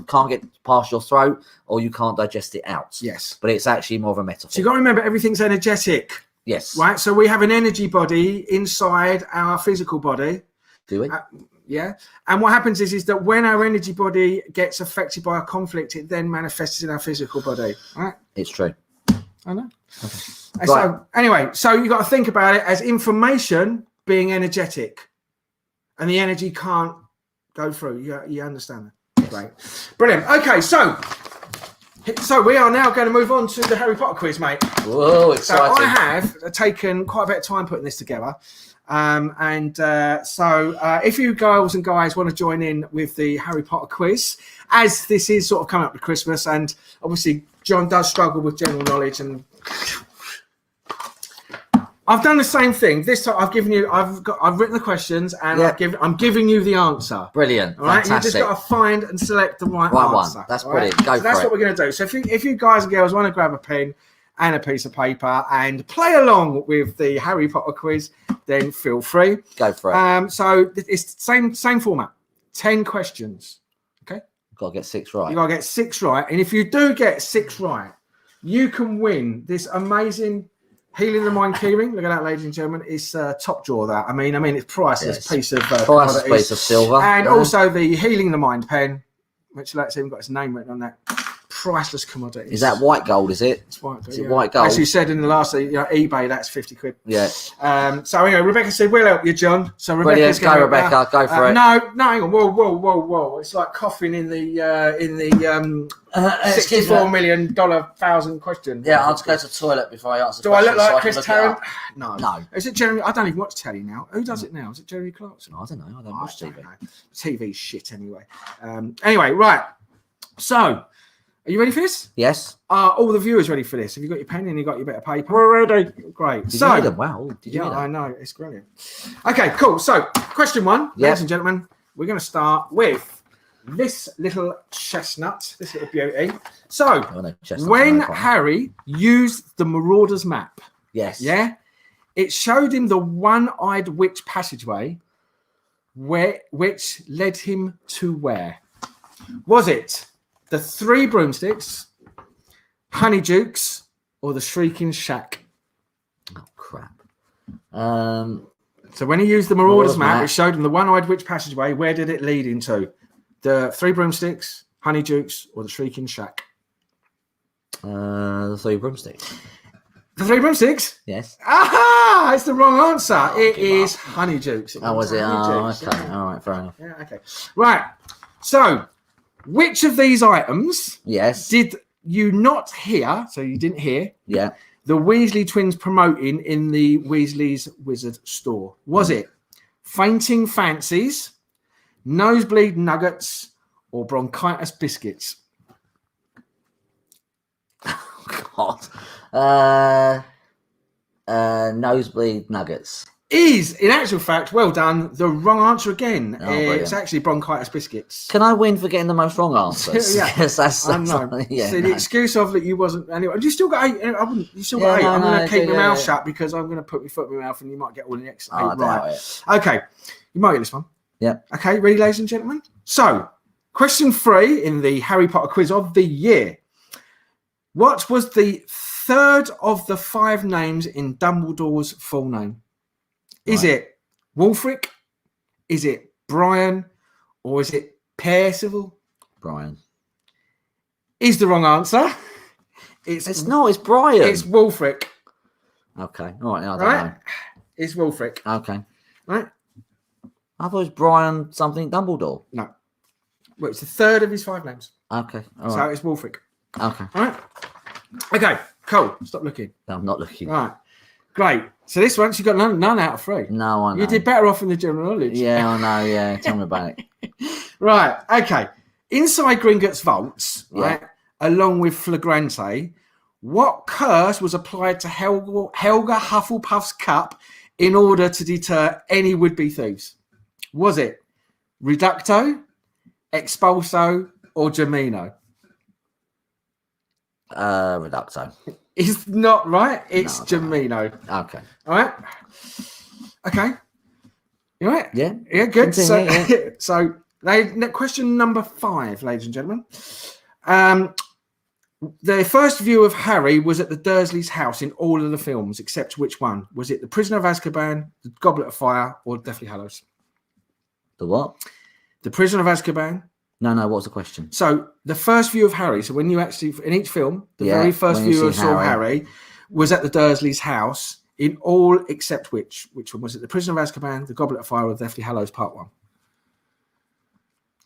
can't get past your throat, or you can't digest it out. Yes, but it's actually more of a metaphor. So you got to remember, everything's energetic. Yes. Right. So we have an energy body inside our physical body. Do we? Yeah. And what happens is that when our energy body gets affected by a conflict, it then manifests in our physical body. Right. It's true. I know. Okay. Right. So anyway, so you got to think about it as information being energetic, and the energy can't go through. You understand that? Yes. Great. Brilliant. Okay. So So we are now going to move on to the Harry Potter quiz, mate. Whoa, exciting. So I have taken quite a bit of time putting this together. So if you girls and guys want to join in with the Harry Potter quiz, as this is sort of coming up to Christmas, and obviously John does struggle with general knowledge, and I've done the same thing. This time I've written the questions, and I'm giving you the answer. Brilliant. All right, Fantastic. you just got to find and select the right answer. One. That's right? brilliant. So that's what we're going to do. So if you guys and girls want to grab a pen and a piece of paper and play along with the Harry Potter quiz, then feel free. Go for it. So it's the same format. 10 questions. Okay. Got to get 6 right. You got to get 6 right, and if you do get 6 right, you can win this amazing Healing the Mind keyring. Look at that, ladies and gentlemen. It's top drawer. That I mean, it's priceless piece of priceless piece of silver, and also the Healing the Mind pen, which like even got its name written on that. Priceless commodity. Is that white gold? Is it? It's white gold. Is it white gold? As you said in the last, eBay, that's 50 quid. Yeah. So anyway, Rebecca said we'll help you, John. So Rebecca's go, Rebecca. Go for it. No, hang on. Whoa! It's like coughing in the $64 million thousand question. Yeah, I'll go to the toilet before I answer. Do I look like Chris Tarrant? No. Is it Jeremy? I don't even watch telly now. Who does it now? Is it Jeremy Clarkson? I don't know. I don't watch TV. TV's shit anyway. Anyway, right. So. Are you ready for this? Yes. Are all the viewers ready for this? Have you got your pen and you got your bit of paper? We're ready. Great. Did you read them? Wow. Did you read them? I know. It's brilliant. Okay, cool. So, question 1, ladies and gentlemen, we're going to start with this little chestnut, this little beauty. So, when Harry used the Marauder's map, it showed him the one-eyed witch passageway, which led him to where? Was it the 3 broomsticks, Honeydukes, or the Shrieking Shack? Oh, crap. So when he used the Marauder's map, it showed him the one-eyed witch passageway. Where did it lead into? The 3 broomsticks, Honeydukes, or the Shrieking Shack? The 3 broomsticks. The 3 broomsticks? Yes. Aha! It's the wrong answer. It is Honeydukes. Was it? Oh, okay. All right, fair enough. Yeah, okay. Right. So, which of these items did you not hear, so you didn't hear, the Weasley twins promoting in the Weasley's Wizard store? Was it fainting fancies, nosebleed nuggets, or bronchitis biscuits? God. Nosebleed nuggets. Is, in actual fact, well done, the wrong answer again. It's actually bronchitis biscuits. Can I win for getting the most wrong answers? Yes, I know. The excuse of that you wasn't anyway. You still got 8. You still got 8. I'm going to keep my mouth shut because I'm going to put my foot in my mouth and you might get all the next 8 right. Okay, you might get this one. Yeah. Okay, ready, ladies and gentlemen? So, question 3 in the Harry Potter quiz of the year. What was the 3rd of the 5 names in Dumbledore's full name? Is it Wulfric? Is it Brian? Or is it Percival? Brian. Is the wrong answer. It's not. It's Brian. It's Wulfric. Okay. All right. I don't know. It's Wulfric. Okay. Right. I thought it was Brian something Dumbledore. No. Well, it's the 3rd of his 5 names. Okay. All right. So it's Wulfric. Okay. All right. Okay. Cool. Stop looking. No, I'm not looking. All right. Great. So this one, you got none out of 3. No, I know. You did better off in the general knowledge. Yeah, I know. Yeah, tell me about it. Right. Okay. Inside Gringotts vaults, right, along with Flagrante, what curse was applied to Helga Hufflepuff's cup in order to deter any would-be thieves? Was it Reducto, Expulso, or Gemino? Reducto. It's not right. It's Gemino. Okay. All right. Okay. You all right? Yeah. Yeah, good. Continue, So, question number 5, ladies and gentlemen. The first view of Harry was at the Dursleys' house in all of the films, except which one? Was it The Prisoner of Azkaban, The Goblet of Fire, or Deathly Hallows? The what? The Prisoner of Azkaban. No. What's the question? So the first view of Harry. So when you actually in each film, the very first view of Harry was at the Dursleys' house in all except which? Which one was it? The Prisoner of Azkaban, The Goblet of Fire, or Deathly Hallows Part 1?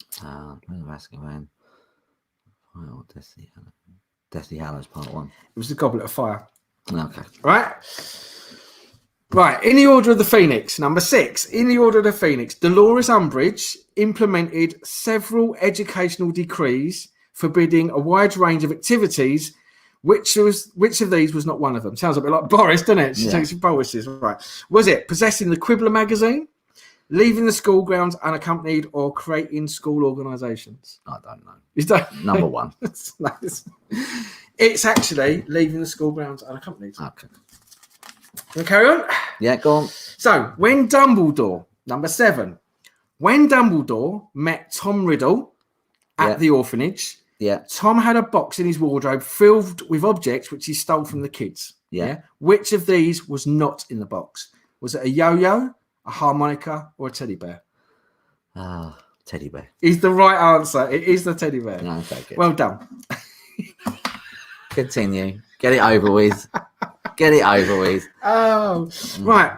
Prisoner of Azkaban. Oh, Deathly Hallows. Deathly Hallows Part 1. It was the Goblet of Fire. Okay. Right. In the Order of the Phoenix, number 6. In the Order of the Phoenix, Dolores Umbridge implemented several educational decrees forbidding a wide range of activities. Which of these was not one of them? Sounds a bit like Boris, doesn't it? She takes policies. Right. Was it possessing the Quibbler magazine, leaving the school grounds unaccompanied, or creating school organisations? I don't know. You don't? Number 1. It's actually leaving the school grounds unaccompanied. Okay. Can we carry on? Yeah, go on. So, when Dumbledore, number 7, when Dumbledore met Tom Riddle at the orphanage, Tom had a box in his wardrobe filled with objects which he stole from the kids. Which of these was not in the box? Was it a yo-yo, a harmonica, or a teddy bear? Teddy bear. Is the right answer. It is the teddy bear. No, take it. Well done. Continue. Get it over with. Get it over with. Right.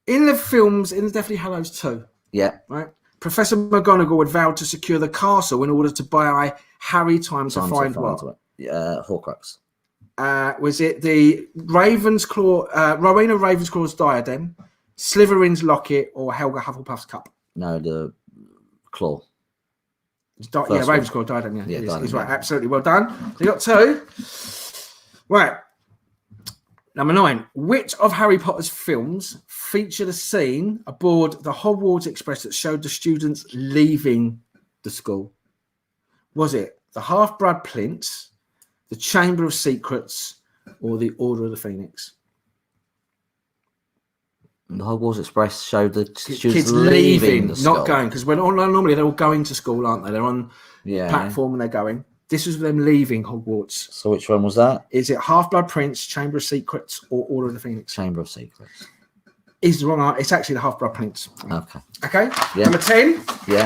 In the films, in the Deathly Hallows 2, right, Professor McGonagall had vowed to secure the castle in order to buy Harry time to find what? Horcrux. Was it the Ravensclaw, Rowena Ravensclaw's diadem, Slytherin's locket, or Helga Hufflepuff's cup? No, the claw. Ravensclaw diadem. Yeah, diadem, he's right. Absolutely, well done. You got 2. Right. Number 9. Which of Harry Potter's films featured a scene aboard the Hogwarts Express that showed the students leaving the school? Was it the Half-Blood Prince, the Chamber of Secrets, or the Order of the Phoenix? The Hogwarts Express showed the students kids leaving the school. Not going, because normally they're all going to school, aren't they? They're on platform and they're going. This was them leaving Hogwarts. So which one was that? Is it Half-Blood Prince, Chamber of Secrets, or Order of the Phoenix? Chamber of Secrets. Is the wrong answer. It's actually the Half-Blood Prince. Okay. Yeah. Number 10. Yeah.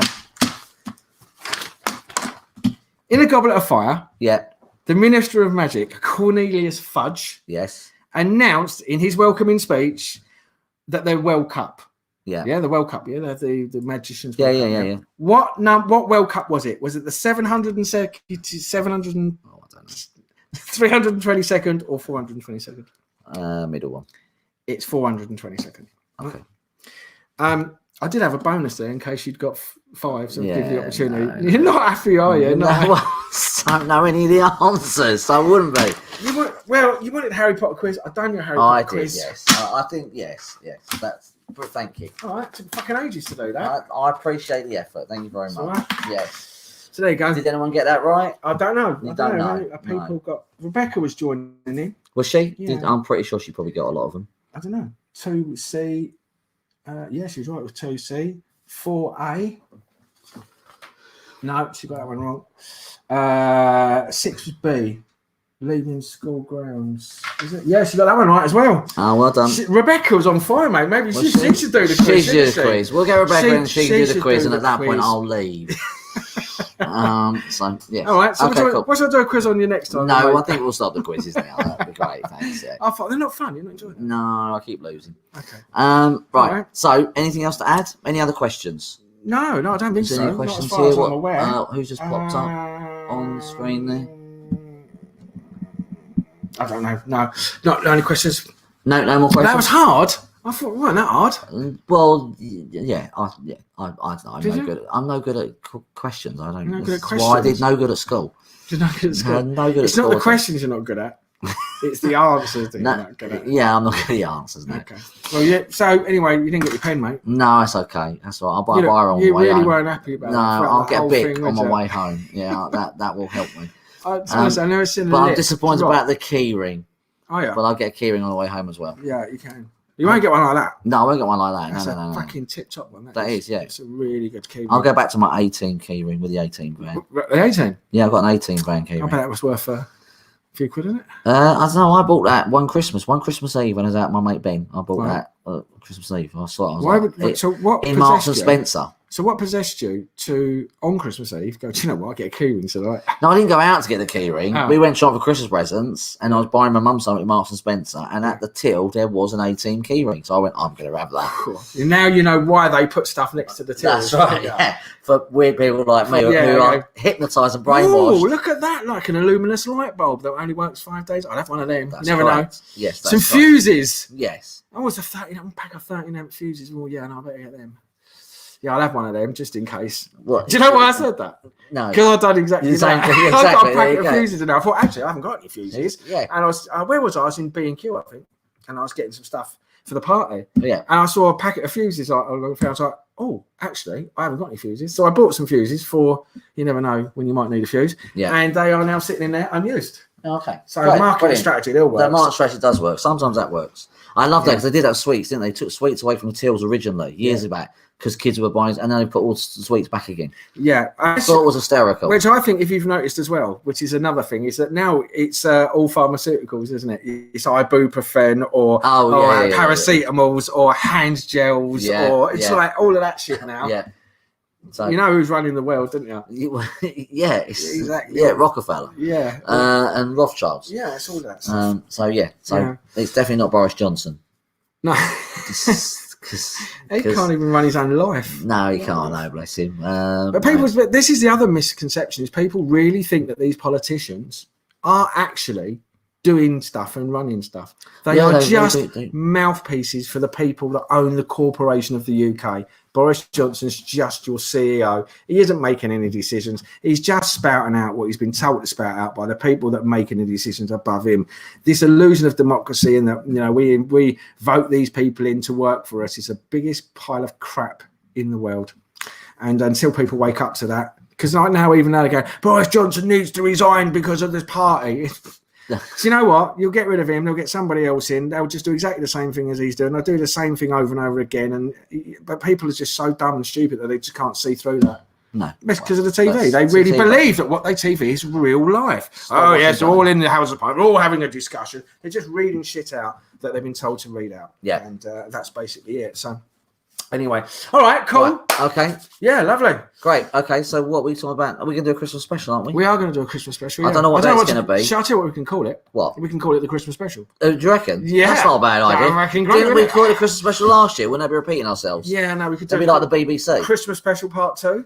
In a Goblet of Fire, the Minister of Magic, Cornelius Fudge, announced in his welcoming speech that they're Well Cup. The Well Cup. They're the magicians. Yeah. What Well Cup was it? Was it the 322nd or 422nd? Middle one. It's 422nd. Okay. I did have a bonus there in case you'd got 5, so give the opportunity. No. You're not happy, are you? I don't know any of the answers, so I wouldn't be. You wanted Harry Potter quiz. I've done your Harry Potter quiz. Yes. I think yes. But thank you. All right, it took fucking ages to do that. I appreciate the effort. Thank you very much. Right. Yes. So there you go. Did anyone get that right? I don't know. You don't know. People got. Rebecca was joining in. Was she? Yeah. I'm pretty sure she probably got a lot of them. I don't know. 2C. Yeah, she was right with 2C. 4A. No, she got that one wrong. 6 was B. Leaving school grounds. Is it? Yeah, she got that one right as well. Oh, well done. Rebecca was on fire, mate. Maybe she should do the quiz. She should do the quiz. We'll get Rebecca and she can do the quiz, and at that point, I'll leave. So, yeah. All right. So cool. What should I do a quiz on you next time? No, I think we'll stop the quizzes now. That'd be great. Thanks. Yeah. I thought they're not fun. You're not enjoying them. No, I keep losing. Okay. Right. So, anything else to add? Any other questions? No, I don't think so. Any questions not as far here? as I'm aware. Who's just popped up on the screen there? I don't know. No, not any questions. No more questions. That was hard. I thought, wasn't that hard? Well, yeah. I'm no good at questions. I don't. No good at questions. Well, I did no good at school. You're not good at school. No good. It's not the questions you're not good at. It's the answers that you're not good at. Yeah, I'm not good at the answers. No. Okay. Well, yeah. So anyway, you didn't get your pen, mate. No, it's okay. That's all right. I'll buy a biro on the way home. You really weren't happy about it. No, that. I'll get a bic on my way home. Yeah, that will help me. I've never seen but I'm disappointed about the key ring. Oh yeah. But I'll get a key ring on the way home as well. Yeah, you can. You won't get one like that. No, I won't get one like that. That's no. a fucking tip-top one. That is, yeah. It's a really good key ring. I'll go back to my 18 key ring with the 18 grand. The 18? Yeah, I've got an 18 grand key ring. I bet that was worth a few quid, isn't it? I don't know. I bought that one Christmas Eve when I was out with my mate Ben. I bought that Christmas Eve. I saw it. What in Marks and Spencer. So what possessed you to, on Christmas Eve, go, do you know what, I get a keyring tonight? No, I didn't go out to get the keyring. Oh. We went shopping for Christmas presents, and I was buying my mum something at Marks and Spencer, and at the till there was an 18 keyring. So I went, I'm going to have that. And now you know why they put stuff next to the till. That's right, yeah. For weird people like me who are hypnotised and brainwashed. Oh, look at that, like an luminous light bulb that only works 5 days. I'd have one of them. That's Never correct. know. Yes, that's some fuses. Yes. Oh, it's a 13 pack of 13 amp fuses. Oh, yeah, no, I better get them. Yeah, I'll have one of them just in case. What? Do you know why I said that? No. Because I've done exactly The same that. thing, I've got exactly, a there you pack of go. fuses in there. I thought, actually, I haven't got any fuses. Yeah. And I was, where was I? I was in B&Q, I think. And I was getting some stuff for the party. Yeah. And I saw a packet of fuses. I was like, oh, actually, I haven't got any fuses. So I bought some fuses for, you never know when you might need a fuse. Yeah. And they are now sitting in there unused. Okay. So Great. marketing Brilliant. strategy, it all works. That marketing strategy does work. Sometimes that works. I love that because they did have sweets, didn't they? They took sweets away from the tills originally, years back, because kids were buying, and then they put all the sweets back again. Yeah. I thought it was hysterical. Which I think, if you've noticed as well, which is another thing, is that now it's all pharmaceuticals, isn't it? It's ibuprofen or paracetamols or hand gels, or it's like all of that shit now. Yeah. So, you know who's running the world, don't you? Yeah, exactly. Yeah, Rockefeller. Yeah. And Rothschilds. Yeah, it's all that stuff. So it's definitely not Boris Johnson. No. Cause he can't even run his own life. No, he can't. No, bless him. But this is the other misconception: is people really think that these politicians are actually doing stuff and running stuff. They are just mouthpieces for the people that own the corporation of the UK. Boris Johnson's just your CEO. He isn't making any decisions. He's just spouting out what he's been told to spout out by the people that are making the decisions above him. This illusion of democracy and that, you know, we vote these people in to work for us is the biggest pile of crap in the world. And until people wake up to that, because right now, even though they go, Boris Johnson needs to resign because of this party. So you know what? You'll get rid of him. They'll get somebody else in. They'll just do exactly the same thing as he's doing. They'll do the same thing over and over again. But people are just so dumb and stupid that they just can't see through that. No, it's because of the TV. They really believe that what they TV is real life. Oh yes, they're all in the House of Parliament, all having a discussion. They're just reading shit out that they've been told to read out. Yeah, and that's basically it. So. Anyway, all right, cool. Right. Okay. Yeah, lovely. Great. Okay, so what are we talking about? Are we going to do a Christmas special, aren't we? We are going to do a Christmas special. I don't know what that's going to be. Shall I tell you what we can call it? What? We can call it the Christmas special. Do you reckon? Yeah. That's not a bad idea. I reckon great. Didn't we call it a Christmas special last year? Wouldn't that be repeating ourselves? Yeah, no, we could do it. Like the BBC. Christmas special part 2.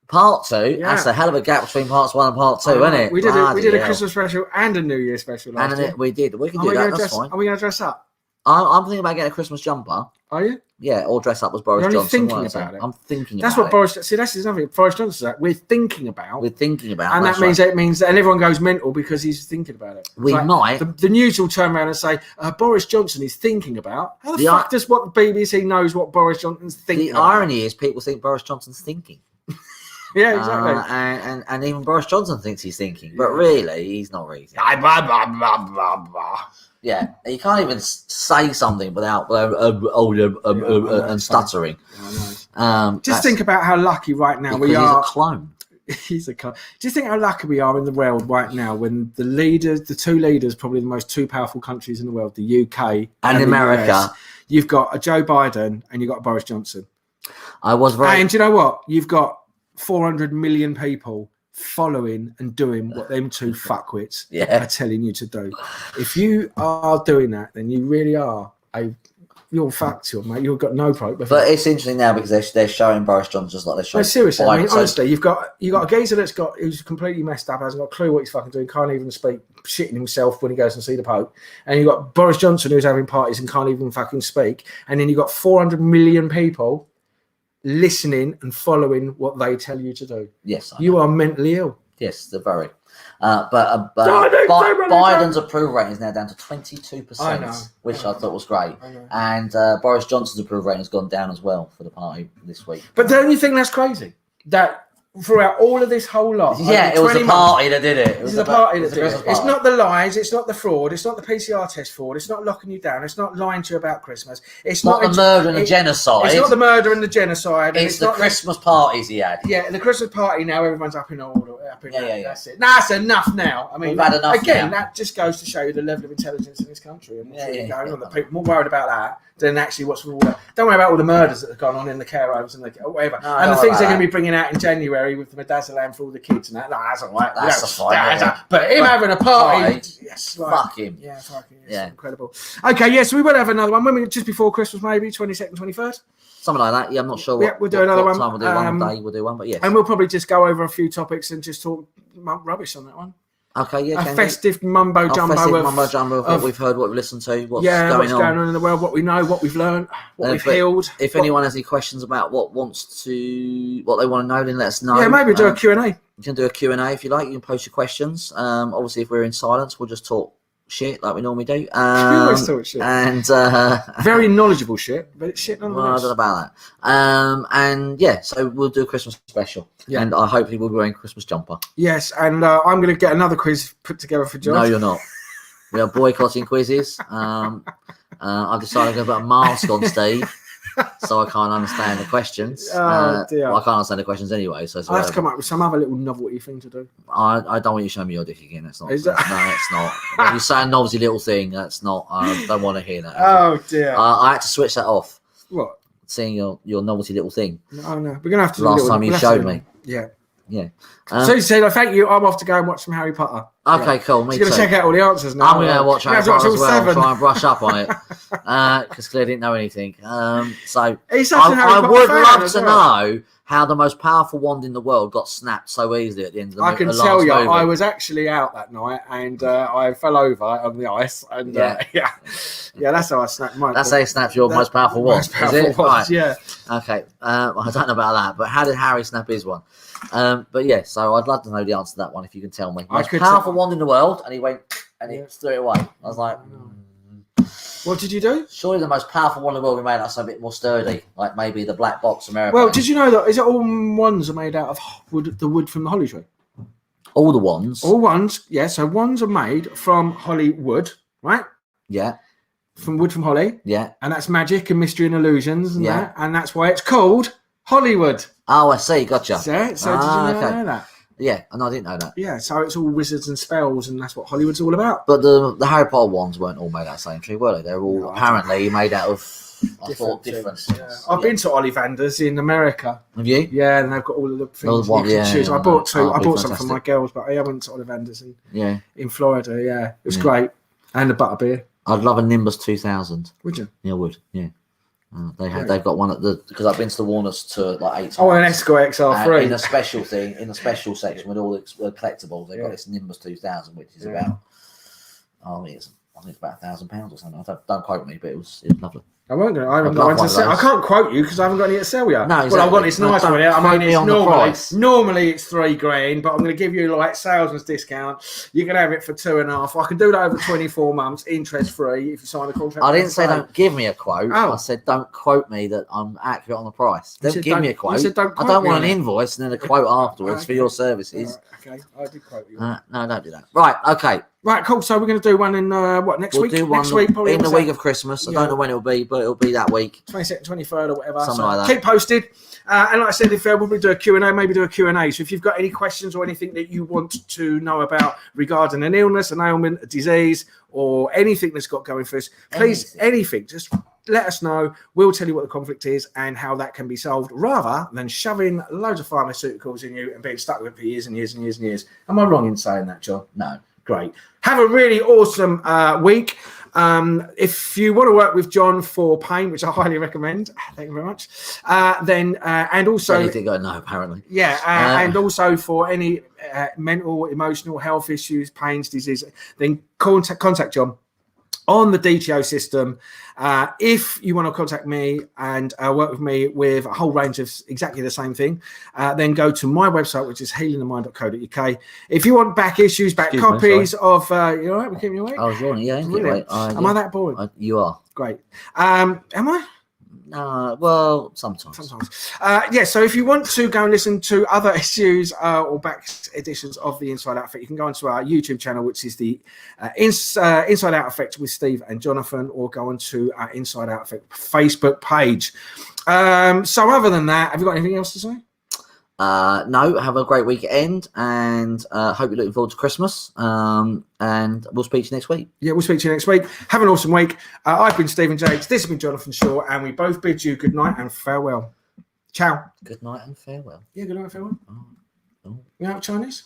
Part 2? Yeah. That's a hell of a gap between parts 1 and part 2, isn't it? We did a Christmas special and a New Year special last year. We did. We can do that. That's fine. Are we going to dress up? I'm thinking about getting a Christmas jumper. Are you? Yeah, or dress up as Boris Johnson. Thinking about it. I'm thinking that's about what Boris. See, that's something Boris Johnson's at. We're thinking about. We're thinking about. And that means that, and everyone goes mental because he's thinking about it. We might. The news will turn around and say Boris Johnson is thinking about. How the fuck does what the BBC knows what Boris Johnson's thinking? The irony is, people think Boris Johnson's thinking. Yeah, exactly. And even Boris Johnson thinks he's thinking, but really, he's not really thinking. Yeah, you can't even say something without and stuttering. Just think about how lucky right now we are. He's a clone. He's a clone. Just think how lucky we are in the world right now when the two leaders, probably the most two powerful countries in the world, the UK and America, the US, you've got a Joe Biden and you've got a Boris Johnson. And you know what? You've got 400 million people following and doing what them two fuckwits are telling you to do. If you are doing that, then you really are you're fucked, mate. You've got no problem. But it's interesting now because they're showing Boris Johnson just like they're showing. No, seriously, I mean, honestly, you've got a geezer who's completely messed up, hasn't got a clue what he's fucking doing, can't even speak, shitting himself when he goes and see the Pope, and you've got Boris Johnson who's having parties and can't even fucking speak, and then you've got 400 million people listening and following what they tell you to do. Yes, you are mentally ill. Yes, they're very. But Biden's approval rating is now down to 22%, which I thought was great. And Boris Johnson's approval rating has gone down as well for the party this week. But don't you think that's crazy? That throughout all of this whole lot, it was the party that did it. It was the party that did it. It's not the lies, it's not the fraud, it's not the PCR test fraud, it's not locking you down, it's not lying to you about Christmas, it's not the murder and the genocide. It's not the murder and the genocide. It's the Christmas parties he had. Yeah, the Christmas party now everyone's up in order. up in Yeah, that. yeah, yeah. That's it. That's enough now. I mean, We've had enough again, now. that just goes to show you the level of intelligence in this country and what's really going on. Yeah. That people are more worried about that than actually what's all that. Don't worry about all the murders that have gone on in the care homes and whatever. No, and the don't things they're worry going to about be bringing out in January with the midazolam for all the kids and that. No, that's all right. That's You know, fine, yeah. But him having a party, Right. yes, like, Fuck him. yeah, fucking, it's Yeah. incredible. Okay, yes, we will have another one. When just before Christmas, maybe 22nd, 23rd. Something like that. Yeah, I'm not sure what, Yeah, we'll do another what one. time we'll do one day. We'll do one, but yes. And we'll probably just go over a few topics and just talk rubbish on that one. Okay, yeah. A festive mumbo jumbo of what we've heard, what we've listened to, what's going on in the world, what we know, what we've learned, what we've healed. If anyone has any questions about what they want to know, then let us know. Yeah, maybe do a Q&A. You can do a Q&A if you like. You can post your questions. Obviously, if we're in silence, we'll just talk shit like we normally do. We always talk shit. And very knowledgeable shit, but it's shit well, I nonetheless. don't know about that. And yeah, so we'll do a Christmas special. Yeah. And I hopefully we'll be wearing a Christmas jumper. Yes, and I'm going to get another quiz put together for John. No, you're not. We are boycotting quizzes. I've decided to put a mask on Steve, so I can't understand the questions. Oh, dear. Well, I can't understand the questions anyway. So I'll have to come up with some other little novelty thing to do. I don't want you to show me your dick again. That's not. Is that... No, it's not. When you say a novelty little thing, that's not. I don't want to hear that. Oh dear. I had to switch that off. What? Seeing your novelty little thing. No, no. We're gonna have to. Last time you showed me. Yeah. Yeah. So you said, thank you. I'm off to go and watch some Harry Potter. Okay, cool. Me You're going to check out all the answers now. I'm going to watch Harry Potter as well. 7. Try and brush up on it because clearly didn't know anything. So I fan would love as to know how the most powerful wand in the world got snapped so easily at the end of the movie. I can tell you, I was actually out that night and I fell over on the ice. And yeah, that's how I snapped mine. That's how you snapped your most powerful wand. Is it? Right. Yeah. Okay. I don't know about that, but how did Harry snap his one? But yeah, so I'd love to know the answer to that one if you can tell me. Most powerful wand in the world, and he went and he threw it away. I was like, what did you do? Surely the most powerful one in the world we made us a bit more sturdy, like maybe the black box American. Well, did you know that? Is it all wands are made out of the wood from the holly tree? All the wands. All wands, yeah. So wands are made from holly wood, right? Yeah. From wood from holly. Yeah. And that's magic and mystery and illusions and that, and that's why it's called Hollywood. Oh, I see. Gotcha. So did you know that? Yeah, and I didn't know that. Yeah, so it's all wizards and spells, and that's what Hollywood's all about. But the Harry Potter wands weren't all made out of the same tree, were they? They were all apparently made out of different things. Yeah. I've been to Ollivanders in America. Have you? Yeah, and they've got all of the things you can choose. I bought two. I bought some for my girls, but I went to Ollivanders in Florida. Yeah, it was great, and the butterbeer. I'd love a Nimbus 2000. Would you? Yeah, I would. Yeah. They've got one at because I've been to the Walnuts to like 8 times. Oh, an Escort XR3 in a special thing in the special section with all the collectibles. They've got this Nimbus 2000, which is about I think it's about £1,000 or something. Don't quote me, but it was lovely. I won't go. I haven't got one to sell. I can't quote you because I haven't got any to sell you. No, exactly. Well, I've got this nice one here. I mean, it's normally it's £3,000, but I'm going to give you like salesman's discount. You can have it for 2.5. I can do that over 24 months, interest free, if you sign a contract. I didn't say don't give me a quote. Oh. I said don't quote me that I'm accurate on the price. Don't give me a quote. I don't want an invoice and then a quote afterwards for your services. Right, okay, I did quote you. No, don't do that. Right, okay. Right, cool. So we're going to do one in next week? Do one next week, probably in the week of Christmas. I don't know when it'll be, but it'll be that week. 22nd, 23rd or whatever. Something like that. Keep posted. And like I said, if we'll probably do a Q&A, maybe do a Q&A. So if you've got any questions or anything that you want to know about regarding an illness, an ailment, a disease, or anything that's got going for us, please, anything, just let us know. We'll tell you what the conflict is and how that can be solved, rather than shoving loads of pharmaceuticals in you and being stuck with it for years and years and years and years. Am I wrong in saying that, John? No. Great. Have a really awesome week. If you want to work with John for pain, which I highly recommend, thank you very much. And also, anything go no, apparently. Yeah, and also for any mental, emotional health issues, pains, disease, then contact John on the DTO system. If you want to contact me and work with me with a whole range of exactly the same thing, then go to my website, which is healingthemind.co.uk. If you want back issues, back copies of... you all right? We're keeping you awake? I was wrong, yeah. Am I that boring? You are. Great. Am I? Well, sometimes. So if you want to go and listen to other issues or back editions of the Inside Out Effect, you can go onto our YouTube channel, which is the Inside Out Effect with Steve and Jonathan, or go onto our Inside Out Effect Facebook page. So other than that, have you got anything else to say? No, have a great weekend, and hope you're looking forward to Christmas. And we'll speak to you next week. Yeah, we'll speak to you next week. Have an awesome week. I've been Stephen Jakes. This has been Jonathan Shaw, and we both bid you good night and farewell. Ciao. Good night and farewell. Yeah, good night and farewell. Oh. You know Chinese?